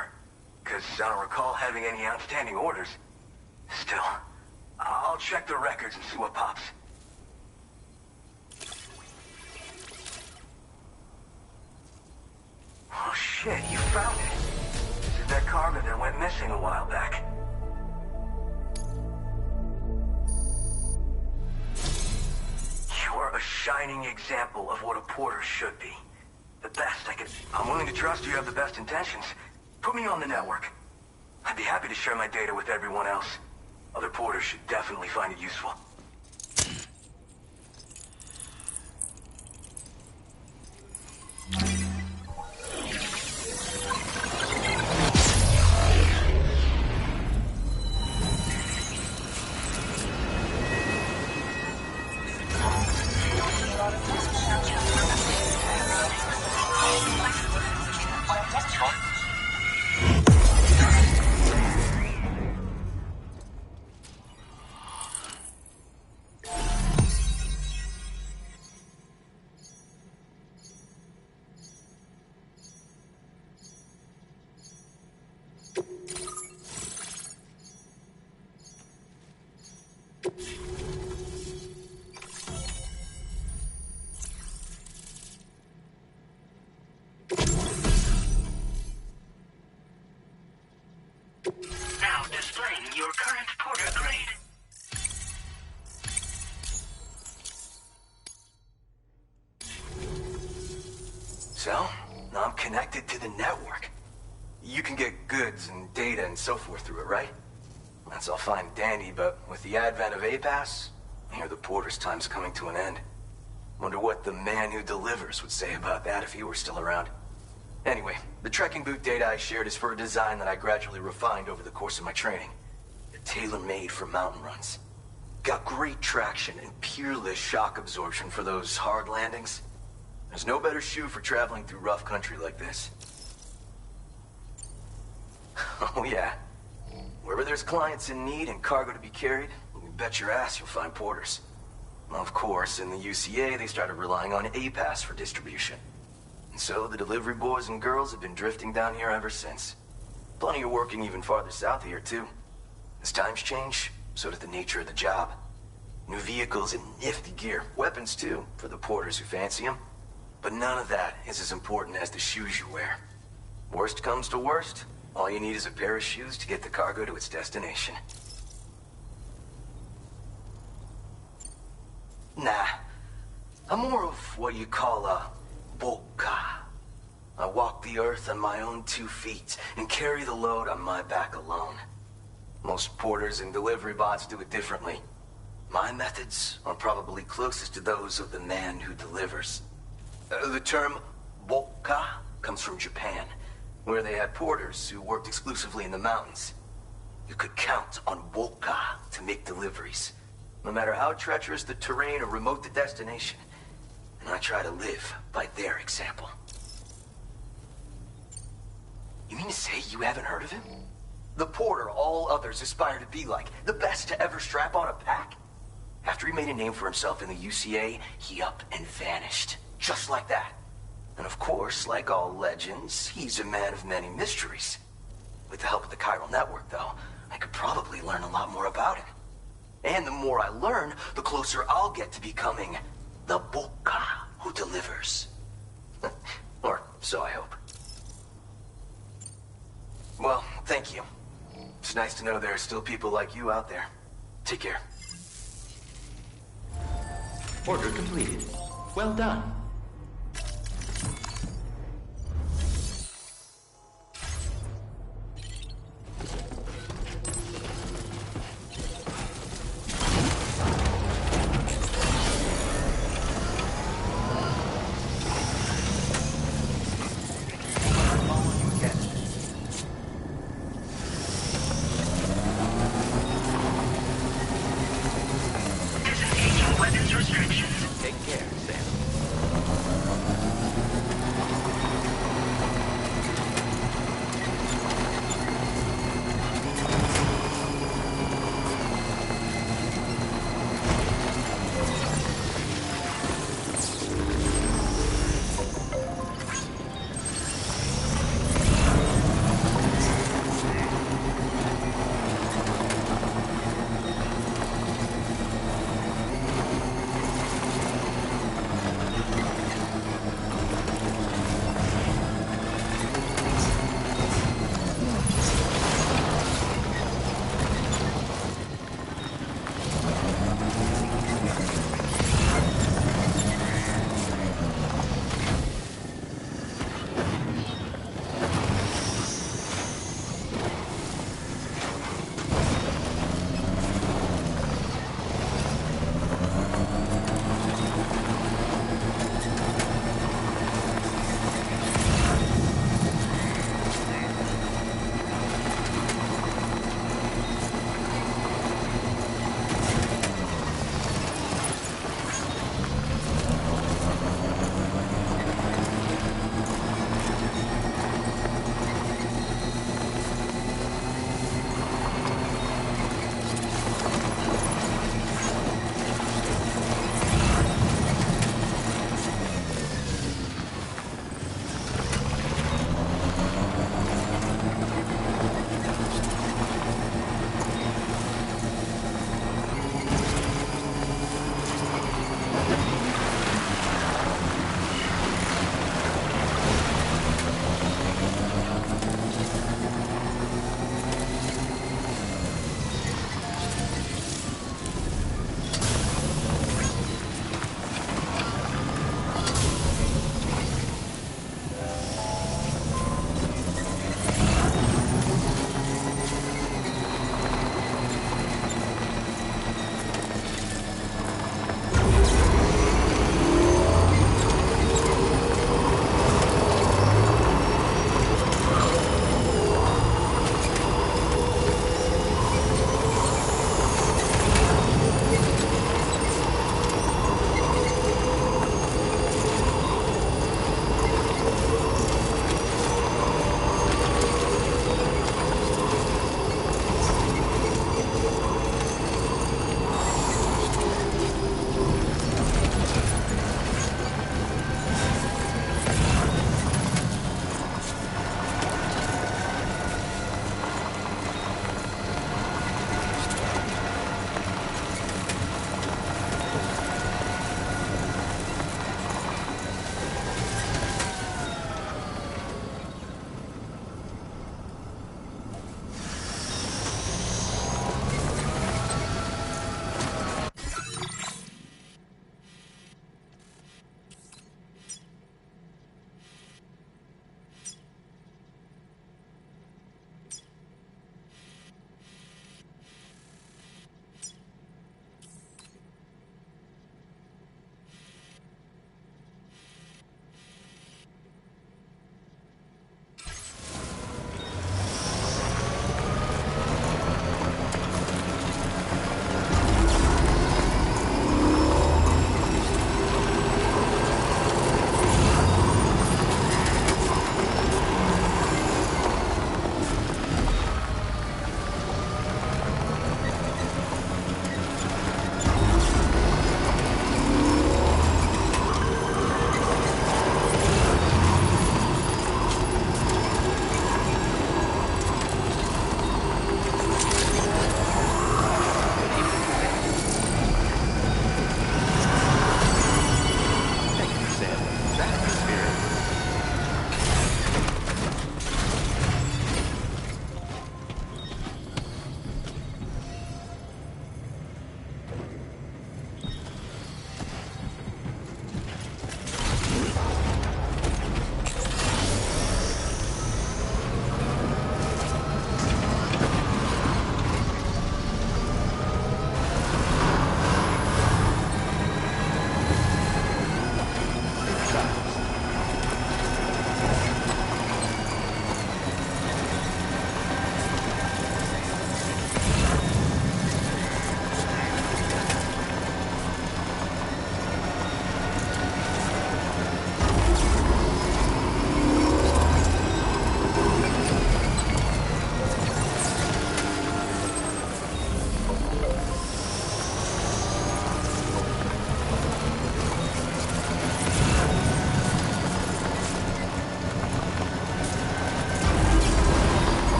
Because I don't recall having any outstanding orders. Still, I'll check the records and see what pops. Oh shit, you found it. This is that cargo that went missing a while back. You're a shining example of what a porter should be. The best I could... I'm willing to trust you have the best intentions. Put me on the network. I'd be happy to share my data with everyone else. Other porters should definitely find it useful. Now displaying your current porter grade. So, now I'm connected to the network. You can get goods and data and so forth through it, right? That's all fine and dandy, but with the advent of A-Pass, I hear the porter's time's coming to an end. Wonder what the man who delivers would say about that if he were still around. Anyway, the trekking boot data I shared is for a design that I gradually refined over the course of my training. They're tailor-made for mountain runs. Got great traction and peerless shock absorption for those hard landings. There's no better shoe for traveling through rough country like this. Oh yeah. Wherever there's clients in need and cargo to be carried, you bet your ass you'll find porters. Of course, in the UCA, they started relying on A-Pass for distribution. And so the delivery boys and girls have been drifting down here ever since. Plenty of working even farther south here, too. As times change, so does the nature of the job. New vehicles and nifty gear. Weapons, too, for the porters who fancy them. But none of that is as important as the shoes you wear. Worst comes to worst, all you need is a pair of shoes to get the cargo to its destination. Nah, I'm more of what you call a boka. I walk the earth on my own 2 feet and carry the load on my back alone. Most porters and delivery bots do it differently. My methods are probably closest to those of the man who delivers. The term boka comes from Japan, where they had porters who worked exclusively in the mountains. You could count on boka to make deliveries, no matter how treacherous the terrain or remote the destination. And I try to live by their example. You mean to say you haven't heard of him? The porter all others aspire to be like, the best to ever strap on a pack? After he made a name for himself in the UCA, he up and vanished. Just like that. And of course, like all legends, he's a man of many mysteries. With the help of the chiral network, though, I could probably learn a lot more about him. And the more I learn, the closer I'll get to becoming the boka who delivers. Or so I hope. Well, thank you. It's nice to know there are still people like you out there. Take care. Order completed. Well done.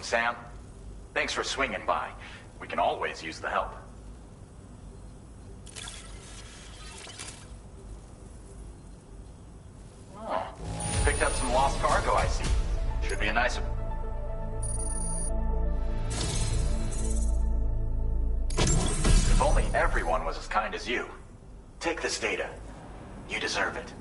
Sam. Thanks for swinging by. We can always use the help. Oh, picked up some lost cargo, I see. Should be a nice... If only everyone was as kind as you. Take this data. You deserve it.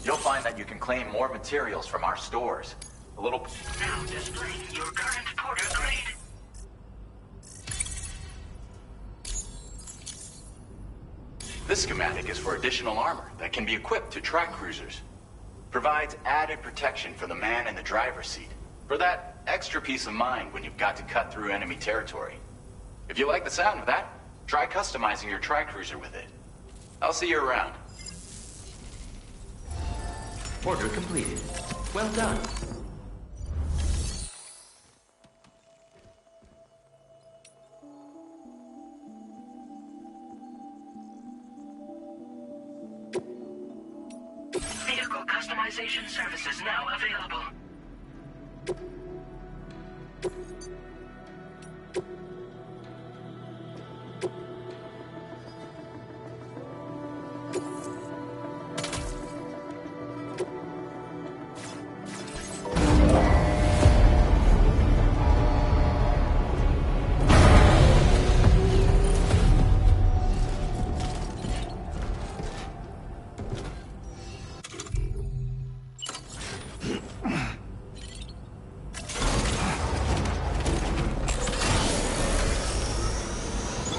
You'll find that you can claim more materials from our stores. A little... Now displaying your current porter grade. This schematic is for additional armor that can be equipped to track cruisers. Provides added protection for the man in the driver's seat. For that extra peace of mind when you've got to cut through enemy territory. If you like the sound of that, try customizing your tri-cruiser with it. I'll see you around. Order completed. Well done. Vehicle customization services now available.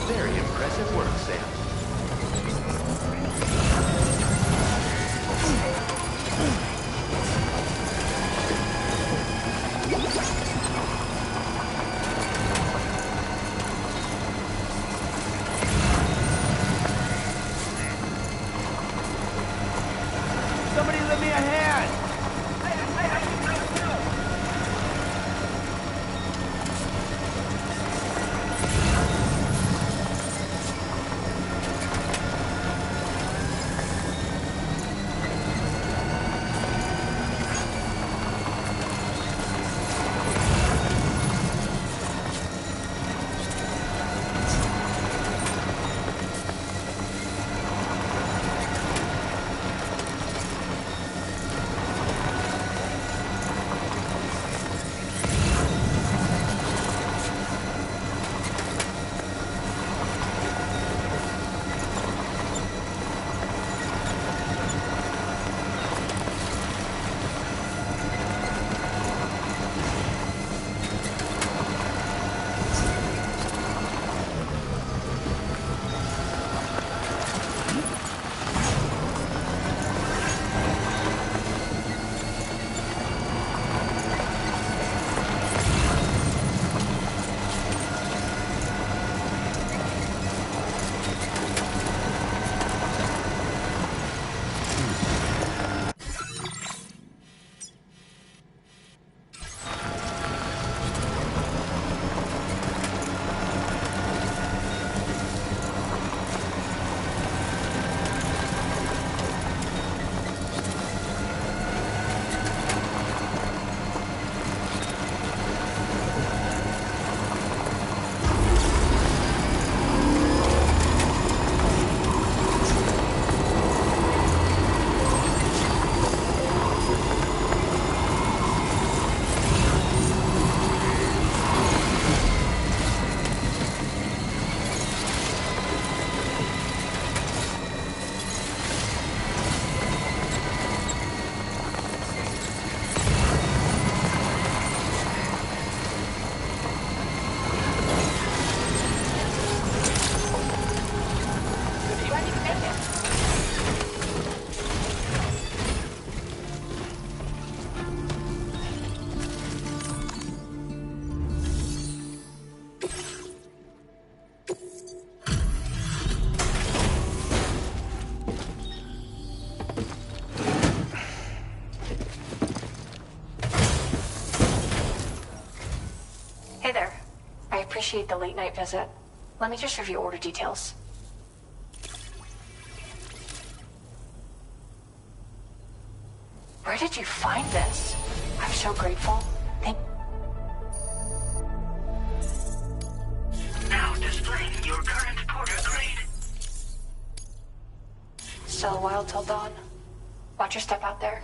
Very impressive work, Sam. Somebody lend me a hand! Hey there. I appreciate the late night visit. Let me just review order details. Where did you find this? I'm so grateful. Now displaying your current porter grade. Still a while till dawn. Watch your step out there.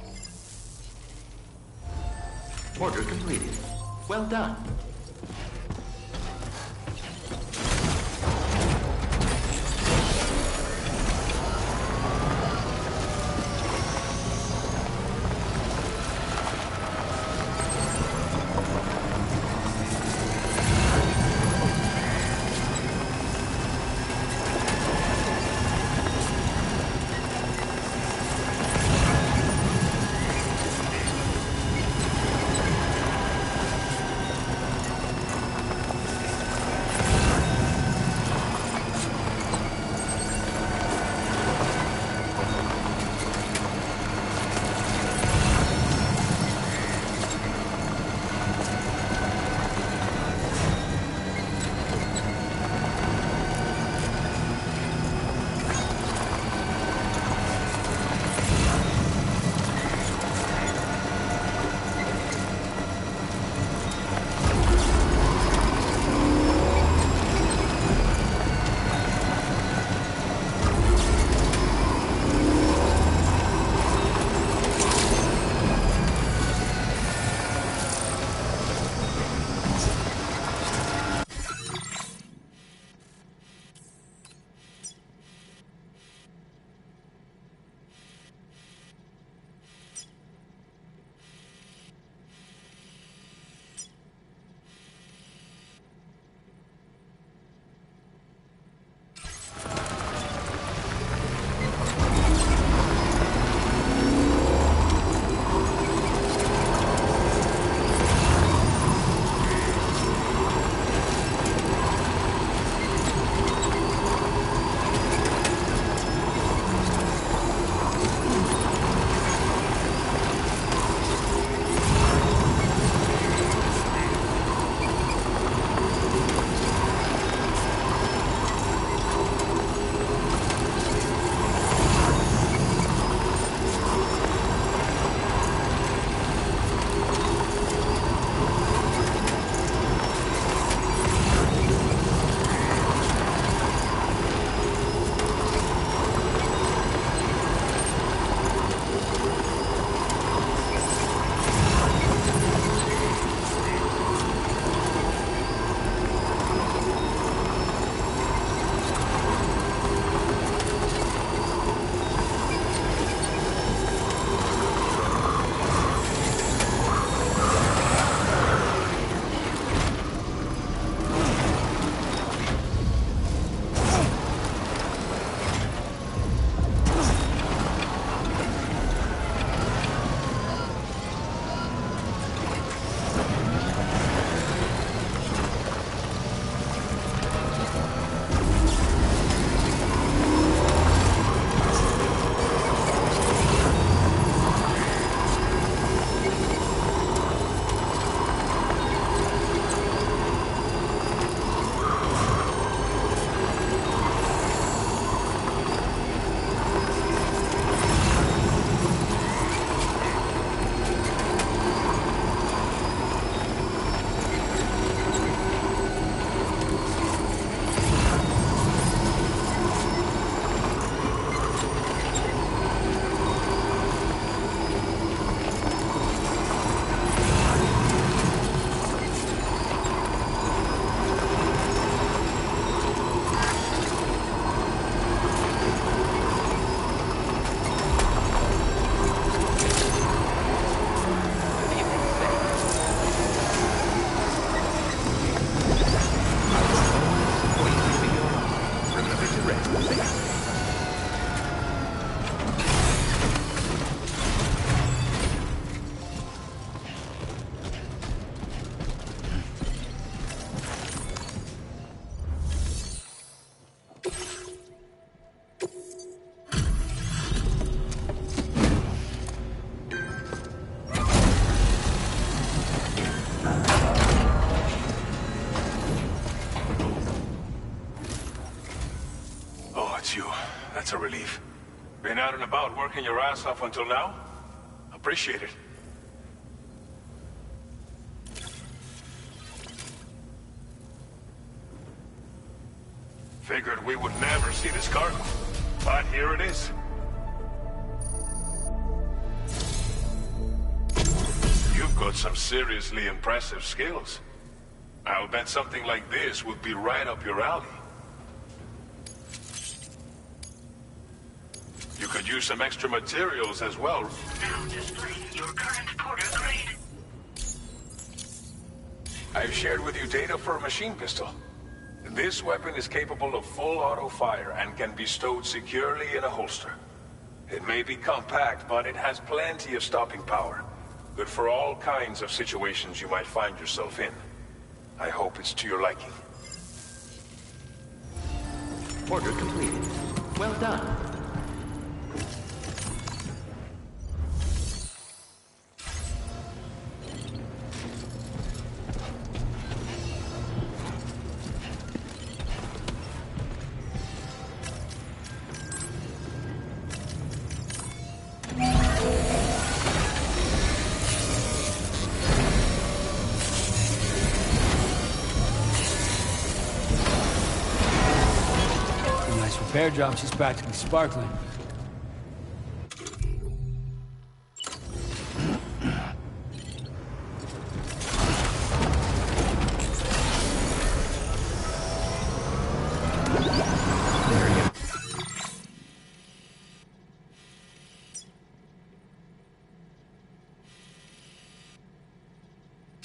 Order completed. Well done. That's a relief. Been out and about working your ass off until now? Appreciate it. Figured we would never see this cargo, but here it is. You've got some seriously impressive skills. I'll bet something like this would be right up your alley. You could use some extra materials as well. Now display your current Porter grade. I've shared with you data for a machine pistol. This weapon is capable of full auto fire and can be stowed securely in a holster. It may be compact, but it has plenty of stopping power. Good for all kinds of situations you might find yourself in. I hope it's to your liking. Order completed. Well done. Repair job, she's practically sparkling.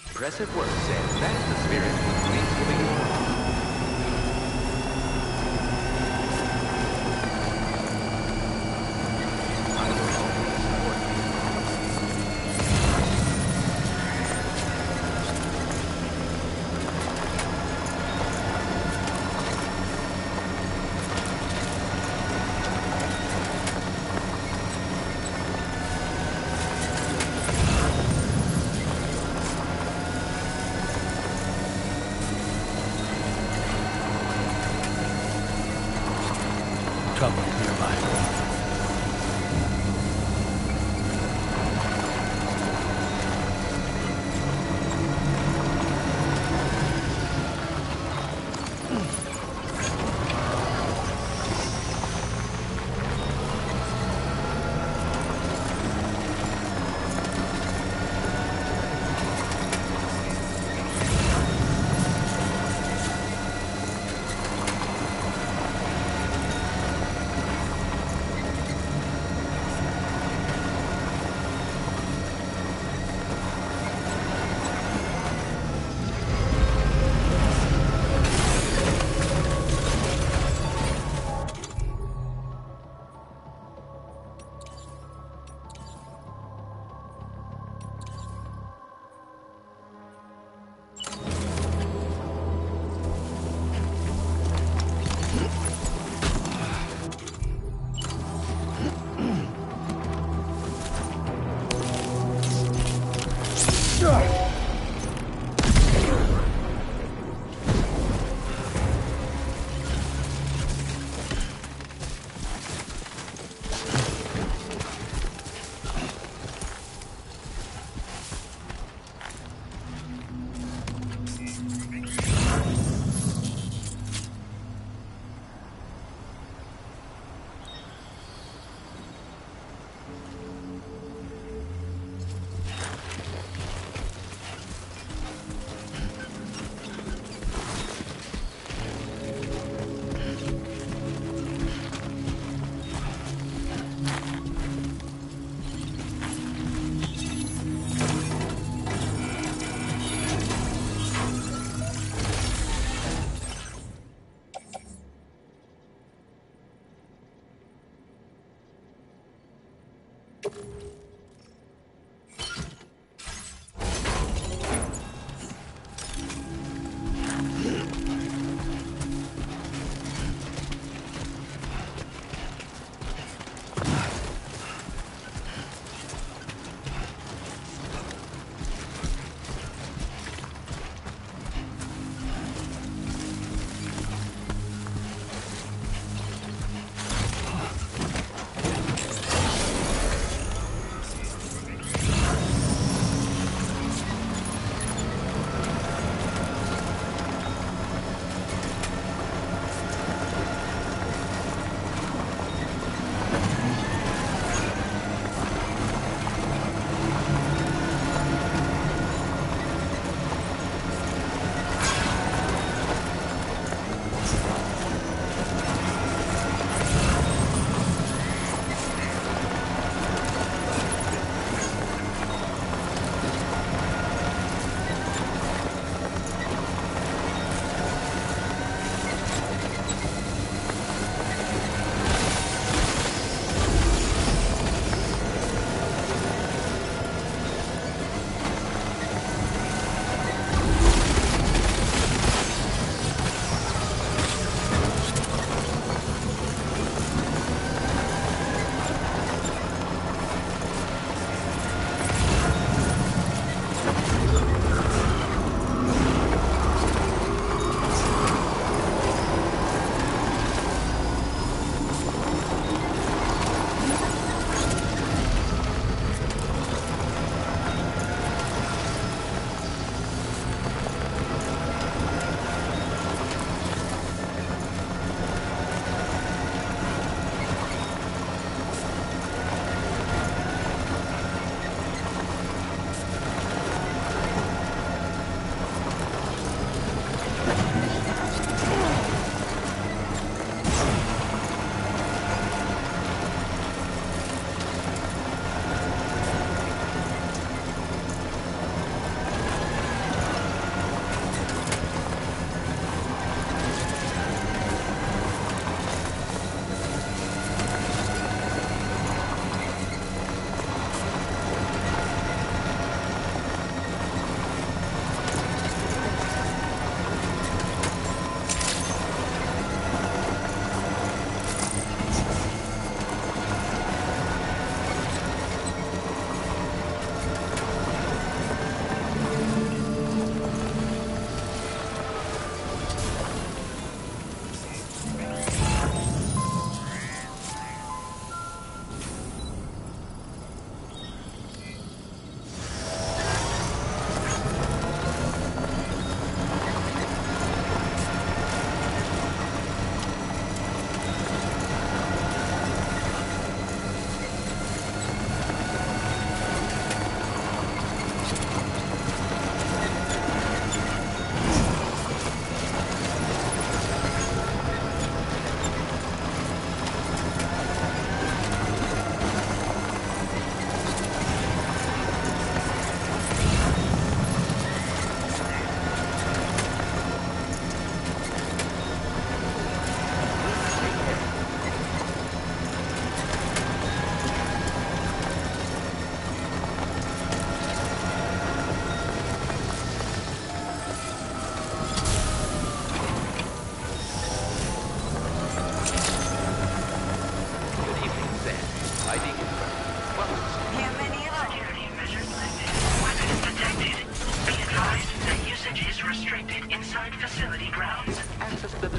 Impressive work, Sam. That's the spirit. Please give me your... Trouble nearby.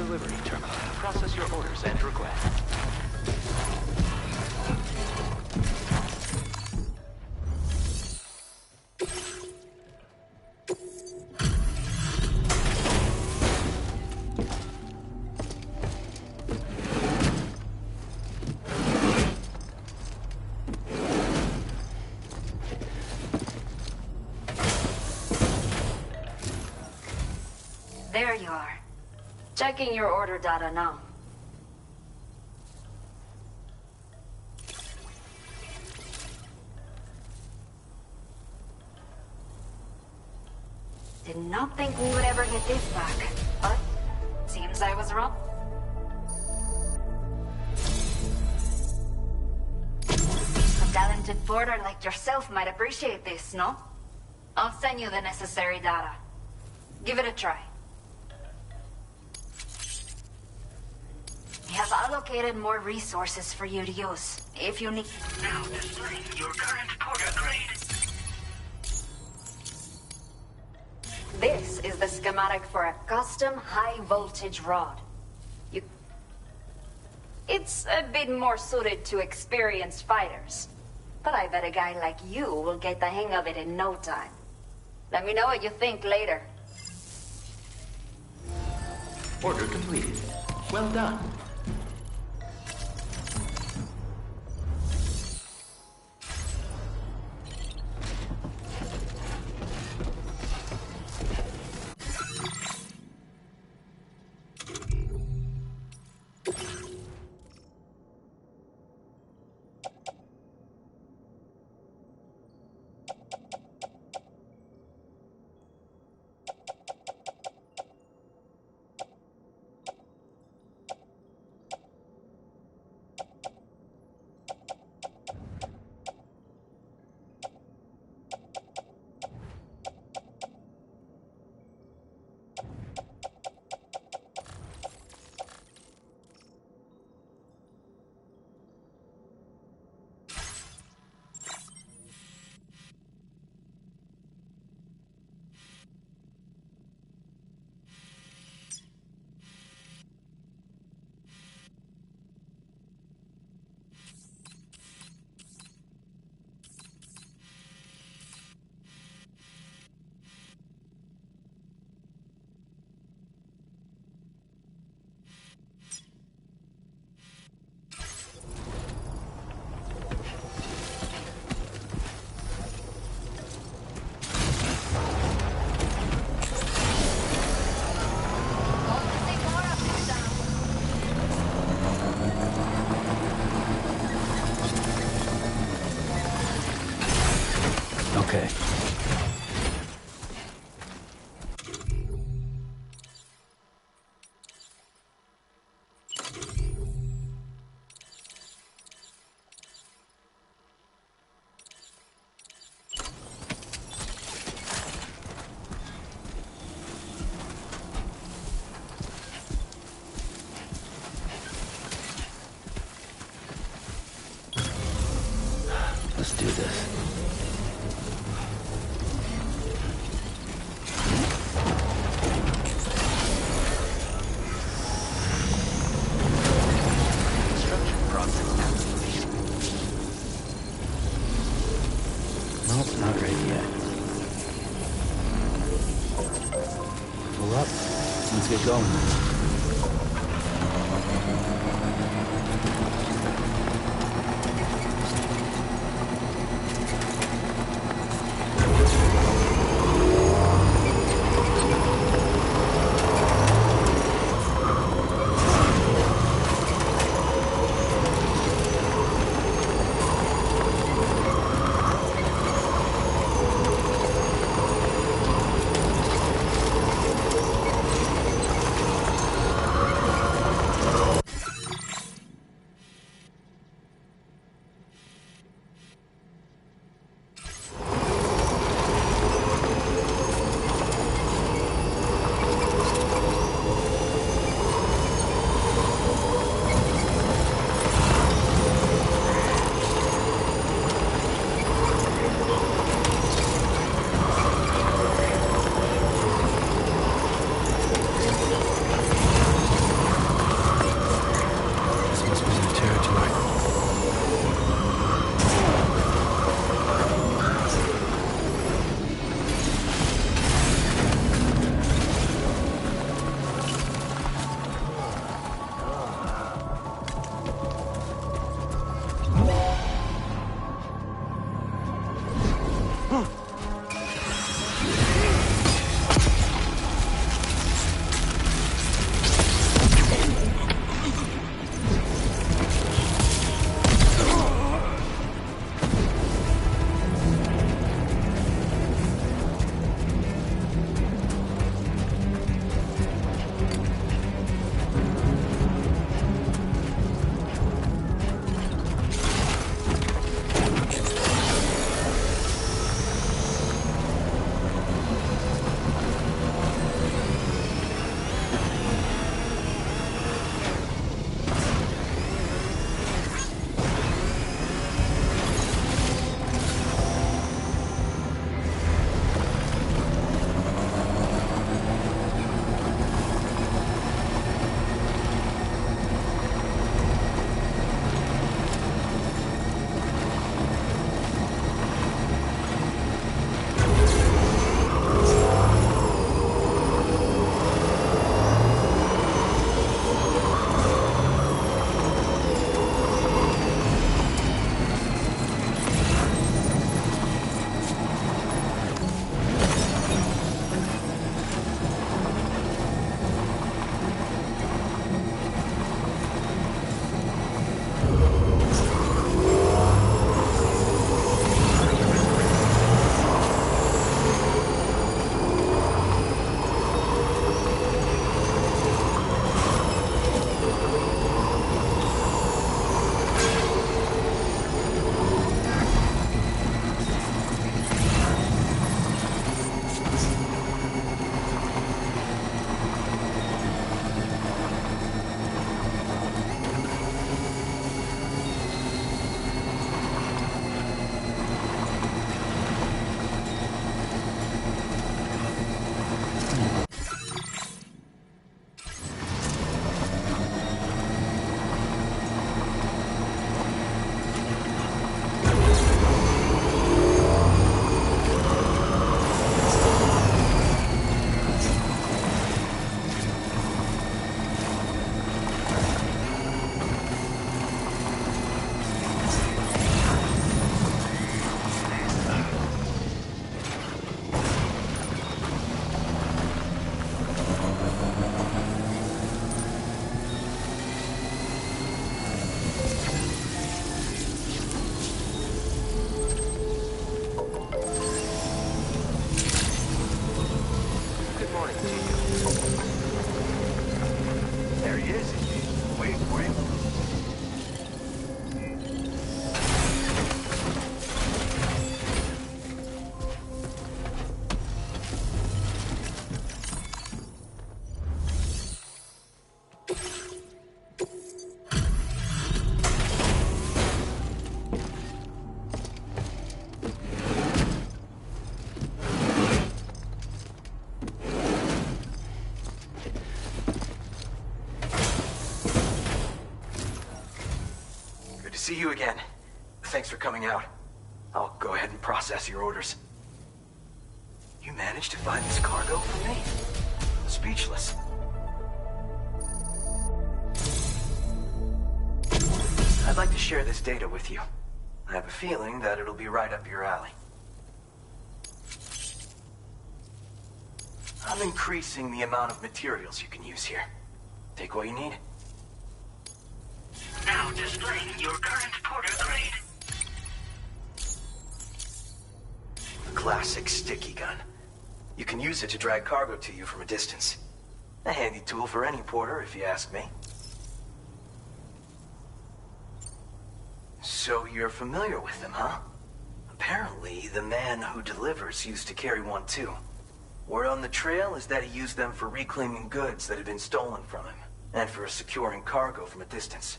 delivery terminal to process your orders and requests. There you are. Checking your order data now. Did not think we would ever get this back, but seems I was wrong. A talented porter like yourself might appreciate this, no? I'll send you the necessary data. Give it a try. We have allocated more resources for you to use, if you need. Now displaying your current porter grade. This is the schematic for a custom high-voltage rod. It's a bit more suited to experienced fighters, but I bet a guy like you will get the hang of it in no time. Let me know what you think later. Order completed. Well done. Okay. Let's do this. Nope, not ready yet. Pull up. Let's get going. see you again. Thanks for coming out. I'll go ahead and process your orders. You managed to find this cargo for me? Speechless. I'd like to share this data with you. I have a feeling that it'll be right up your alley. I'm increasing the amount of materials you can use here. Take what you need. Now displaying your current porter grade. A classic sticky gun. You can use it to drag cargo to you from a distance. A handy tool for any porter, if you ask me. So you're familiar with them, huh? Apparently, the man who delivers used to carry one too. Word on the trail is that he used them for reclaiming goods that had been stolen from him, and for securing cargo from a distance.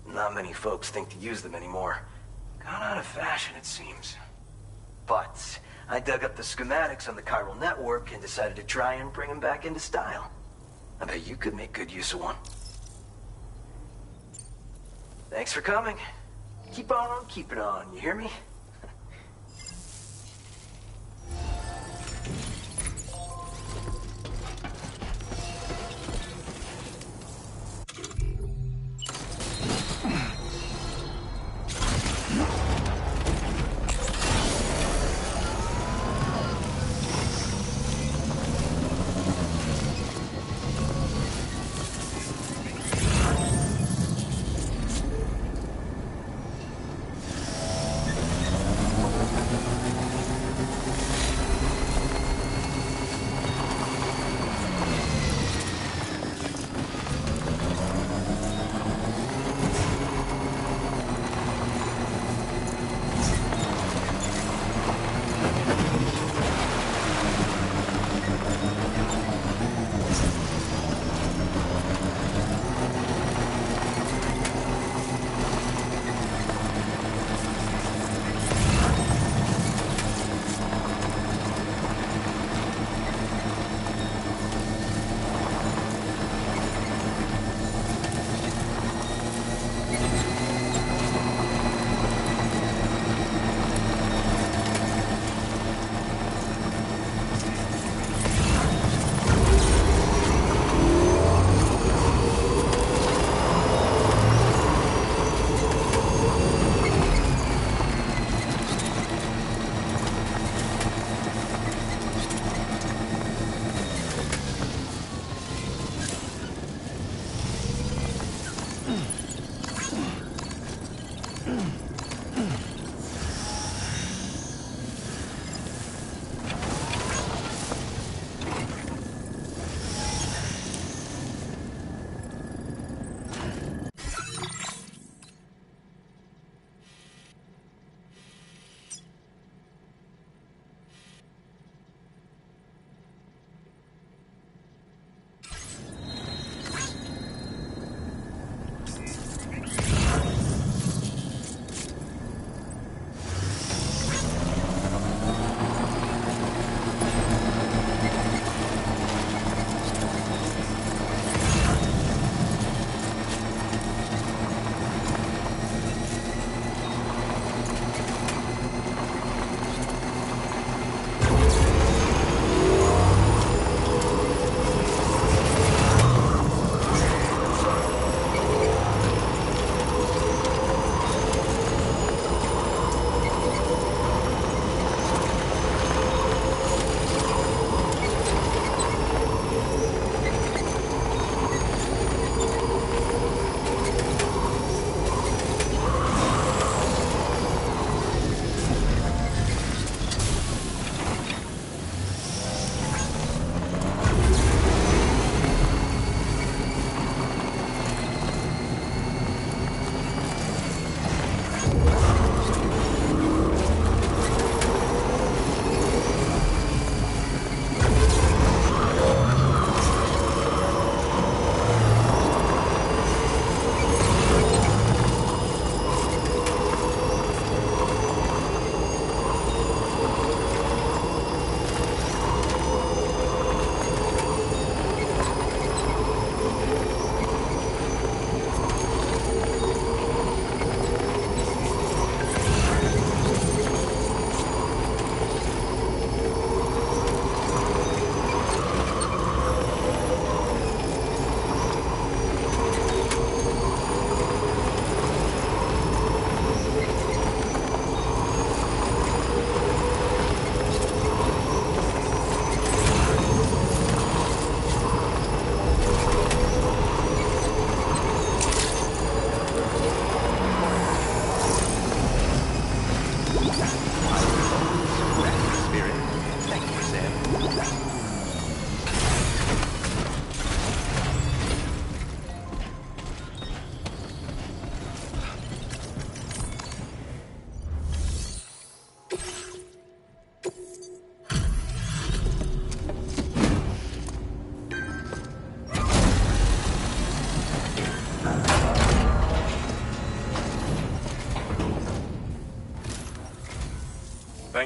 Not many folks think to use them anymore. Gone out of fashion, it seems. But I dug up the schematics on the chiral network and decided to try and bring them back into style. I bet you could make good use of one. Thanks for coming. Keep on keeping on, you hear me?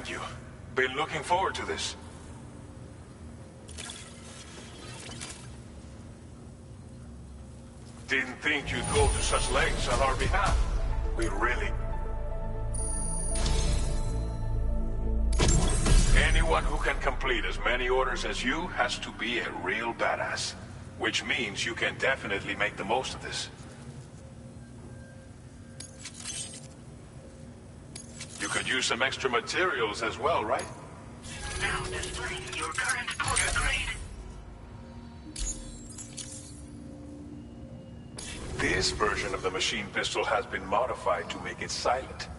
Thank you. Been looking forward to this. Didn't think you'd go to such lengths on our behalf. We really... Anyone who can complete as many orders as you has to be a real badass. Which means you can definitely make the most of this. You could use some extra materials as well, right? Now displaying your current porter grade. This version of the machine pistol has been modified to make it silent.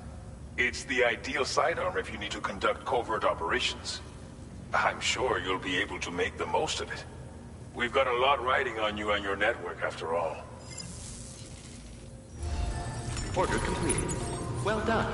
It's the ideal sidearm if you need to conduct covert operations. I'm sure you'll be able to make the most of it. We've got a lot riding on you and your network, after all. Order completed. Well done.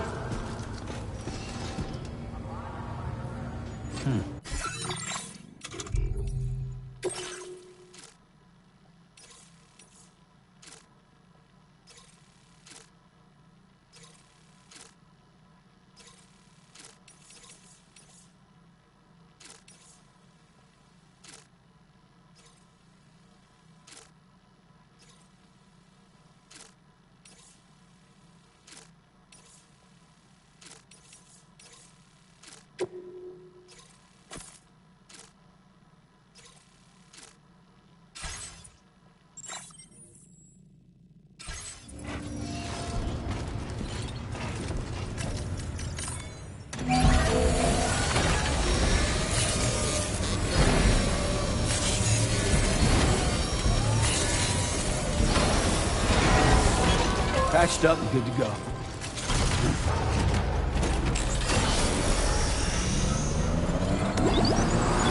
Patched up and good to go.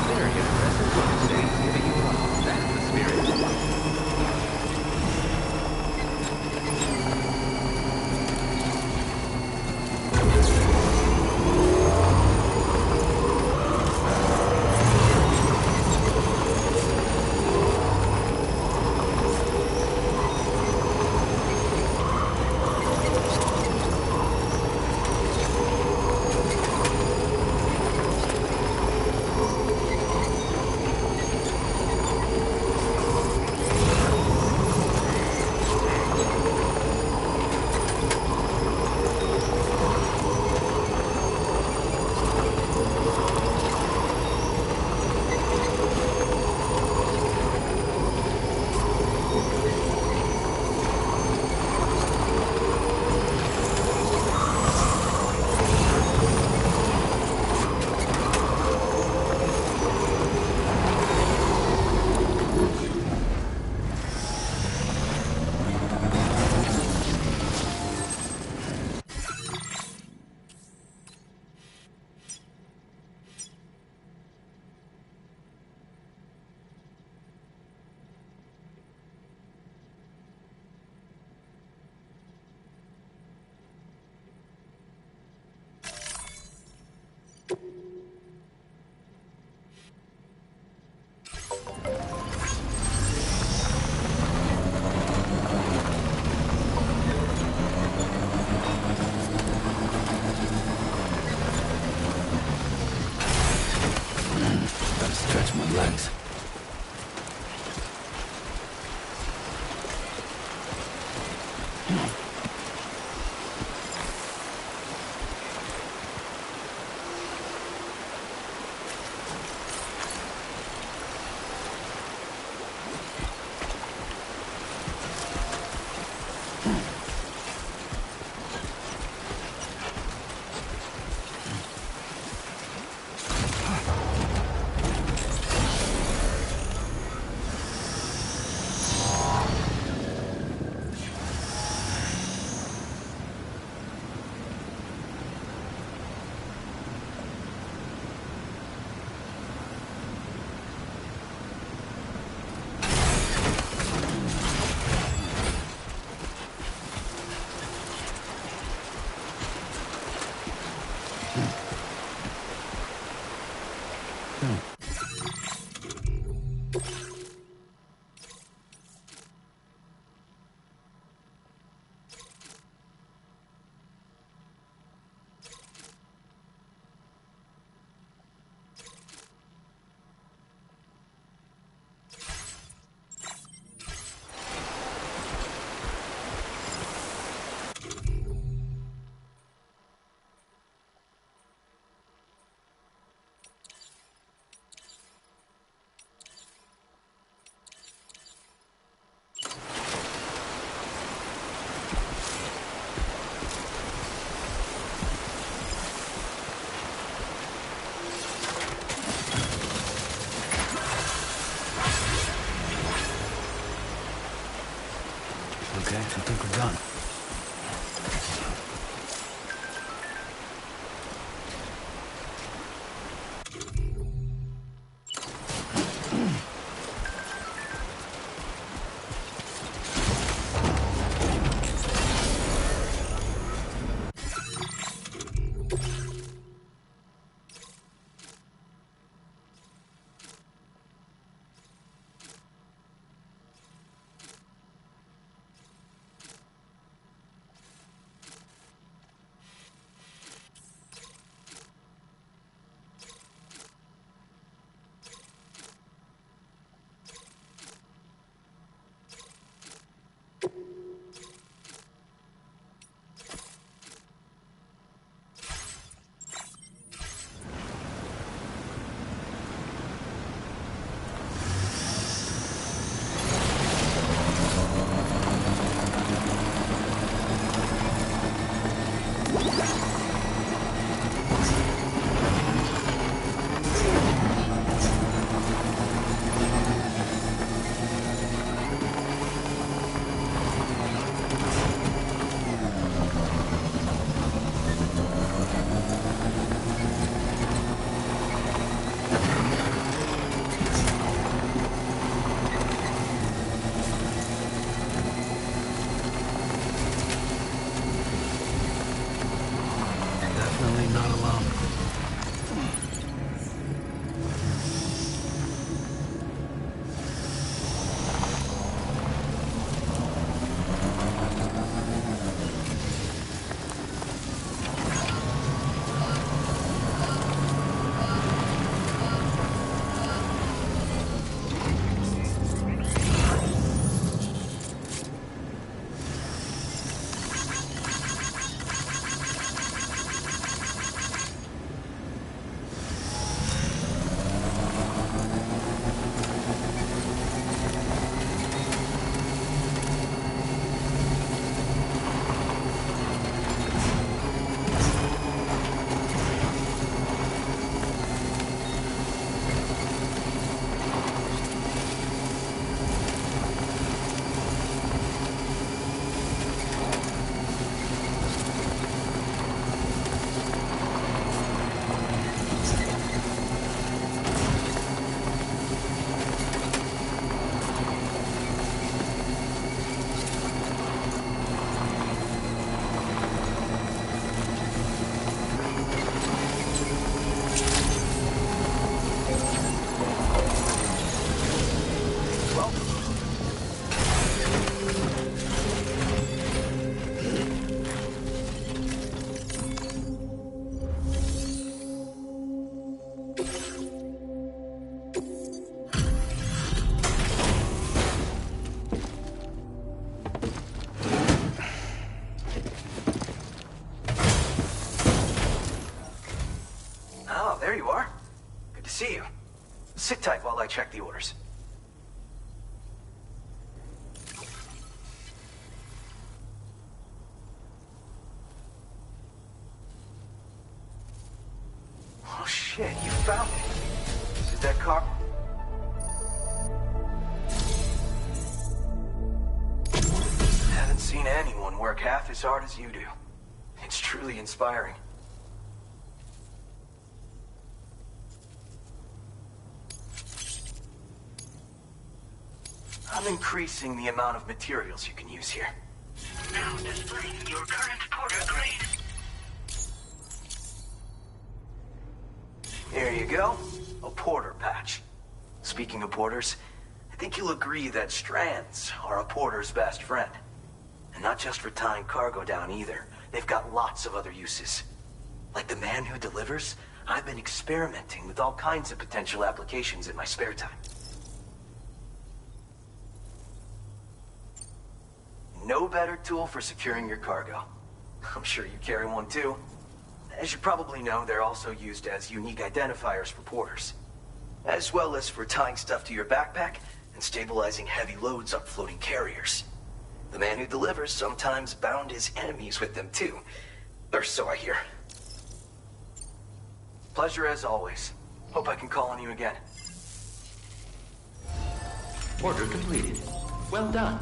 Very impressive work, Sam. Giving you props. That's the spirit. Gotta stretch my legs. Okay, I think we're done. Definitely not alone. Oh, there you are. Good to see you. Sit tight while I check the orders. Oh shit, you found it. Is that car? Haven't seen anyone work half as hard as you do. It's truly inspiring. I'm increasing the amount of materials you can use here. Now displaying your current porter grade. There you go. A porter patch. Speaking of porters, I think you'll agree that strands are a porter's best friend. And not just for tying cargo down either. They've got lots of other uses. Like the man who delivers, I've been experimenting with all kinds of potential applications in my spare time. No better tool for securing your cargo. I'm sure you carry one too. As you probably know, they're also used as unique identifiers for porters, as well as for tying stuff to your backpack and stabilizing heavy loads up floating carriers. The man who delivers sometimes bound his enemies with them too. Or so I hear. Pleasure as always. Hope I can call on you again. Order completed. Well done.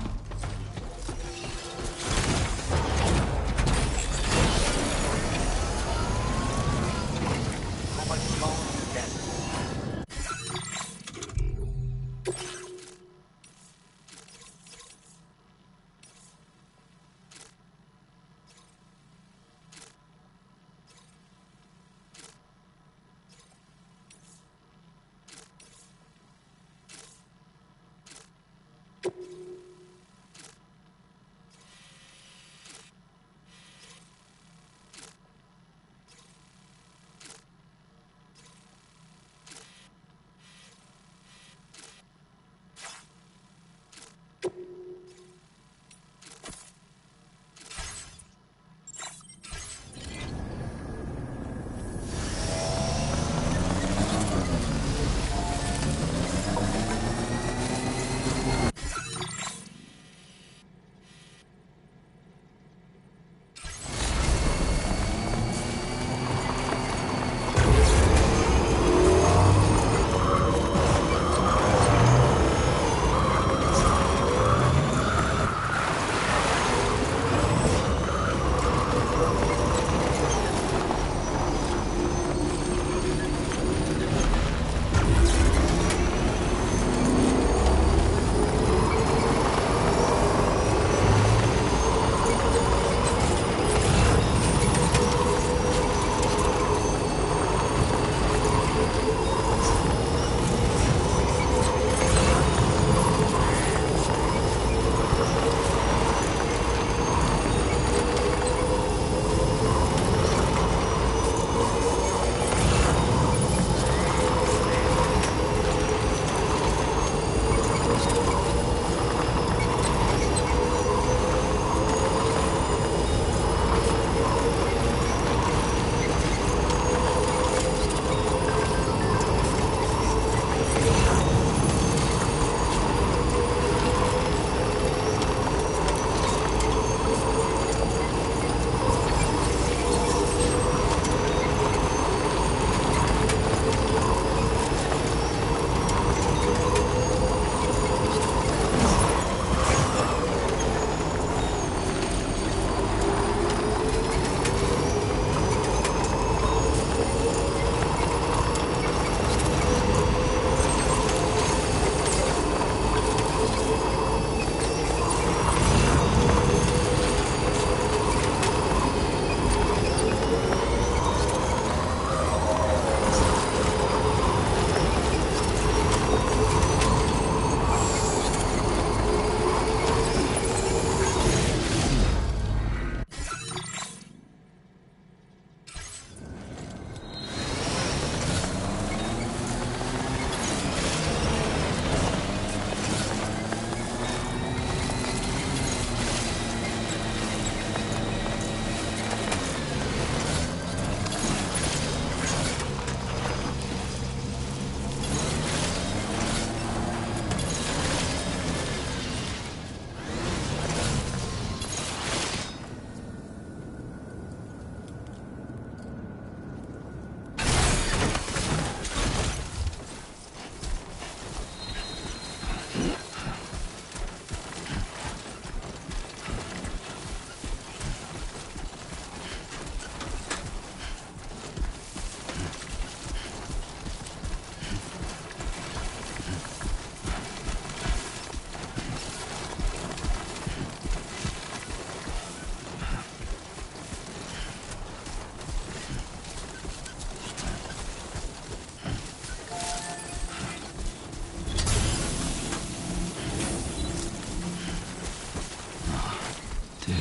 Dude.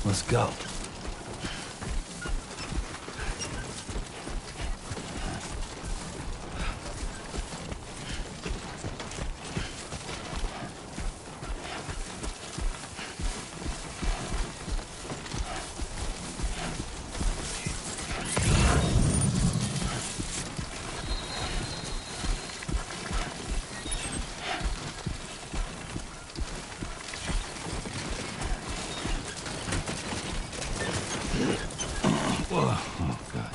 Let's go. Whoa, oh God.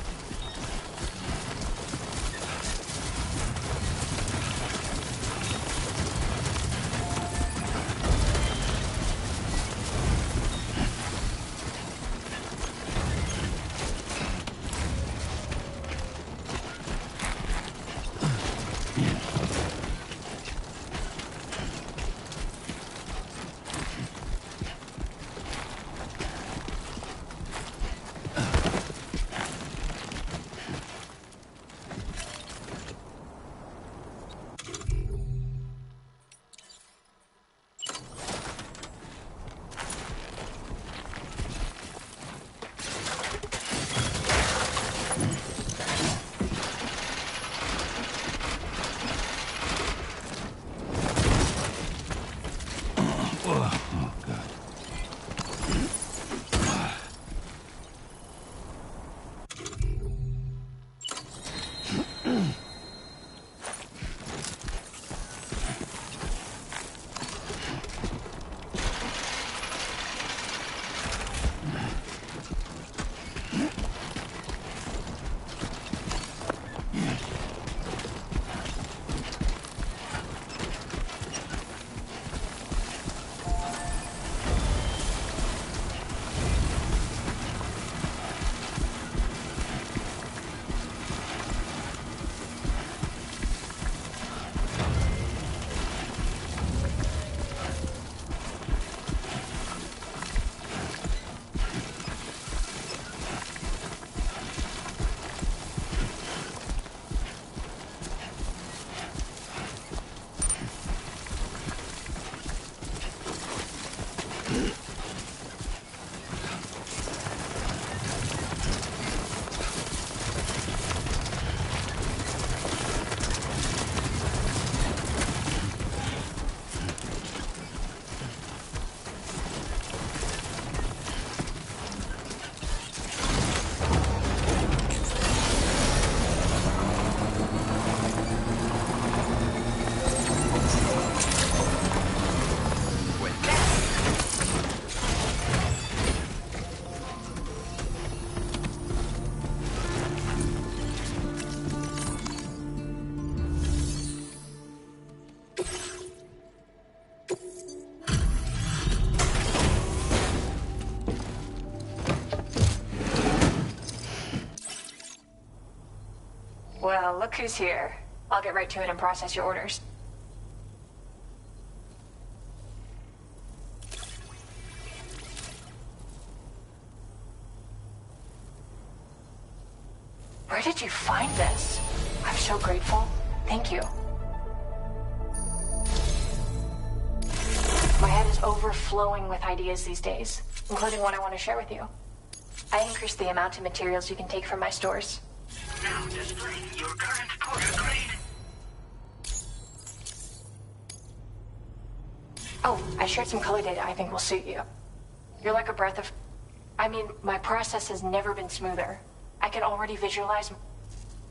Oh, God. Well, look who's here. I'll get right to it and process your orders. Where did you find this? I'm so grateful. Thank you. My head is overflowing with ideas these days, including one I want to share with you. I increased the amount of materials you can take from my stores. Now displaying your current porter grade. Oh, I shared some color data I think will suit you. You're like a breath of... I mean, my process has never been smoother. I can already visualize...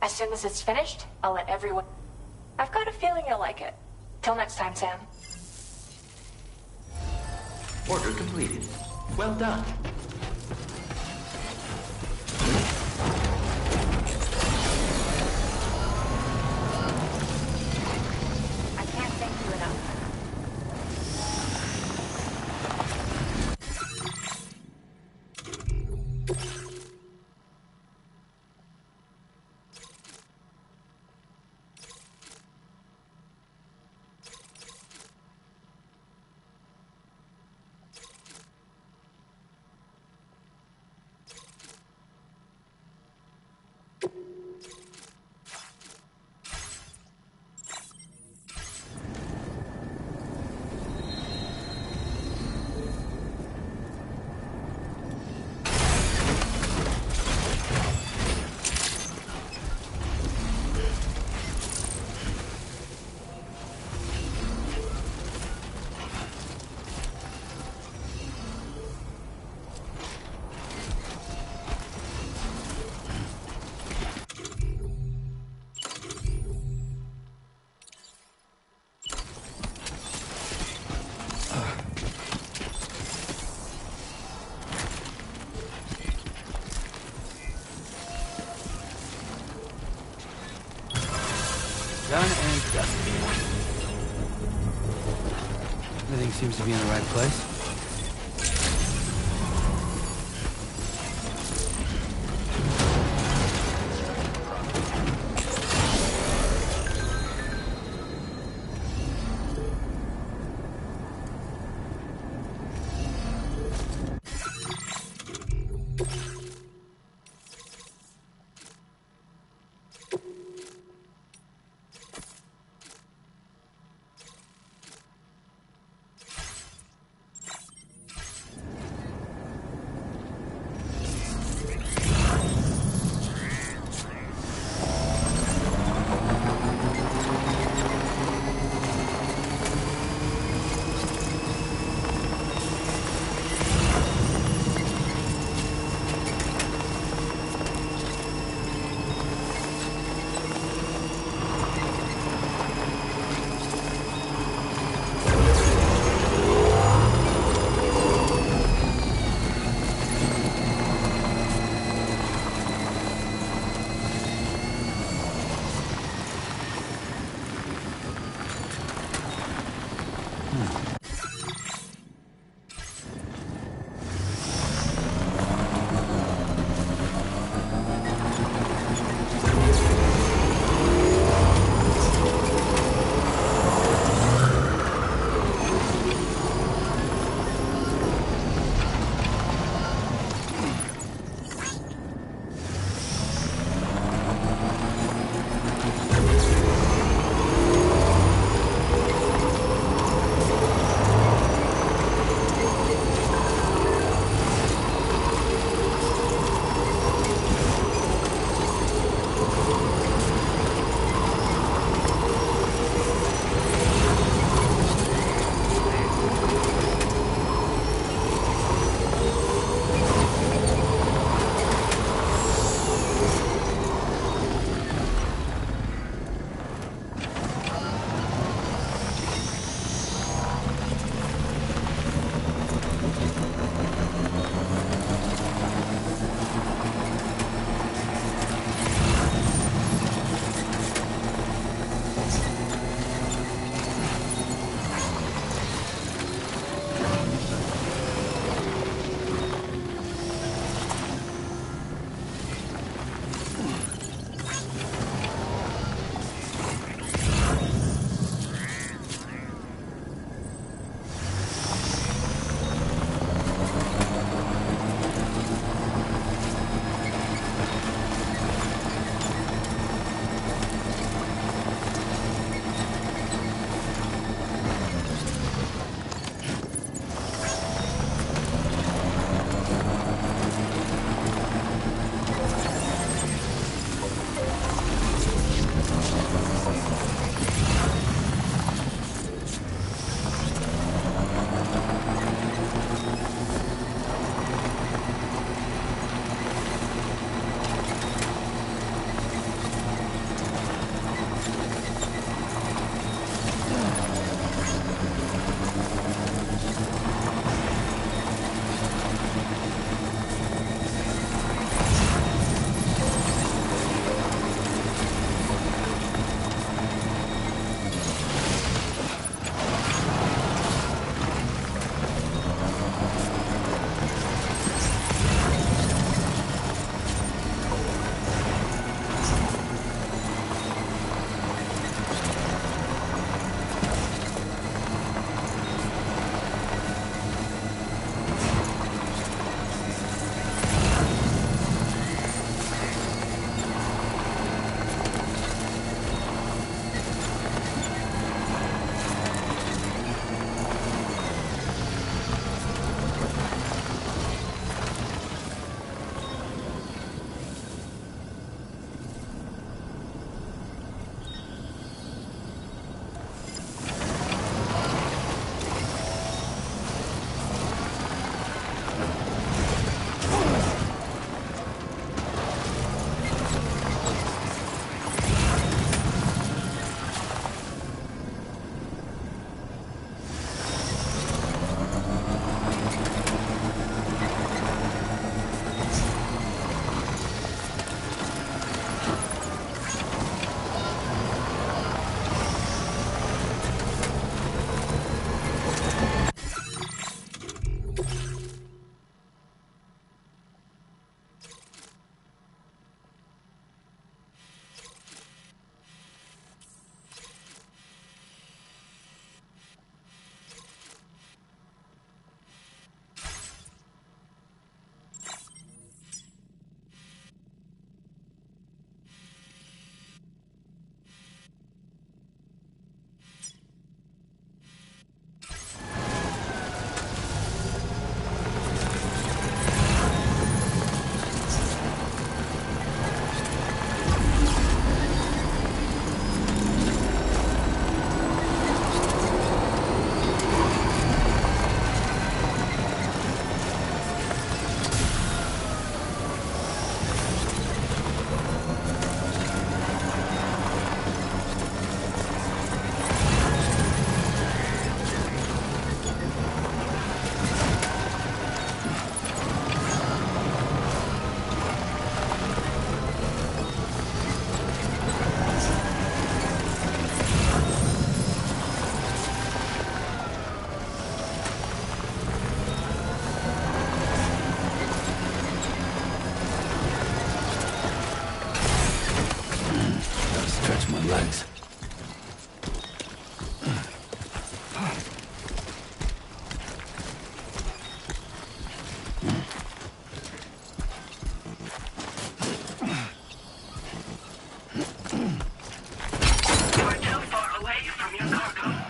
As soon as it's finished, I'll let everyone... I've got a feeling you'll like it. Till next time, Sam. Order completed. Well done. I can't thank you enough. Done and dusted. Everything seems to be in the right place. my legs. You're too far away from your cargo.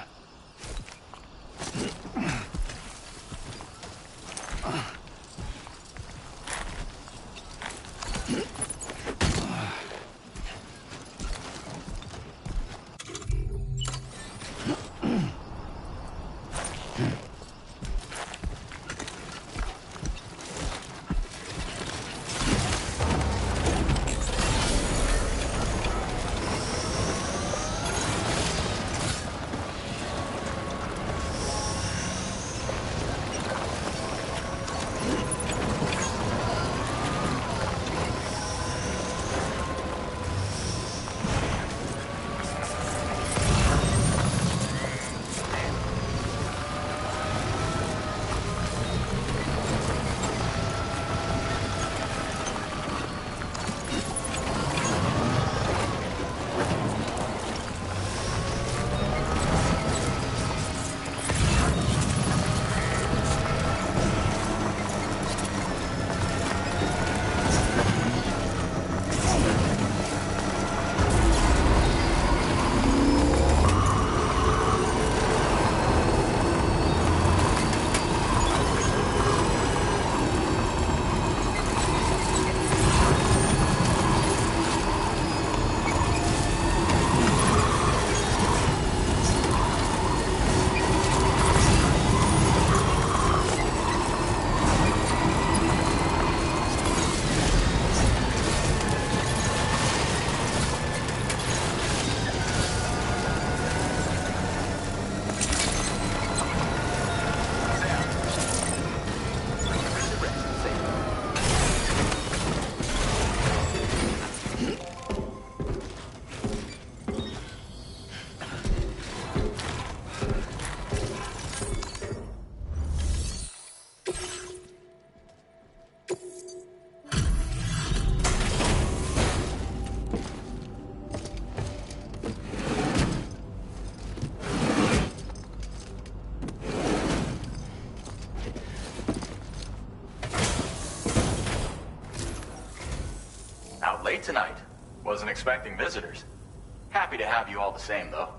Out late tonight. Wasn't expecting visitors. Happy to have you all the same, though.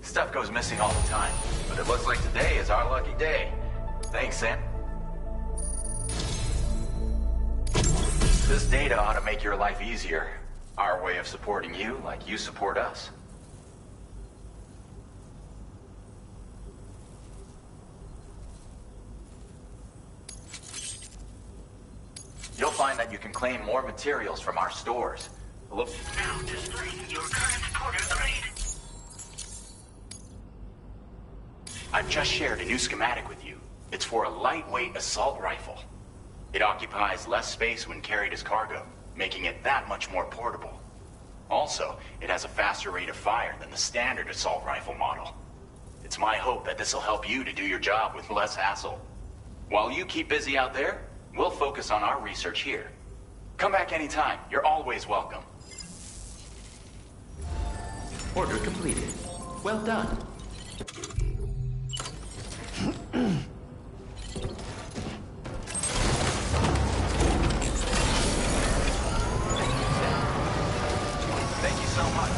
Stuff goes missing all the time, but it looks like today is our lucky day. Thanks, Sam. This data ought to make your life easier. Our way of supporting you like you support us. You'll find that you can claim more materials from our stores. Look. Now displaying your current porter grade. I've just shared a new schematic with you. It's for a lightweight assault rifle. It occupies less space when carried as cargo, making it that much more portable. Also, it has a faster rate of fire than the standard assault rifle model. It's my hope that this will help you to do your job with less hassle. While you keep busy out there, we'll focus on our research here. Come back anytime. You're always welcome. Order completed. Well done. Thank you so much.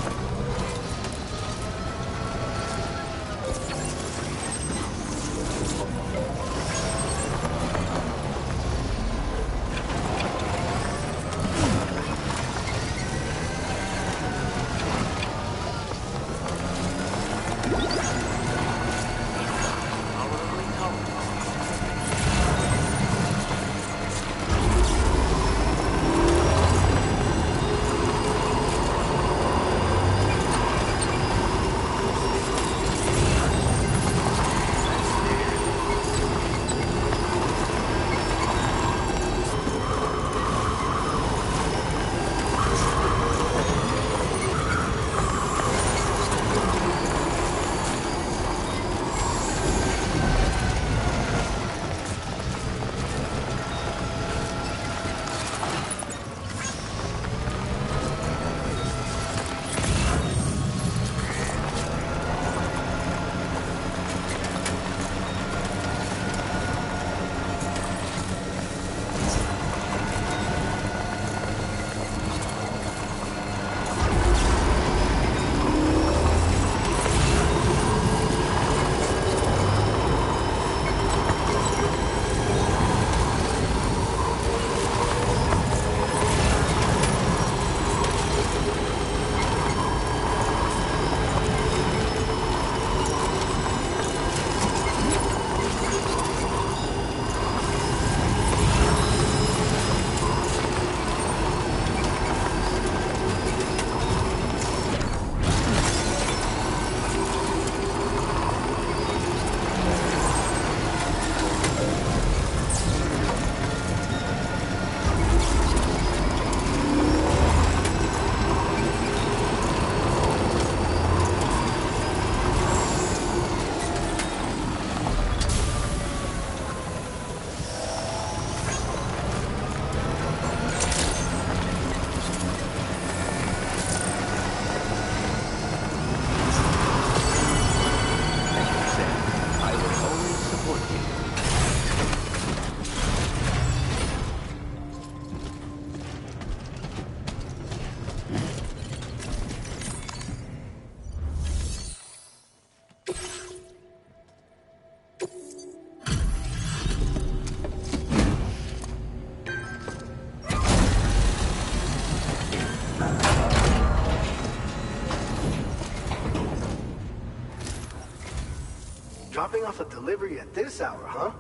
Dropping off a delivery at this hour, huh?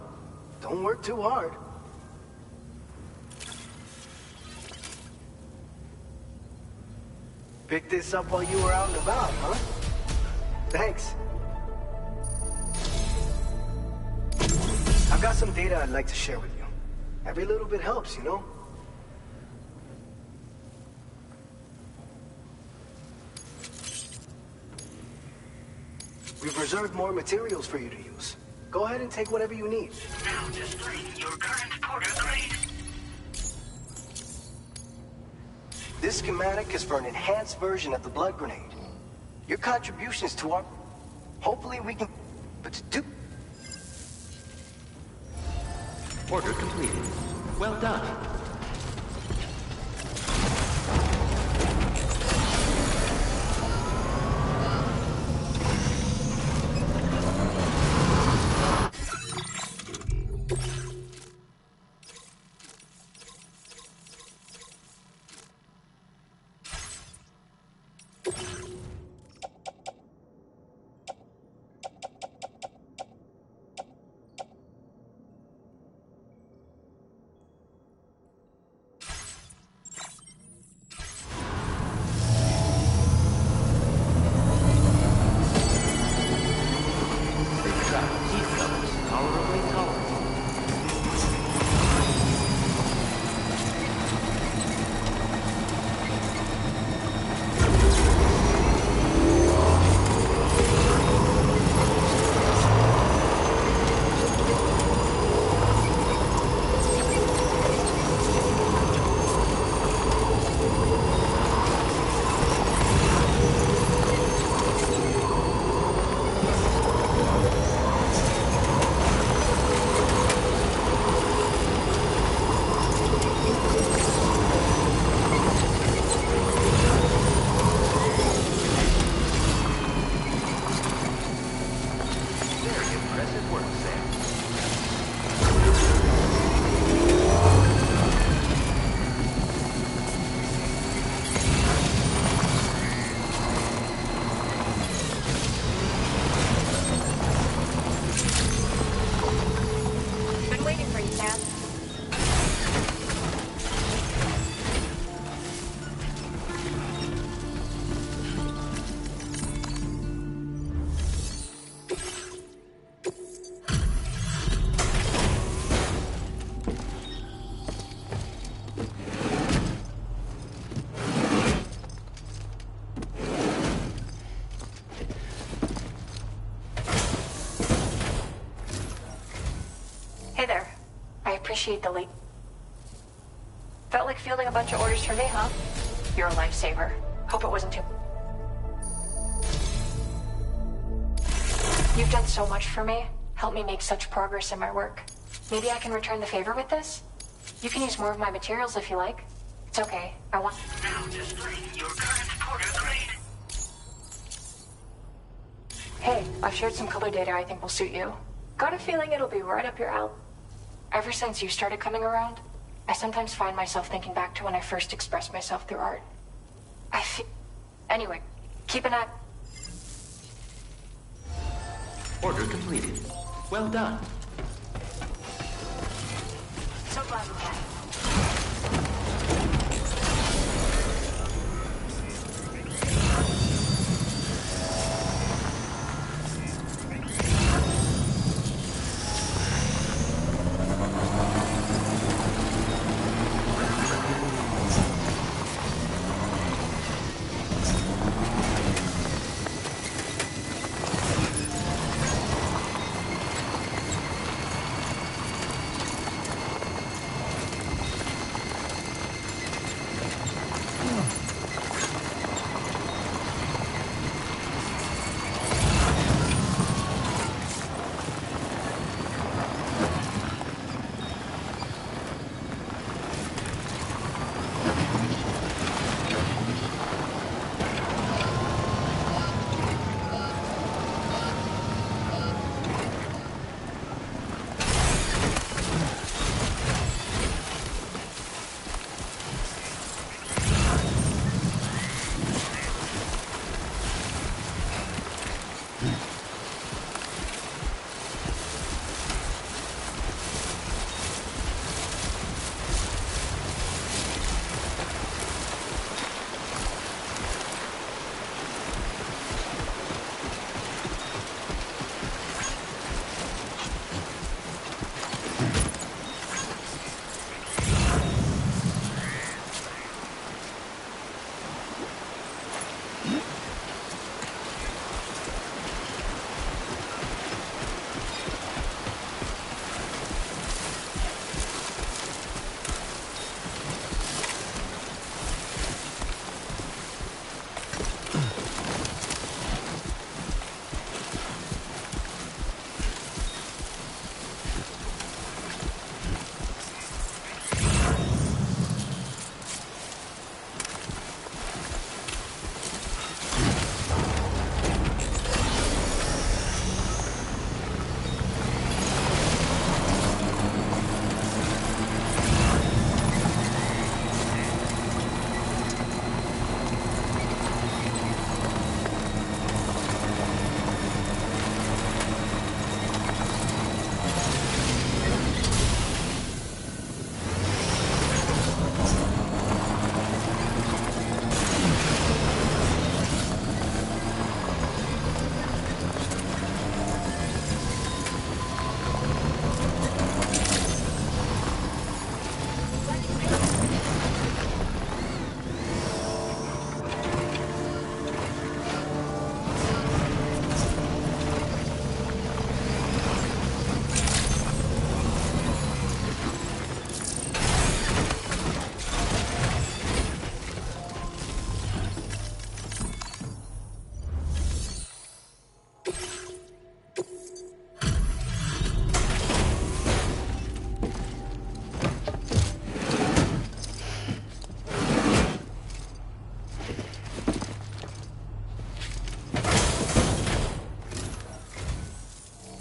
Don't work too hard. Picked this up while you were out and about, huh? Thanks. I've got some data I'd like to share with you. Every little bit helps, you know? We've reserved more materials for you to use. Go ahead and take whatever you need. Now displaying your current porter grade. This schematic is for an enhanced version of the blood grenade. Your contributions to our... Hopefully we can... But to do... Order completed. Well done. Appreciate the late. Felt like fielding a bunch of orders for me, huh? You're a lifesaver. Hope it wasn't too... You've done so much for me. Helped me make such progress in my work. Maybe I can return the favor with this? You can use more of my materials if you like. It's okay. I want... Now displaying your current porter grade. Hey, I've shared some color data I think will suit you. Got a feeling it'll be right up your alley. Ever since you started coming around, I sometimes find myself thinking back to when I first expressed myself through art. Anyway, keep an eye... Order completed. Well done. So glad we can.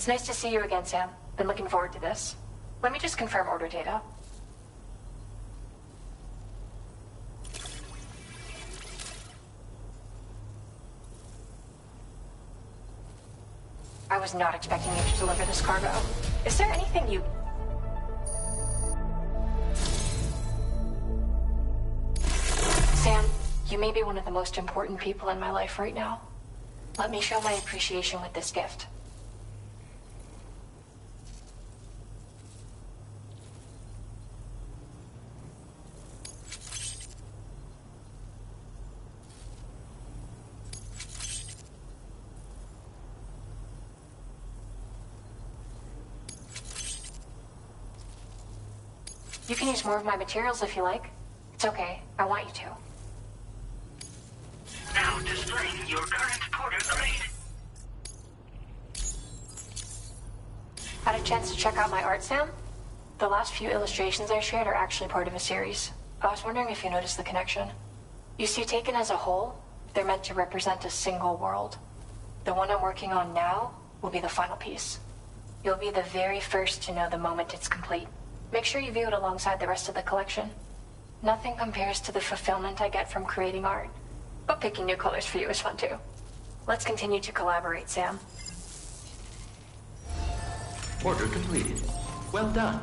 It's nice to see you again, Sam. Been looking forward to this. Let me just confirm order data. I was not expecting you to deliver this cargo. Is there anything you... Sam, you may be one of the most important people in my life right now. Let me show my appreciation with this gift. You can use more of my materials if you like. It's okay. I want you to. Now displaying your current porter grade. Had a chance to check out my art, Sam? The last few illustrations I shared are actually part of a series. I was wondering if you noticed the connection. You see, taken as a whole, they're meant to represent a single world. The one I'm working on now will be the final piece. You'll be the very first to know the moment it's complete. Make sure you view it alongside the rest of the collection. Nothing compares to the fulfillment I get from creating art. But picking new colors for you is fun too. Let's continue to collaborate, Sam. Order completed. Well done.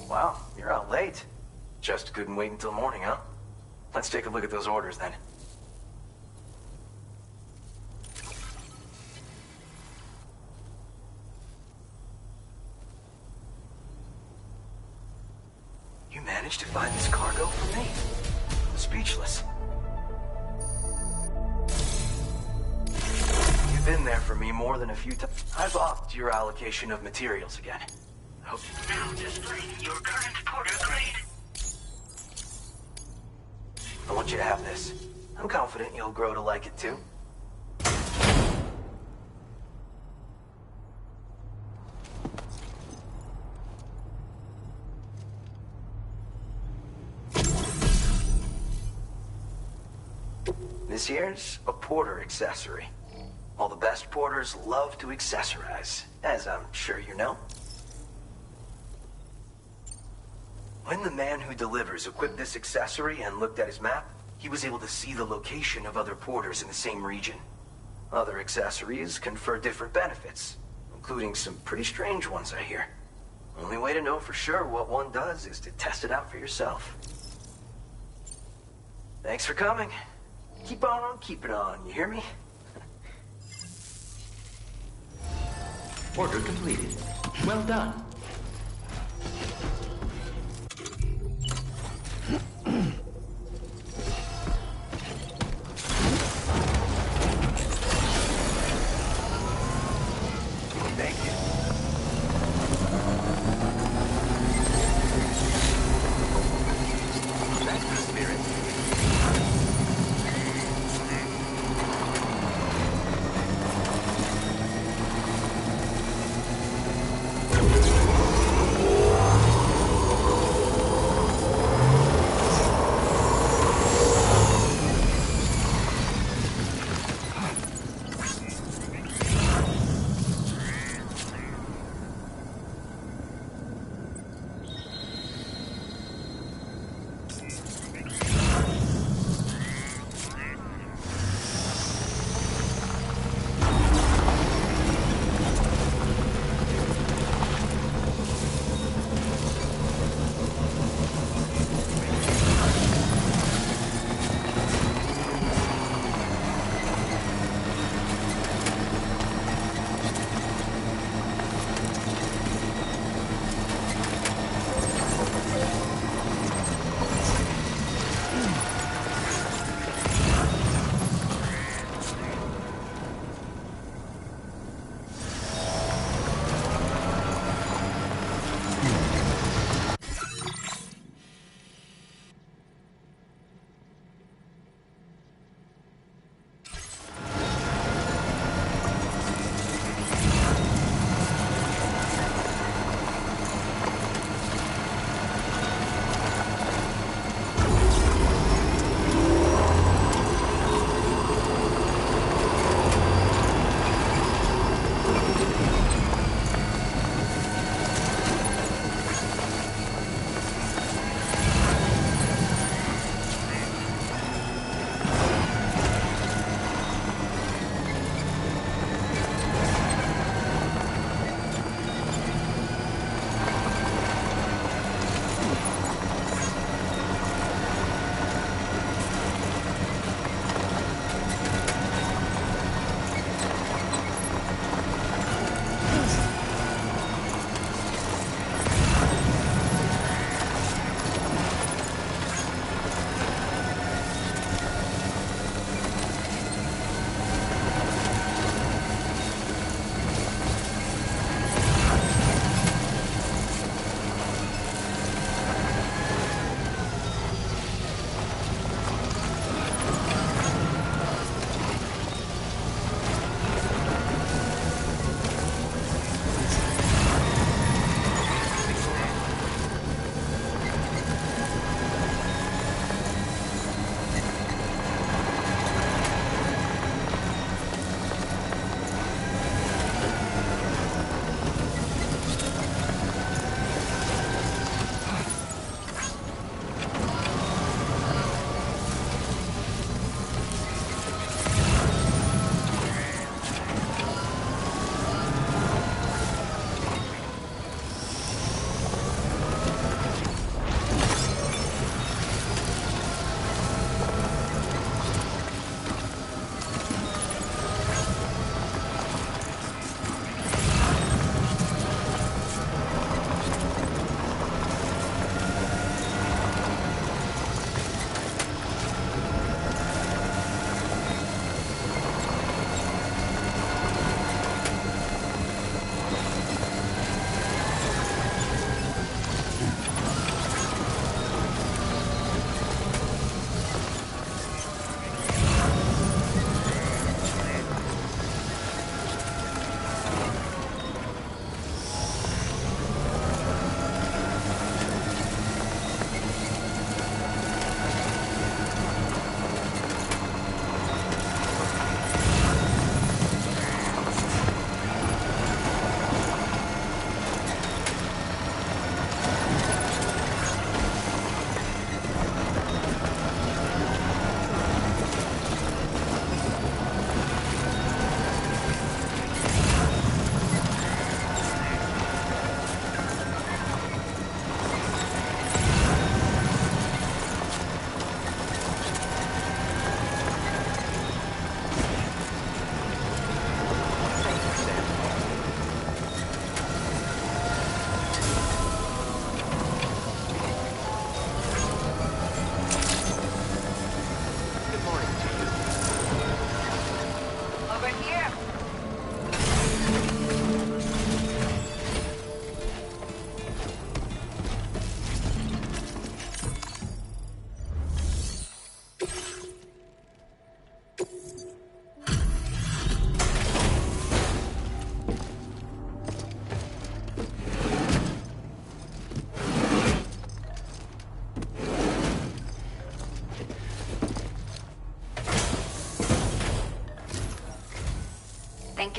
Wow, you're out late. Just couldn't wait until morning, huh? Let's take a look at those orders then. You managed to find this cargo for me? Speechless. You've been there for me more than a few times. I've upped your allocation of materials again. Hope Now displaying your current porter grade. I want you to have this. I'm confident you'll grow to like it too. This here's a porter accessory. All the best porters love to accessorize, as I'm sure you know. When the man who delivers equipped this accessory and looked at his map, he was able to see the location of other porters in the same region. Other accessories confer different benefits, including some pretty strange ones, I hear. Only way to know for sure what one does is to test it out for yourself. Thanks for coming. Keep on keeping on, you hear me? Order completed. Well done. Thank you. Thanks for the spirit.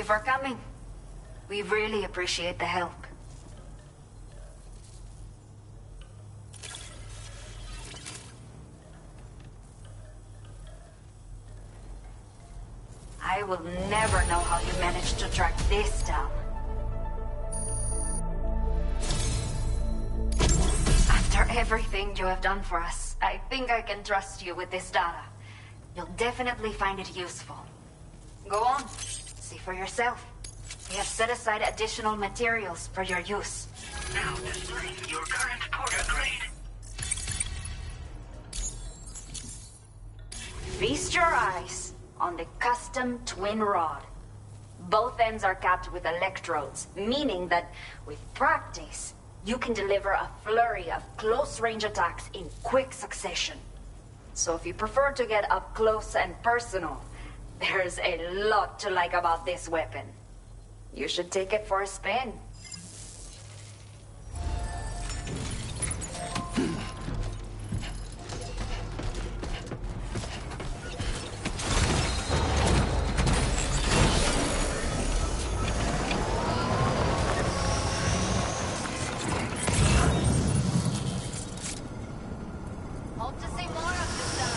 you for coming. We really appreciate the help. I will never know how you managed to track this down. After everything you have done for us, I think I can trust you with this data. You'll definitely find it useful. Go on, see for yourself. We have set aside additional materials for your use. Now displaying your current porter grade. Feast your eyes on the custom twin rod. Both ends are capped with electrodes, meaning that with practice, you can deliver a flurry of close-range attacks in quick succession. So if you prefer to get up close and personal, there's a lot to like about this weapon. You should take it for a spin. Hope to see more of this stuff.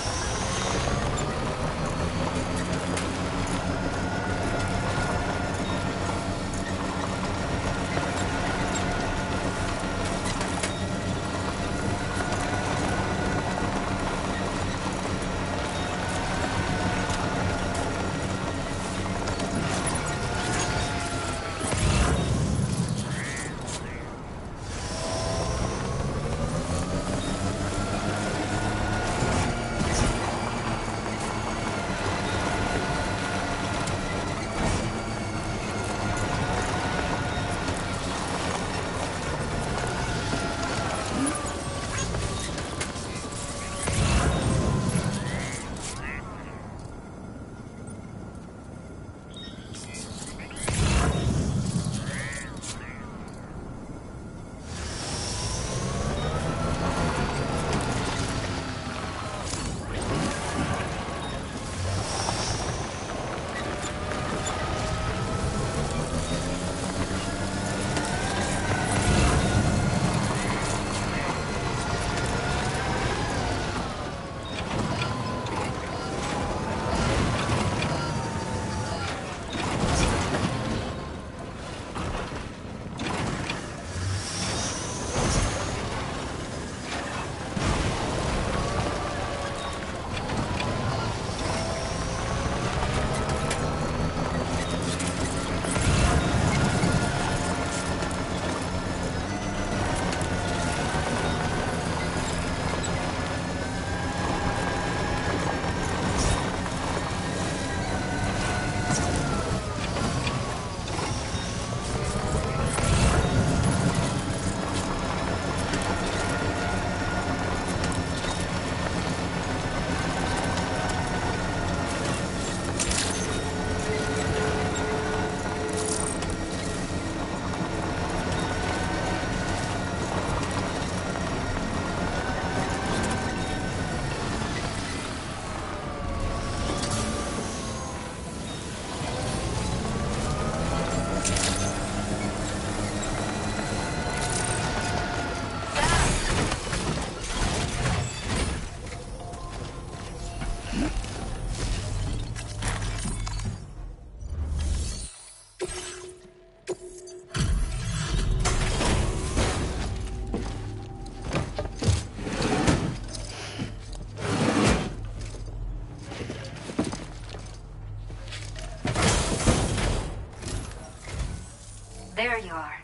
There you are.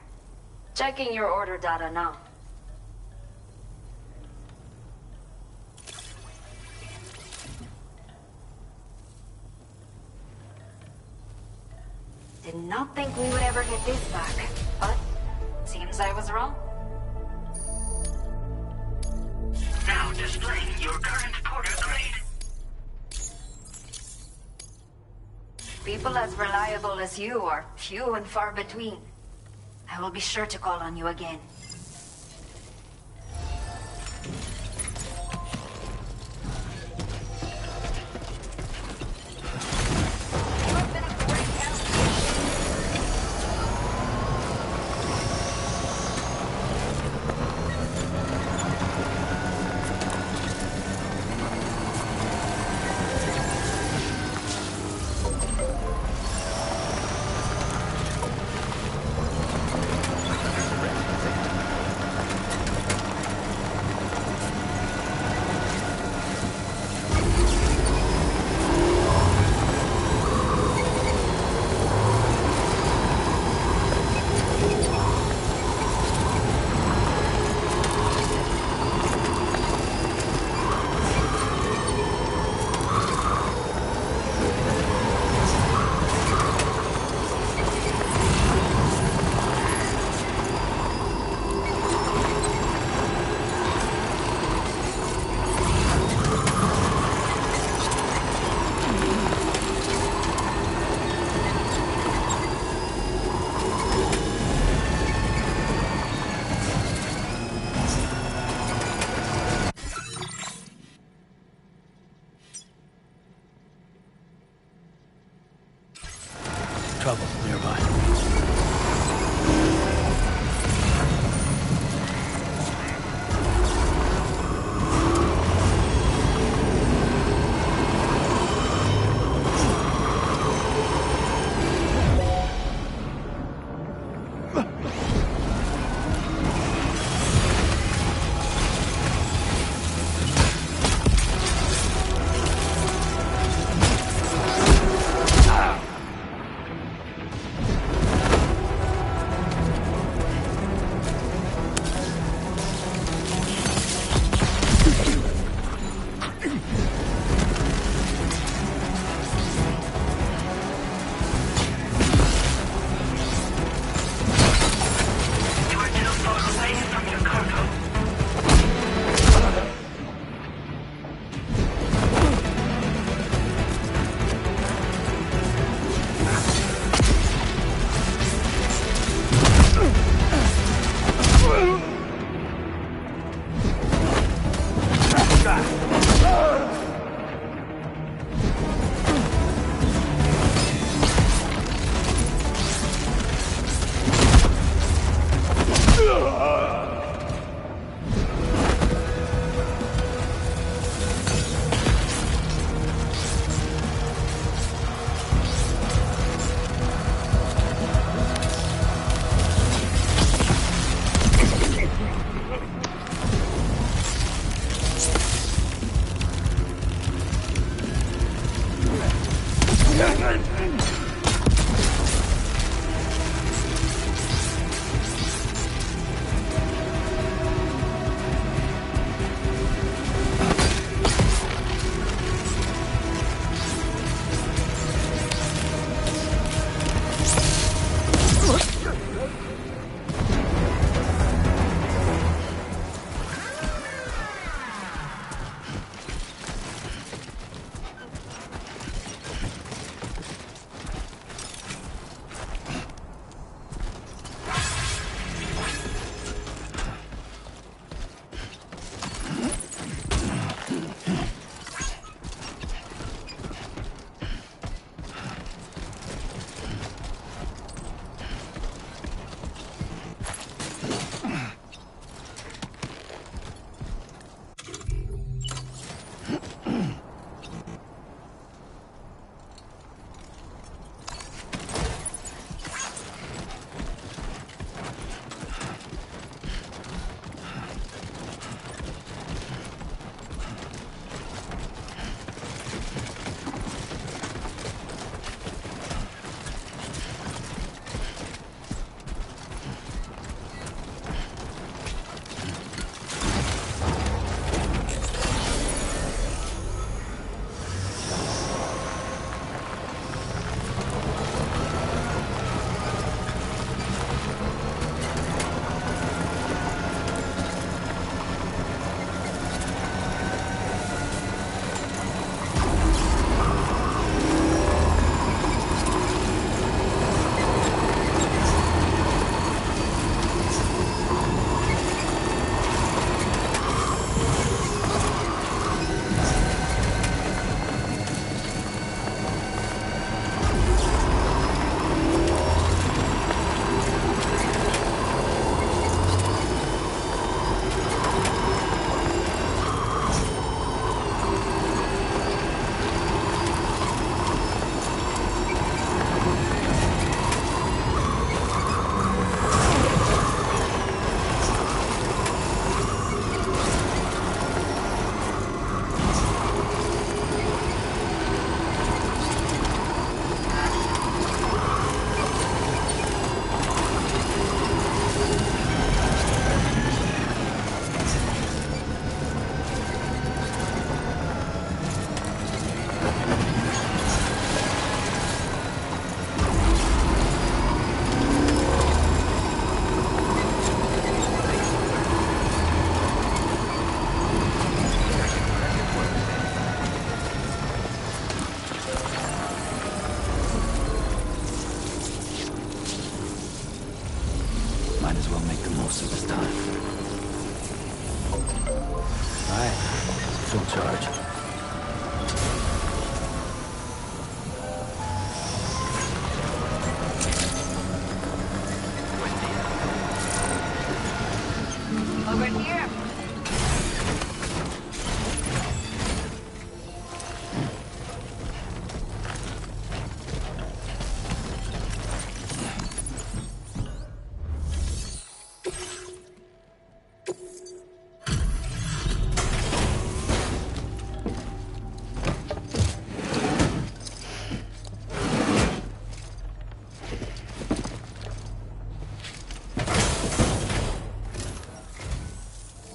Checking your order data now. Did not think we would ever get this back, but seems I was wrong. Now displaying your current porter grade. People as reliable as you are few and far between. I will be sure to call on you again. You have been a great help. Might as well make the most of this time. Alright, full charge. Over here.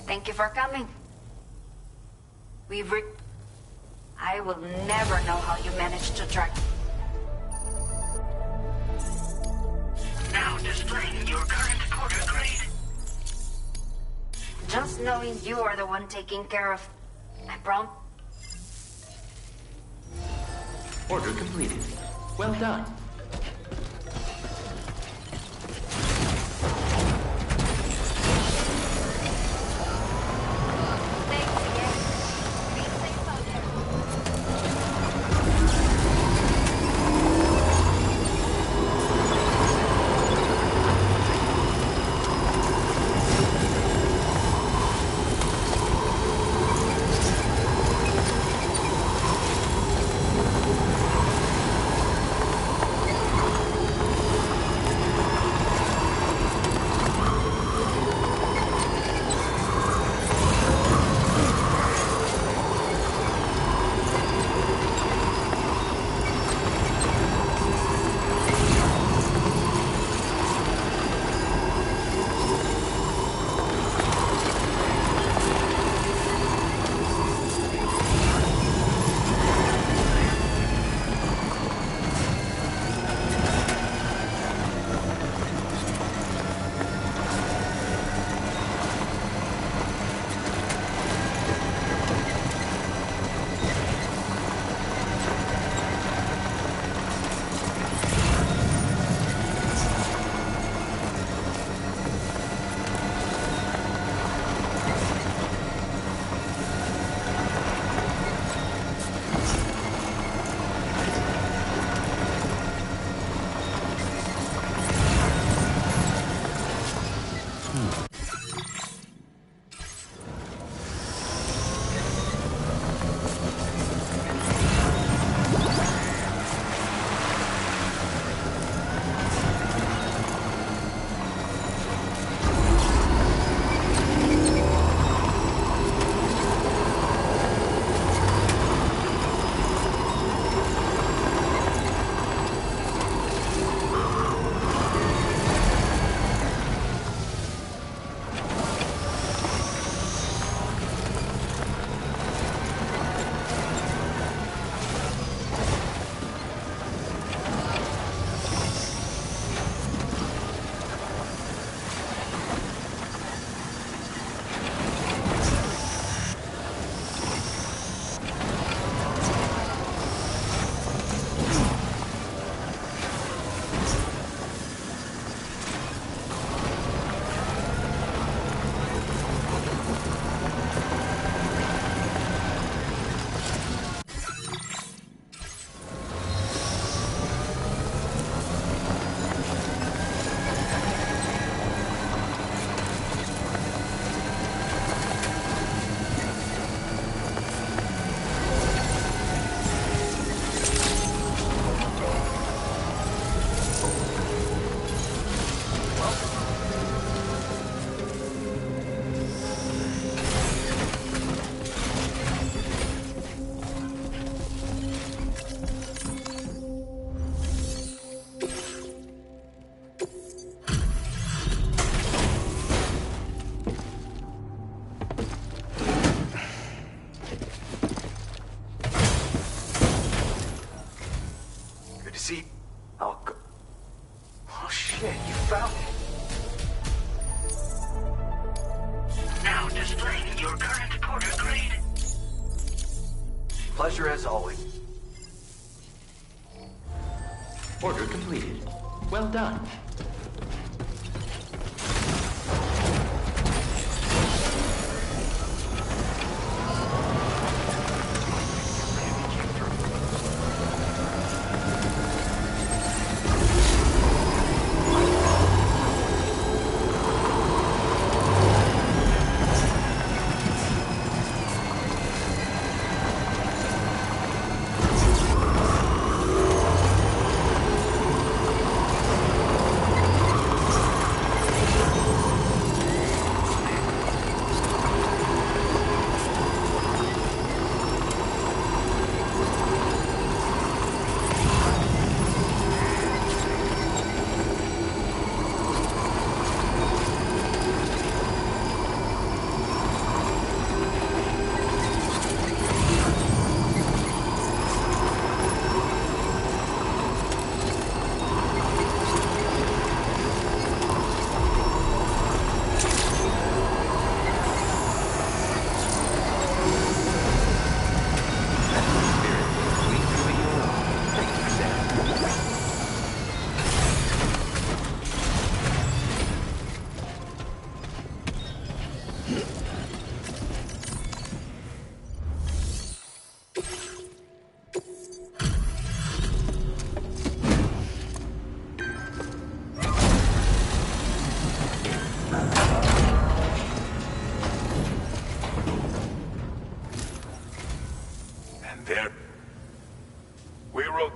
Thank you for coming. I will never know how you managed to track. Now displaying your current porter grade. Just knowing you are the one taking care of my prom. Order completed. Well done. See? Oh, oh shit, you found it. Now displaying your current porter grade. Pleasure as always. Order completed. Well done.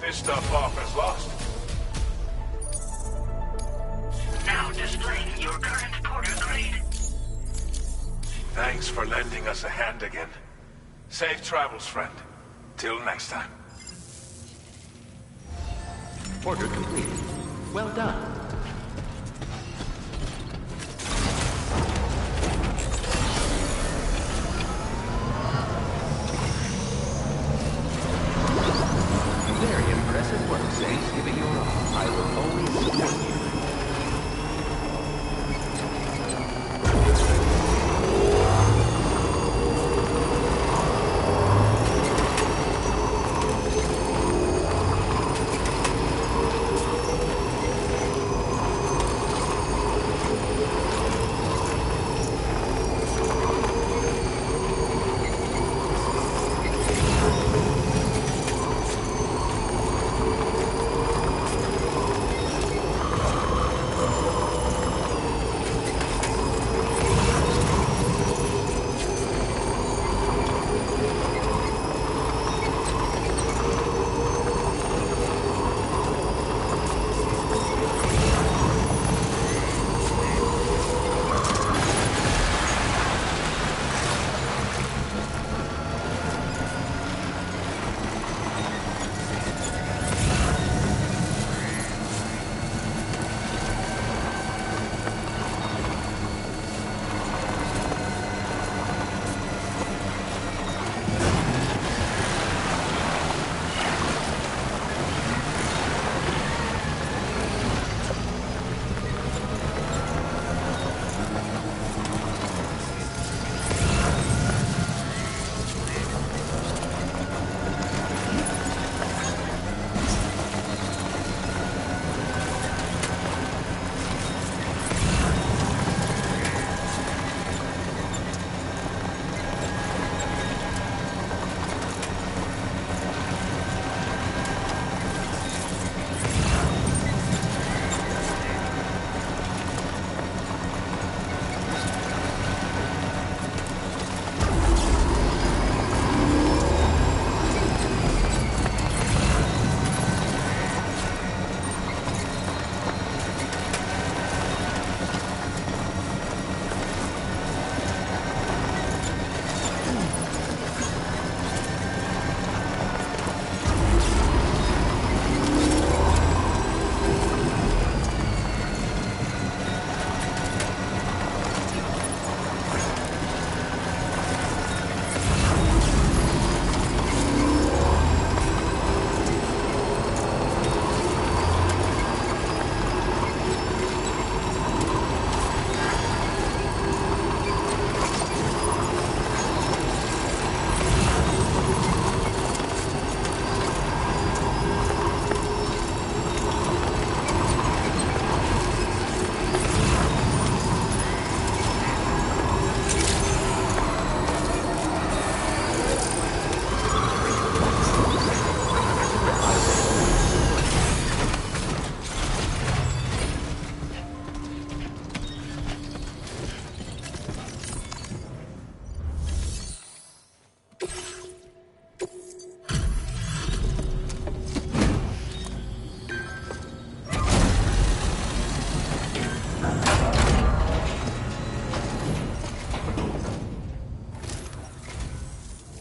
This stuff off as lost. Now displaying your current porter grade. Thanks for lending us a hand again. Safe travels, friend. Till next time. Order completed. Well done. Very impressive work, Saints. Giving your all. I will always support you.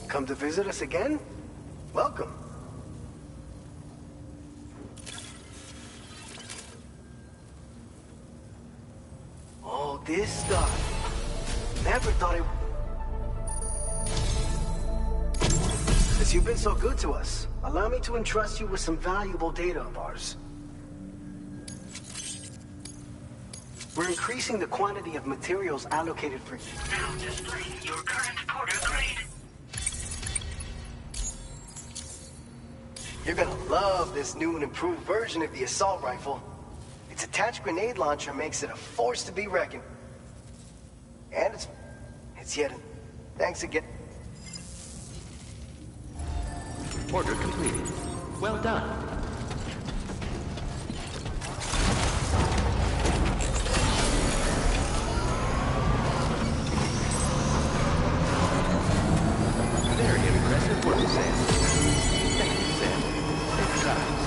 Come to visit us again? Welcome. All this stuff. Never thought it... Since you've been so good to us, allow me to entrust you with some valuable data of ours. We're increasing the quantity of materials allocated for you. Now displaying your current porter grade. You're gonna love this new and improved version of the assault rifle. Its attached grenade launcher makes it a force to be reckoned. And it's yet an... Thanks again. Order completed. Well done. Very impressive work, Sam. Thank you, Sam. Safe travels.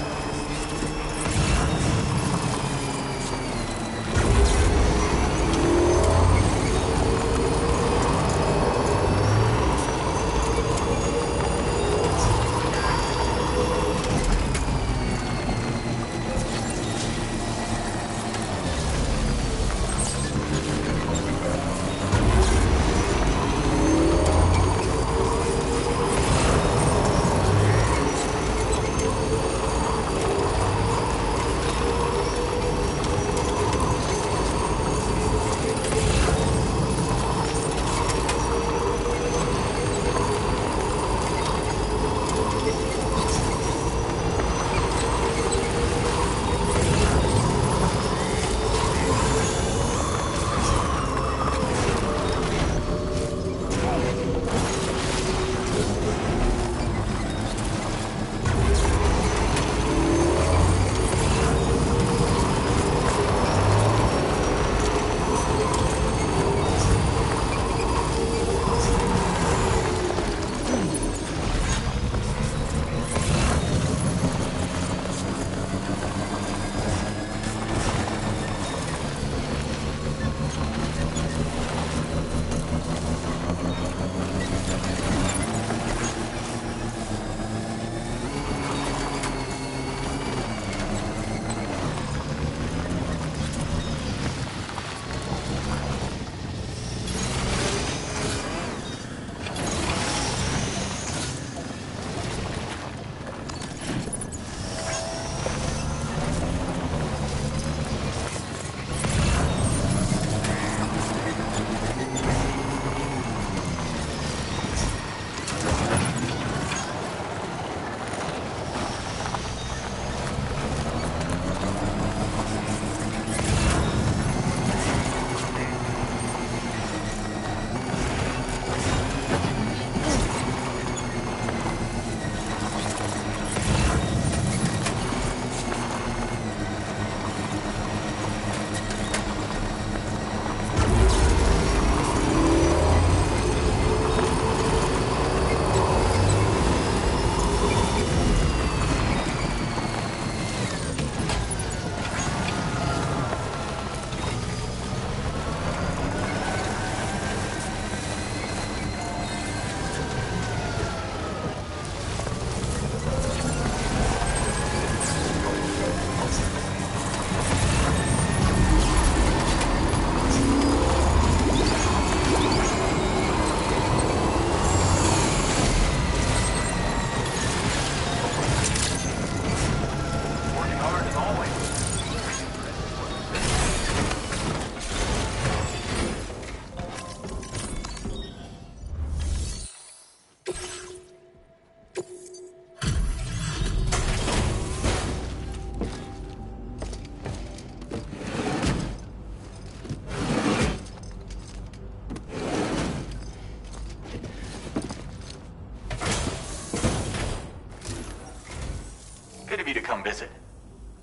come visit.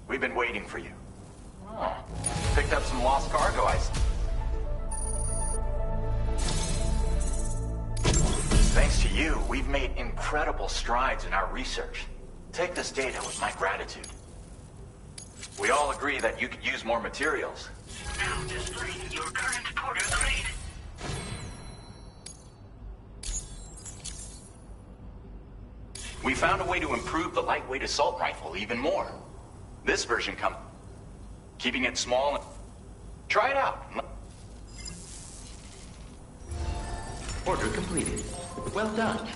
We've been waiting for you. Oh, picked up some lost cargo, I see. Thanks to you, we've made incredible strides in our research. Take this data with my gratitude. We all agree that you could use more materials. Now displaying your current porter grade. We found a way to improve the lightweight assault rifle even more. This version keeping it small and... Try it out. Order completed. Well done.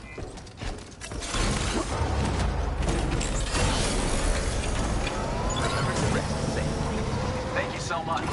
Remember to rest safe. Thank you so much.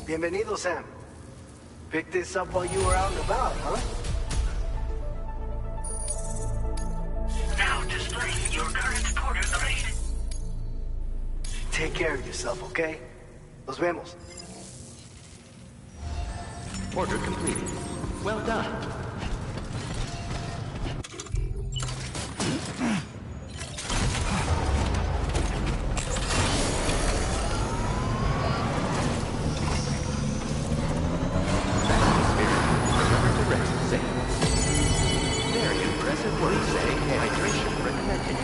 Bienvenido, Sam. Picked this up while you were out and about, huh? Now displaying your current porter grade. Take care of yourself, okay? Nos vemos. Order completed. Well done. Very impressive work, saying hydration recommended.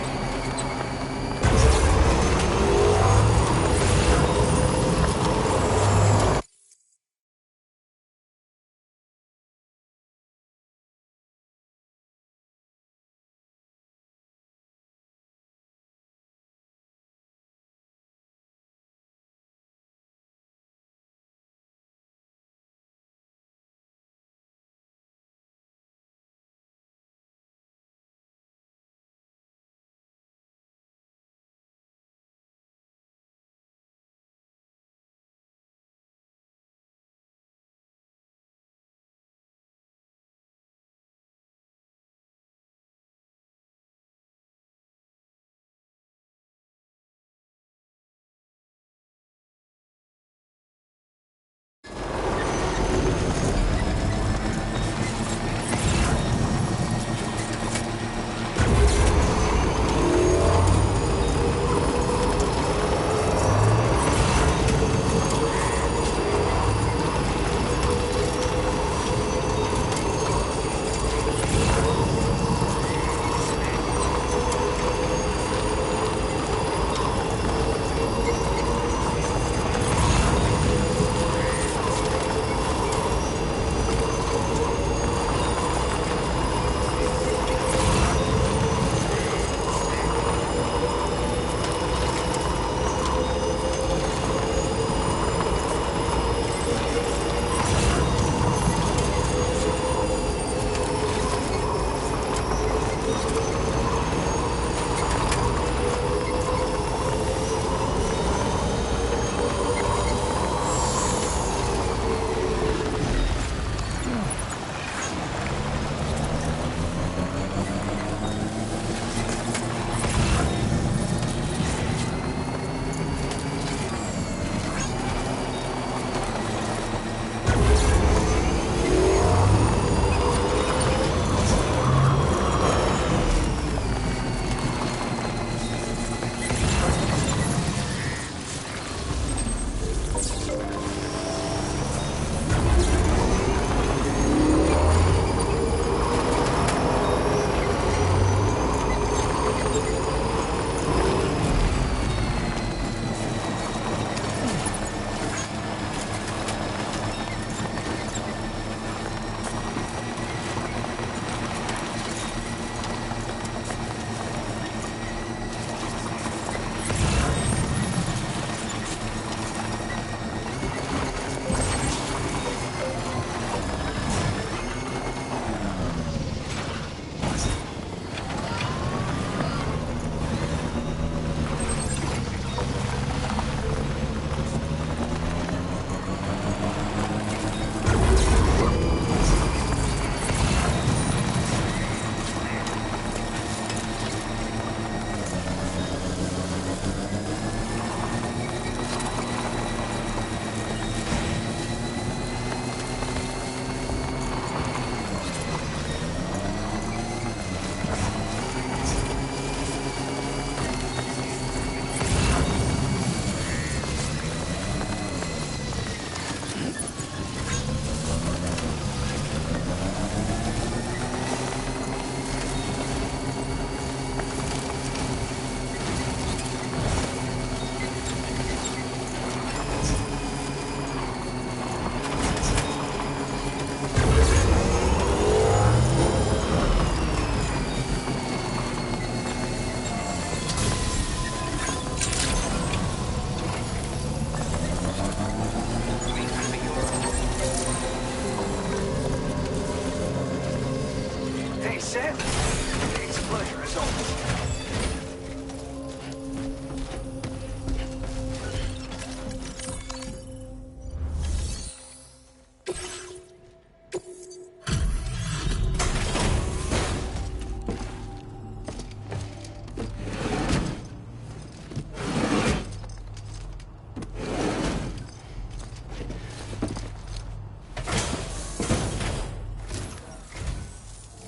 Sam. It's a pleasure, as always.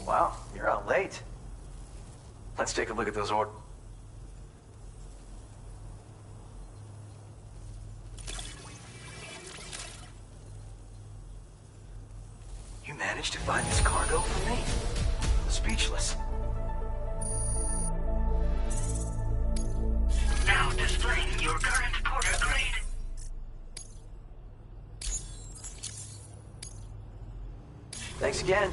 Wow, you're out late. Let's take a look at those orders. You managed to find this cargo for me? Speechless. Now displaying your current porter grade. Thanks again.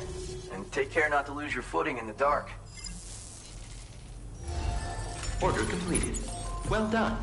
And take care not to lose your footing in the dark. Order completed. Well done.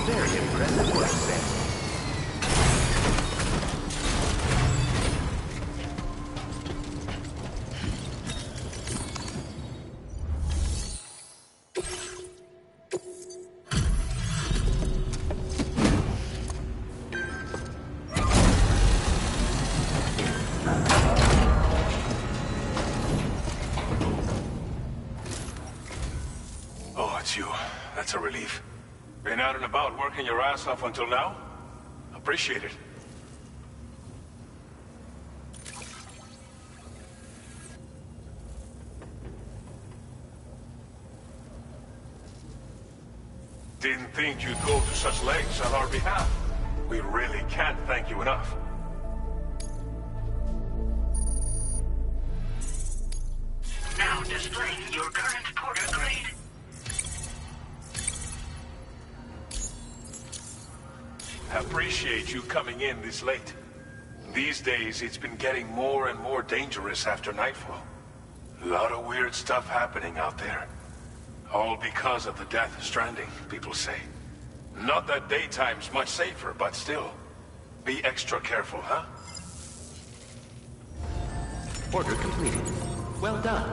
Very impressive work, Sam. Oh, it's you. That's a relief. Been out and about working your ass off until now? Appreciate it. Didn't think you'd go to such lengths on our behalf. We really can't thank you enough. Now displaying your current porter grade. Appreciate you coming in this late. These days, it's been getting more and more dangerous after nightfall. A lot of weird stuff happening out there. All because of the death of Stranding, people say. Not that daytime's much safer, but still. Be extra careful, huh? Order completed. Well done.